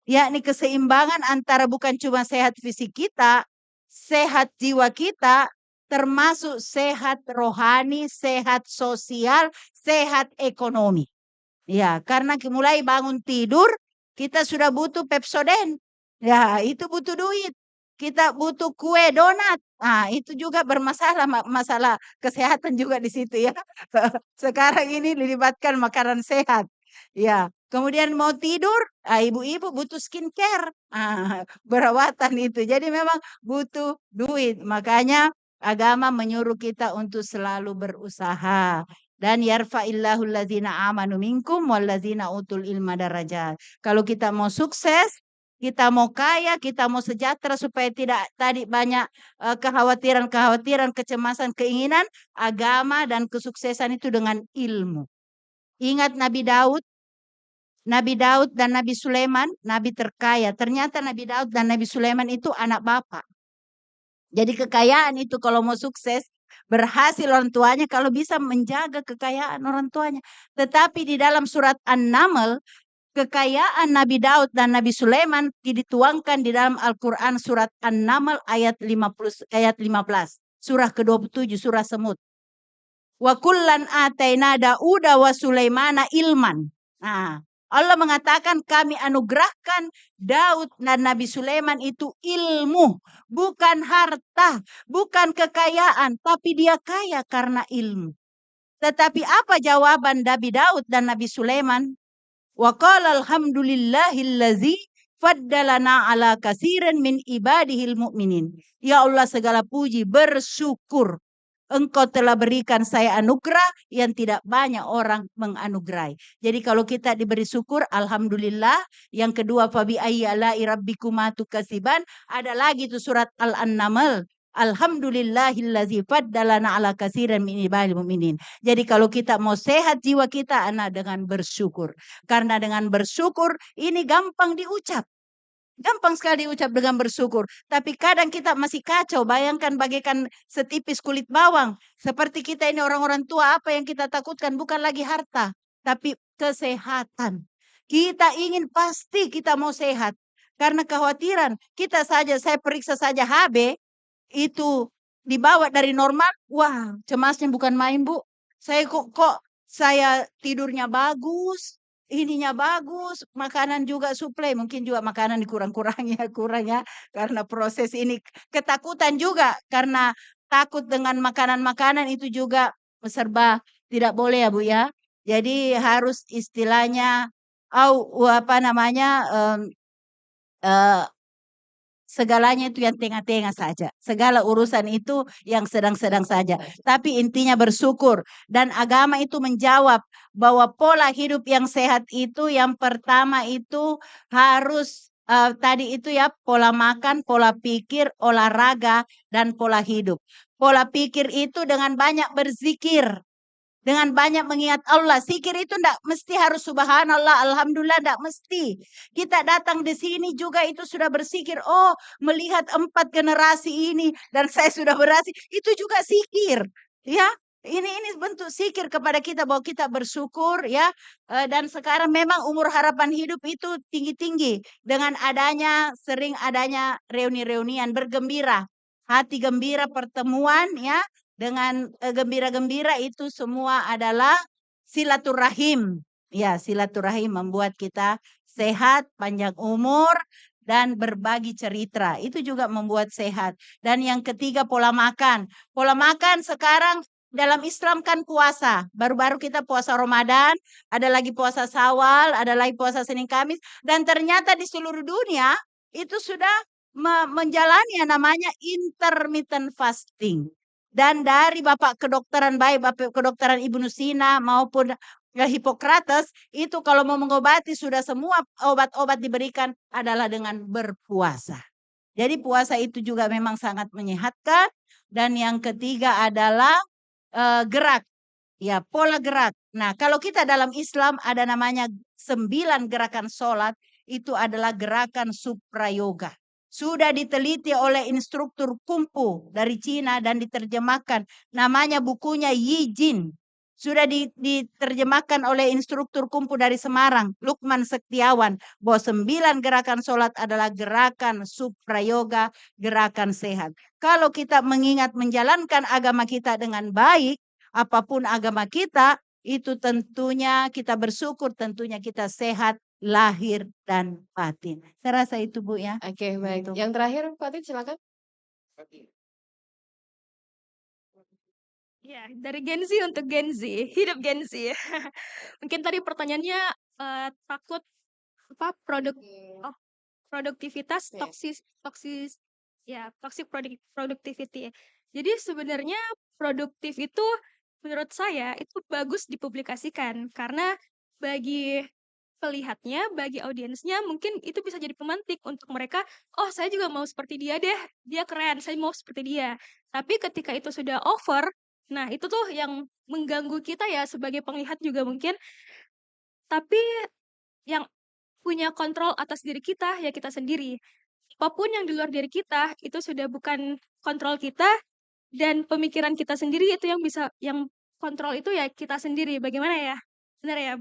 Yakni keseimbangan antara bukan cuma sehat fisik kita, sehat jiwa kita, termasuk sehat rohani, sehat sosial, sehat ekonomi. Ya, karena mulai bangun tidur, kita sudah butuh Pepsodent. Ya, itu butuh duit. Kita butuh kue donat. Nah, itu juga bermasalah, masalah kesehatan juga di situ ya. Sekarang ini dilibatkan makanan sehat. Ya, kemudian mau tidur, ibu-ibu butuh skincare. Perawatan itu. Jadi memang butuh duit. Makanya agama menyuruh kita untuk selalu berusaha. Dan yarfa'illahu allazina amanu minkum wallazina utul ilma darajat. Kalau kita mau sukses, kita mau kaya, kita mau sejahtera supaya tidak tadi banyak kekhawatiran-kekhawatiran, kecemasan, keinginan, agama dan kesuksesan itu dengan ilmu. Ingat Nabi Daud dan Nabi Sulaiman, Nabi terkaya. Ternyata Nabi Daud dan Nabi Sulaiman itu anak bapak. Jadi kekayaan itu kalau mau sukses, berhasil orang tuanya kalau bisa menjaga kekayaan orang tuanya. Tetapi di dalam surat An-Naml, kekayaan Nabi Daud dan Nabi Sulaiman dituangkan di dalam Al-Quran surat An-Naml ayat 15. Surah ke-27, surah Semut. Wa kullan ataina Dauda wa Sulaimana ilman. Nah, Allah mengatakan kami anugerahkan Daud dan Nabi Sulaiman itu ilmu, bukan harta, bukan kekayaan, tapi dia kaya karena ilmu. Tetapi apa jawaban Nabi Daud dan Nabi Sulaiman? Wa qala alhamdulillahillazi faddalana ala kasirin min ibadihil mu'minin. Ya Allah segala puji bersyukur. Engkau telah berikan saya anugerah yang tidak banyak orang menganugerahi. Jadi kalau kita diberi syukur, alhamdulillah. Yang kedua, fabi ayyi ala'i rabbikuma tukasiban. Ada lagi tuh surat Al-An-Naml. Alhamdulillahillazi faddalana ala kasiran min ibadil mu'minin. Jadi kalau kita mau sehat jiwa kita, dengan bersyukur. Karena dengan bersyukur ini gampang diucap. Gampang sekali diucap dengan bersyukur. Tapi kadang kita masih kacau. Bayangkan bagaikan setipis kulit bawang. Seperti kita ini orang-orang tua, apa yang kita takutkan bukan lagi harta. Tapi kesehatan. Kita ingin pasti kita mau sehat. Karena kekhawatiran. Kita saja, saya periksa saja HB. Itu dibawa dari normal. Wah, cemasnya bukan main, Bu. Saya kok saya tidurnya bagus. Ininya bagus, makanan juga suplai, mungkin juga makanan kurang ya, karena proses ini ketakutan juga karena takut dengan makanan-makanan itu juga serba tidak boleh ya Bu ya. Jadi harus istilahnya segalanya itu yang tengah-tengah saja. Segala urusan itu yang sedang-sedang saja. Tapi intinya bersyukur. Dan agama itu menjawab bahwa pola hidup yang sehat itu yang pertama itu harus tadi itu ya pola makan, pola pikir, olahraga, dan pola hidup. Pola pikir itu dengan banyak berzikir. Dengan banyak mengingat Allah. Zikir itu tidak mesti harus subhanallah, alhamdulillah, tidak mesti. Kita datang di sini juga itu sudah berzikir. Oh, melihat 4 generasi ini dan saya sudah berhasil. Itu juga zikir. Ya, ini bentuk zikir kepada kita bahwa kita bersyukur ya. Dan sekarang memang umur harapan hidup itu tinggi-tinggi. Dengan sering adanya reuni-reunian bergembira. Hati gembira pertemuan ya. Dengan gembira-gembira itu semua adalah silaturahim. Ya, silaturahim membuat kita sehat, panjang umur, dan berbagi cerita. Itu juga membuat sehat. Dan yang ketiga pola makan. Pola makan sekarang dalam Islam kan puasa. Baru-baru kita puasa Ramadan, ada lagi puasa Syawal, ada lagi puasa Senin Kamis. Dan ternyata di seluruh dunia itu sudah menjalani yang namanya intermittent fasting. Dan dari Bapak kedokteran Bapak kedokteran Ibnu Sina maupun Hippocrates itu kalau mau mengobati sudah semua obat-obat diberikan adalah dengan berpuasa. Jadi puasa itu juga memang sangat menyehatkan. Dan yang ketiga adalah gerak. Ya, pola gerak. Nah, kalau kita dalam Islam ada namanya 9 gerakan sholat. Itu adalah gerakan suprayoga. Sudah diteliti oleh instruktur Kungfu dari Cina dan diterjemahkan. Namanya bukunya Yi Jin. Sudah diterjemahkan oleh instruktur Kungfu dari Semarang, Lukman Sektiawan. Bahwa 9 gerakan sholat adalah gerakan suprayoga, gerakan sehat. Kalau kita mengingat menjalankan agama kita dengan baik, apapun agama kita, itu tentunya kita bersyukur, tentunya kita sehat, lahir dan batin. Saya rasa itu Bu ya. Oke, baik. Yang terakhir Fatin silakan. Ya, dari Gen Z untuk Gen Z, hidup Gen Z. Mungkin tadi pertanyaannya takut produktivitas toxic productivity. Jadi sebenarnya produktif itu menurut saya itu bagus dipublikasikan karena bagi pelihatnya, bagi audiensnya mungkin itu bisa jadi pemantik untuk mereka, oh saya juga mau seperti dia deh, dia keren, saya mau seperti dia. Tapi ketika itu sudah over, nah itu tuh yang mengganggu kita ya sebagai penglihat juga mungkin. Tapi yang punya kontrol atas diri kita ya kita sendiri. Apapun yang di luar diri kita itu sudah bukan kontrol kita dan pemikiran kita sendiri itu yang kontrol itu ya kita sendiri. Bagaimana ya? Benar ya,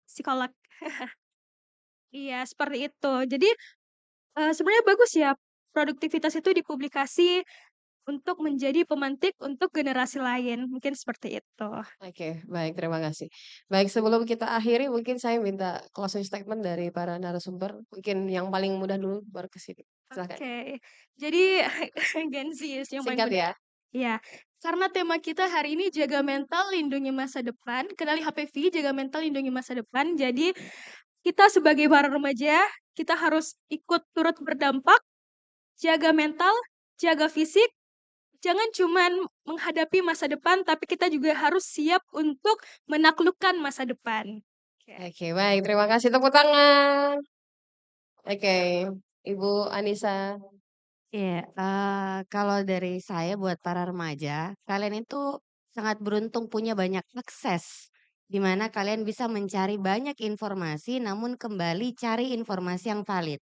psikolog. Iya, seperti itu. Jadi sebenarnya bagus ya produktivitas itu dipublikasi untuk menjadi pemantik untuk generasi lain. Mungkin seperti itu. Oke, baik, terima kasih. Baik, sebelum kita akhiri mungkin saya minta closing statement dari para narasumber. Mungkin yang paling mudah dulu baru ke sini. Silakan. Oke, jadi Gensis yang paling Singkat mudah. ya. Ya, karena tema kita hari ini jaga mental, lindungi masa depan. Kenali HPV, jaga mental, lindungi masa depan. Jadi kita sebagai para remaja, kita harus ikut turut berdampak, jaga mental, jaga fisik. Jangan cuman menghadapi masa depan, tapi kita juga harus siap untuk menaklukkan masa depan. Oke, baik, terima kasih. Tepuk tangan. Oke, Ibu Anissa. Iya, kalau dari saya buat para remaja, kalian itu sangat beruntung punya banyak akses, di mana kalian bisa mencari banyak informasi, namun kembali cari informasi yang valid.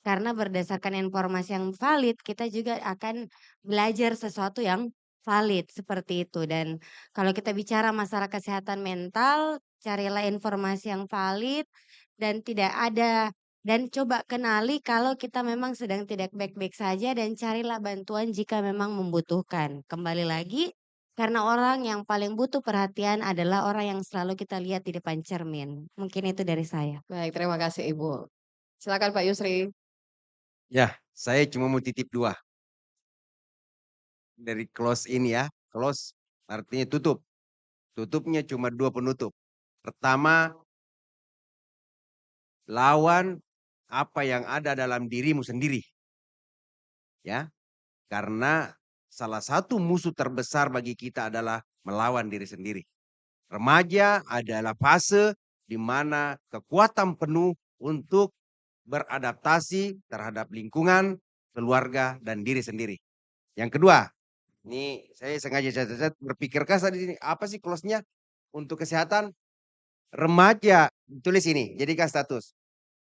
Karena berdasarkan informasi yang valid, kita juga akan belajar sesuatu yang valid seperti itu. Dan kalau kita bicara masalah kesehatan mental, carilah informasi yang valid dan tidak ada dan coba kenali kalau kita memang sedang tidak baik-baik saja dan carilah bantuan jika memang membutuhkan. Kembali lagi, karena orang yang paling butuh perhatian adalah orang yang selalu kita lihat di depan cermin. Mungkin itu dari saya. Baik, terima kasih Ibu. Silakan Pak Yusri. Ya, saya cuma mau titip 2. Dari close ini ya, close artinya tutup. Tutupnya cuma 2 penutup. Pertama, lawan apa yang ada dalam dirimu sendiri. Ya, karena salah satu musuh terbesar bagi kita adalah melawan diri sendiri. Remaja adalah fase di mana kekuatan penuh untuk beradaptasi terhadap lingkungan, keluarga, dan diri sendiri. Yang kedua, ini saya sengaja catat berpikir kasar di sini. Apa sih close-nya untuk kesehatan? Remaja, tulis ini, jadikan status.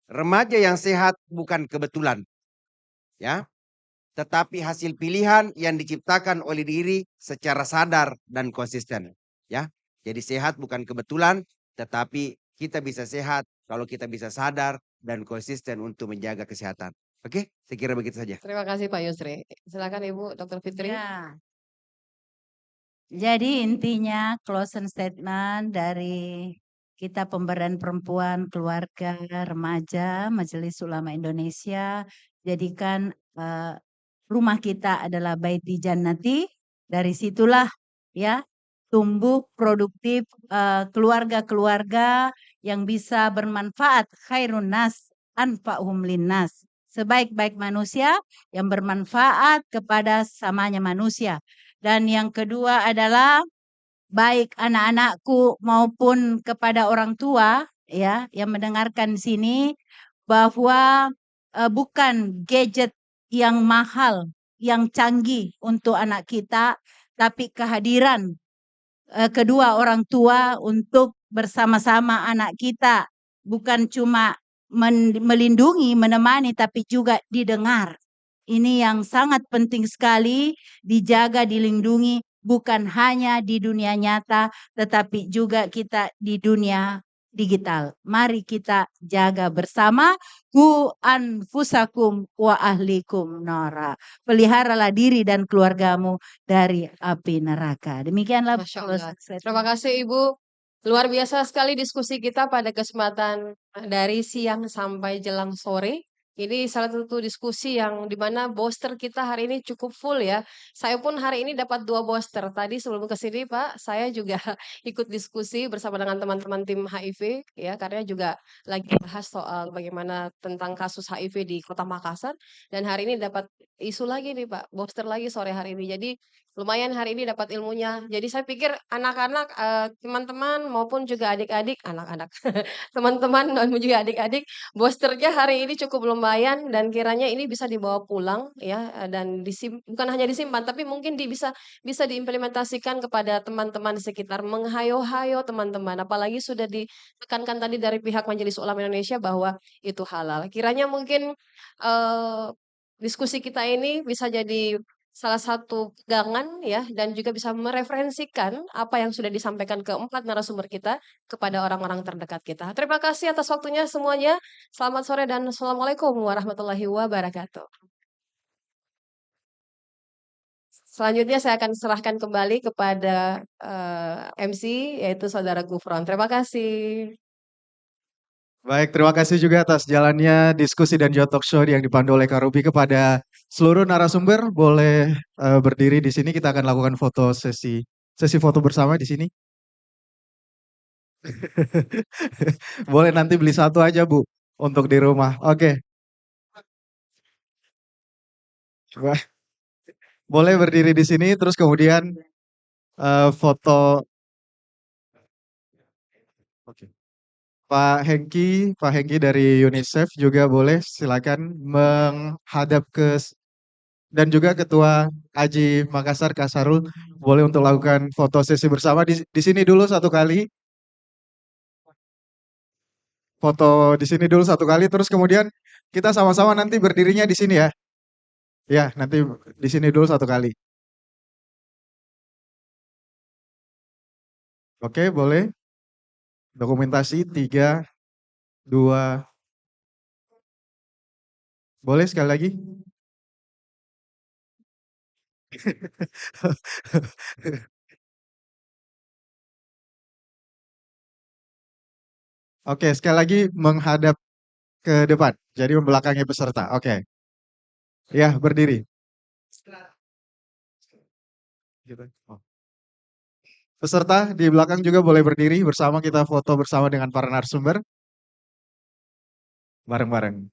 Remaja yang sehat bukan kebetulan. Ya, tetapi hasil pilihan yang diciptakan oleh diri secara sadar dan konsisten. Ya, jadi sehat bukan kebetulan, tetapi kita bisa sehat kalau kita bisa sadar dan konsisten untuk menjaga kesehatan. Oke, saya kira begitu saja. Terima kasih Pak Yusri. Silakan Ibu Dr. Fitri. Ya. Jadi intinya closing statement dari kita pemberdayaan perempuan, keluarga, remaja, Majelis Ulama Indonesia, jadikan rumah kita adalah bait di jannati. Dari situlah ya tumbuh produktif keluarga-keluarga yang bisa bermanfaat, khairun nas anfa'hum linnas. Sebaik-baik manusia yang bermanfaat kepada samanya manusia. Dan yang kedua adalah baik anak-anakku maupun kepada orang tua ya yang mendengarkan di sini bahwa bukan gadget yang mahal, yang canggih untuk anak kita, tapi kehadiran kedua orang tua untuk bersama-sama anak kita, bukan cuma melindungi, menemani, tapi juga didengar. Ini yang sangat penting sekali dijaga, dilindungi, bukan hanya di dunia nyata, tetapi juga kita di dunia digital. Mari kita jaga bersama. Ku anfusakum wa ahlikum nara. Peliharalah diri dan keluargamu dari api neraka. Demikianlah. Masya Allah. Terima kasih Ibu. Luar biasa sekali diskusi kita pada kesempatan dari siang sampai jelang sore. Ini salah satu diskusi yang dimana booster kita hari ini cukup full ya. Saya pun hari ini dapat 2 booster. Tadi sebelum ke sini Pak, saya juga ikut diskusi bersama dengan teman-teman tim HIV ya, karena juga lagi bahas soal bagaimana tentang kasus HIV di Kota Makassar. Dan hari ini dapat isu lagi nih Pak, booster lagi sore hari ini. Jadi lumayan hari ini dapat ilmunya. Jadi saya pikir anak-anak, teman-teman maupun juga adik-adik, anak-anak, teman-teman dan juga adik-adik, boosternya hari ini cukup lumayan dan kiranya ini bisa dibawa pulang ya, dan bukan hanya disimpan tapi mungkin bisa diimplementasikan kepada teman-teman di sekitar, menghayo-hayo teman-teman. Apalagi sudah ditekankan tadi dari pihak Majelis Ulama Indonesia bahwa itu halal. Kiranya mungkin, diskusi kita ini bisa jadi salah satu pegangan ya dan juga bisa mereferensikan apa yang sudah disampaikan keempat narasumber kita kepada orang-orang terdekat kita. Terima kasih atas waktunya semuanya. Selamat sore dan Assalamualaikum warahmatullahi wabarakatuh. Selanjutnya saya akan serahkan kembali kepada MC yaitu Saudara Gufron. Terima kasih. Baik, terima kasih juga atas jalannya diskusi dan Jawab Talk Show yang dipandu oleh Kak Ruby. Kepada seluruh narasumber boleh berdiri di sini. Kita akan lakukan sesi foto bersama di sini. Boleh nanti beli satu aja Bu untuk di rumah. Oke. Wah, boleh berdiri di sini terus kemudian foto. Oke. Pak Hengki dari UNICEF juga boleh silakan menghadap dan juga Ketua Aji Makassar Kak Sarul boleh untuk lakukan foto sesi bersama di sini dulu satu kali. Foto di sini dulu satu kali terus kemudian kita sama-sama nanti berdirinya di sini ya. Ya, nanti di sini dulu satu kali. Oke, boleh. Dokumentasi 3, 2. Boleh sekali lagi? Oke, sekali lagi menghadap ke depan. Jadi membelakangi peserta. Oke. Ya, berdiri. Gitu. Oh. Peserta di belakang juga boleh berdiri bersama kita foto bersama dengan para narasumber. Bareng-bareng.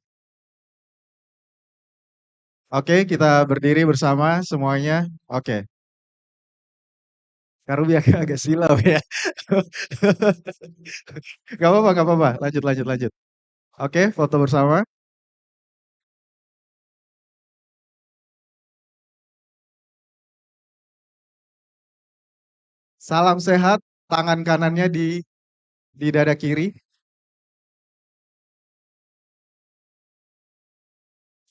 Oke, kita berdiri bersama semuanya. Oke. Karubi agak silau ya. Gak apa-apa, gak apa-apa. Lanjut. Oke, foto bersama. Salam sehat, tangan kanannya di dada kiri.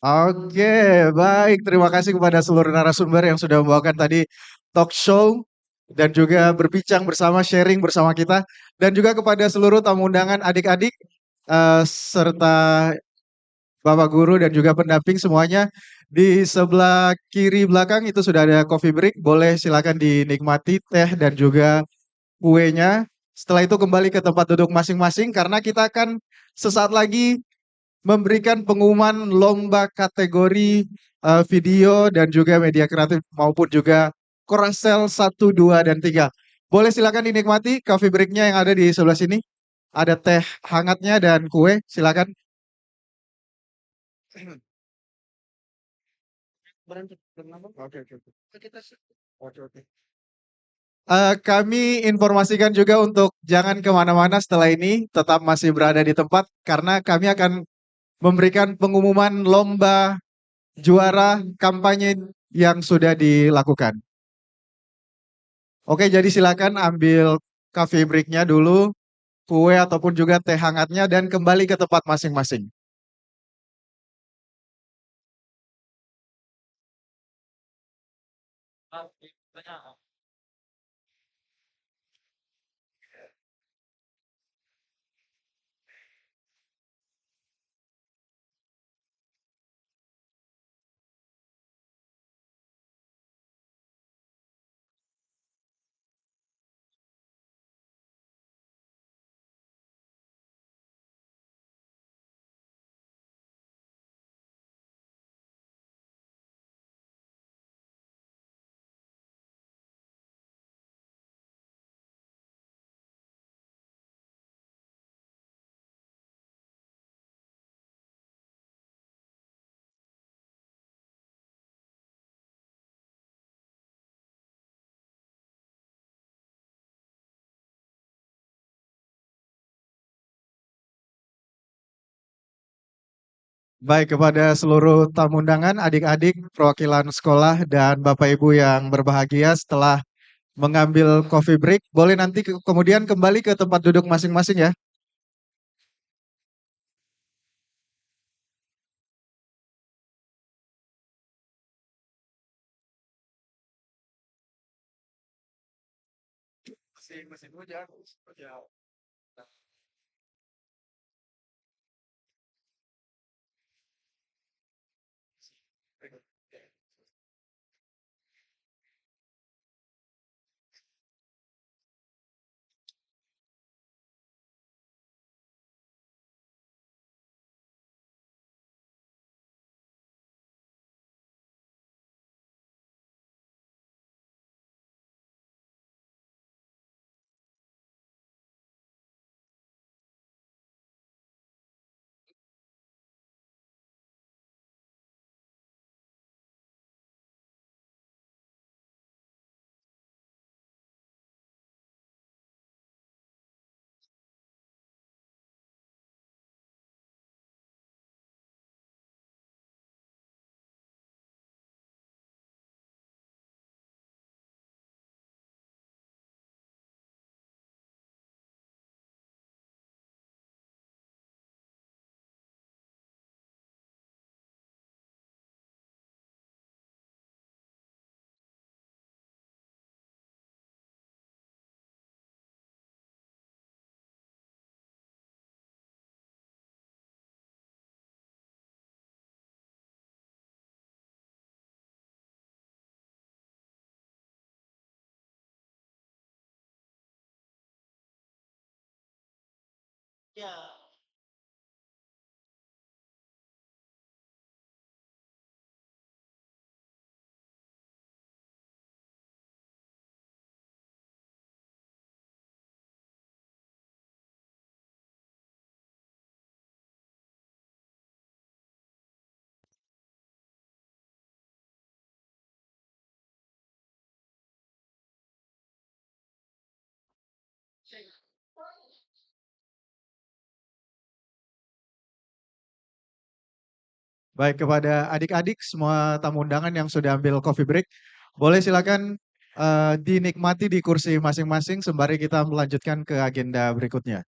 Oke, baik. Terima kasih kepada seluruh narasumber yang sudah membawakan tadi talk show dan juga berbincang bersama, sharing bersama kita. Dan juga kepada seluruh tamu undangan adik-adik serta Bapak Guru dan juga pendamping semuanya. Di sebelah kiri belakang itu sudah ada coffee break. Boleh silakan dinikmati teh dan juga kuenya. Setelah itu kembali ke tempat duduk masing-masing karena kita akan sesaat lagi memberikan pengumuman lomba kategori video dan juga media kreatif maupun juga Korasel 1, 2, dan 3. Boleh silakan dinikmati coffee break-nya yang ada di sebelah sini. Ada teh hangatnya dan kue, silakan. Kami informasikan juga untuk jangan kemana-mana setelah ini, tetap masih berada di tempat karena kami akan memberikan pengumuman lomba juara kampanye yang sudah dilakukan. Oke, jadi silakan ambil coffee break-nya dulu, kue ataupun juga teh hangatnya dan kembali ke tempat masing-masing. Baik, kepada seluruh tamu undangan, adik-adik, perwakilan sekolah, dan Bapak Ibu yang berbahagia setelah mengambil coffee break, boleh nanti kemudian kembali ke tempat duduk masing-masing ya. Masih hujan. Ya. Baik, kepada adik-adik semua tamu undangan yang sudah ambil coffee break, boleh silakan dinikmati di kursi masing-masing sembari kita melanjutkan ke agenda berikutnya.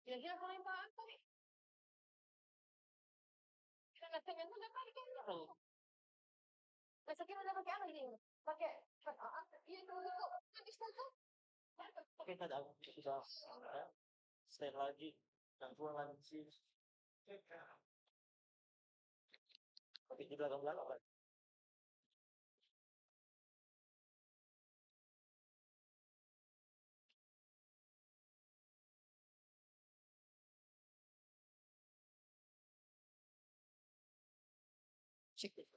Kira-kira kalau yang apa nih? Kira-kira udah pakai apa? Masukin udah pakai apa ini? Pakai itu habis foto. Oke, kita ada sudah stay lagi dan keluar lagi sih. Oke, di belakang apa? Cek.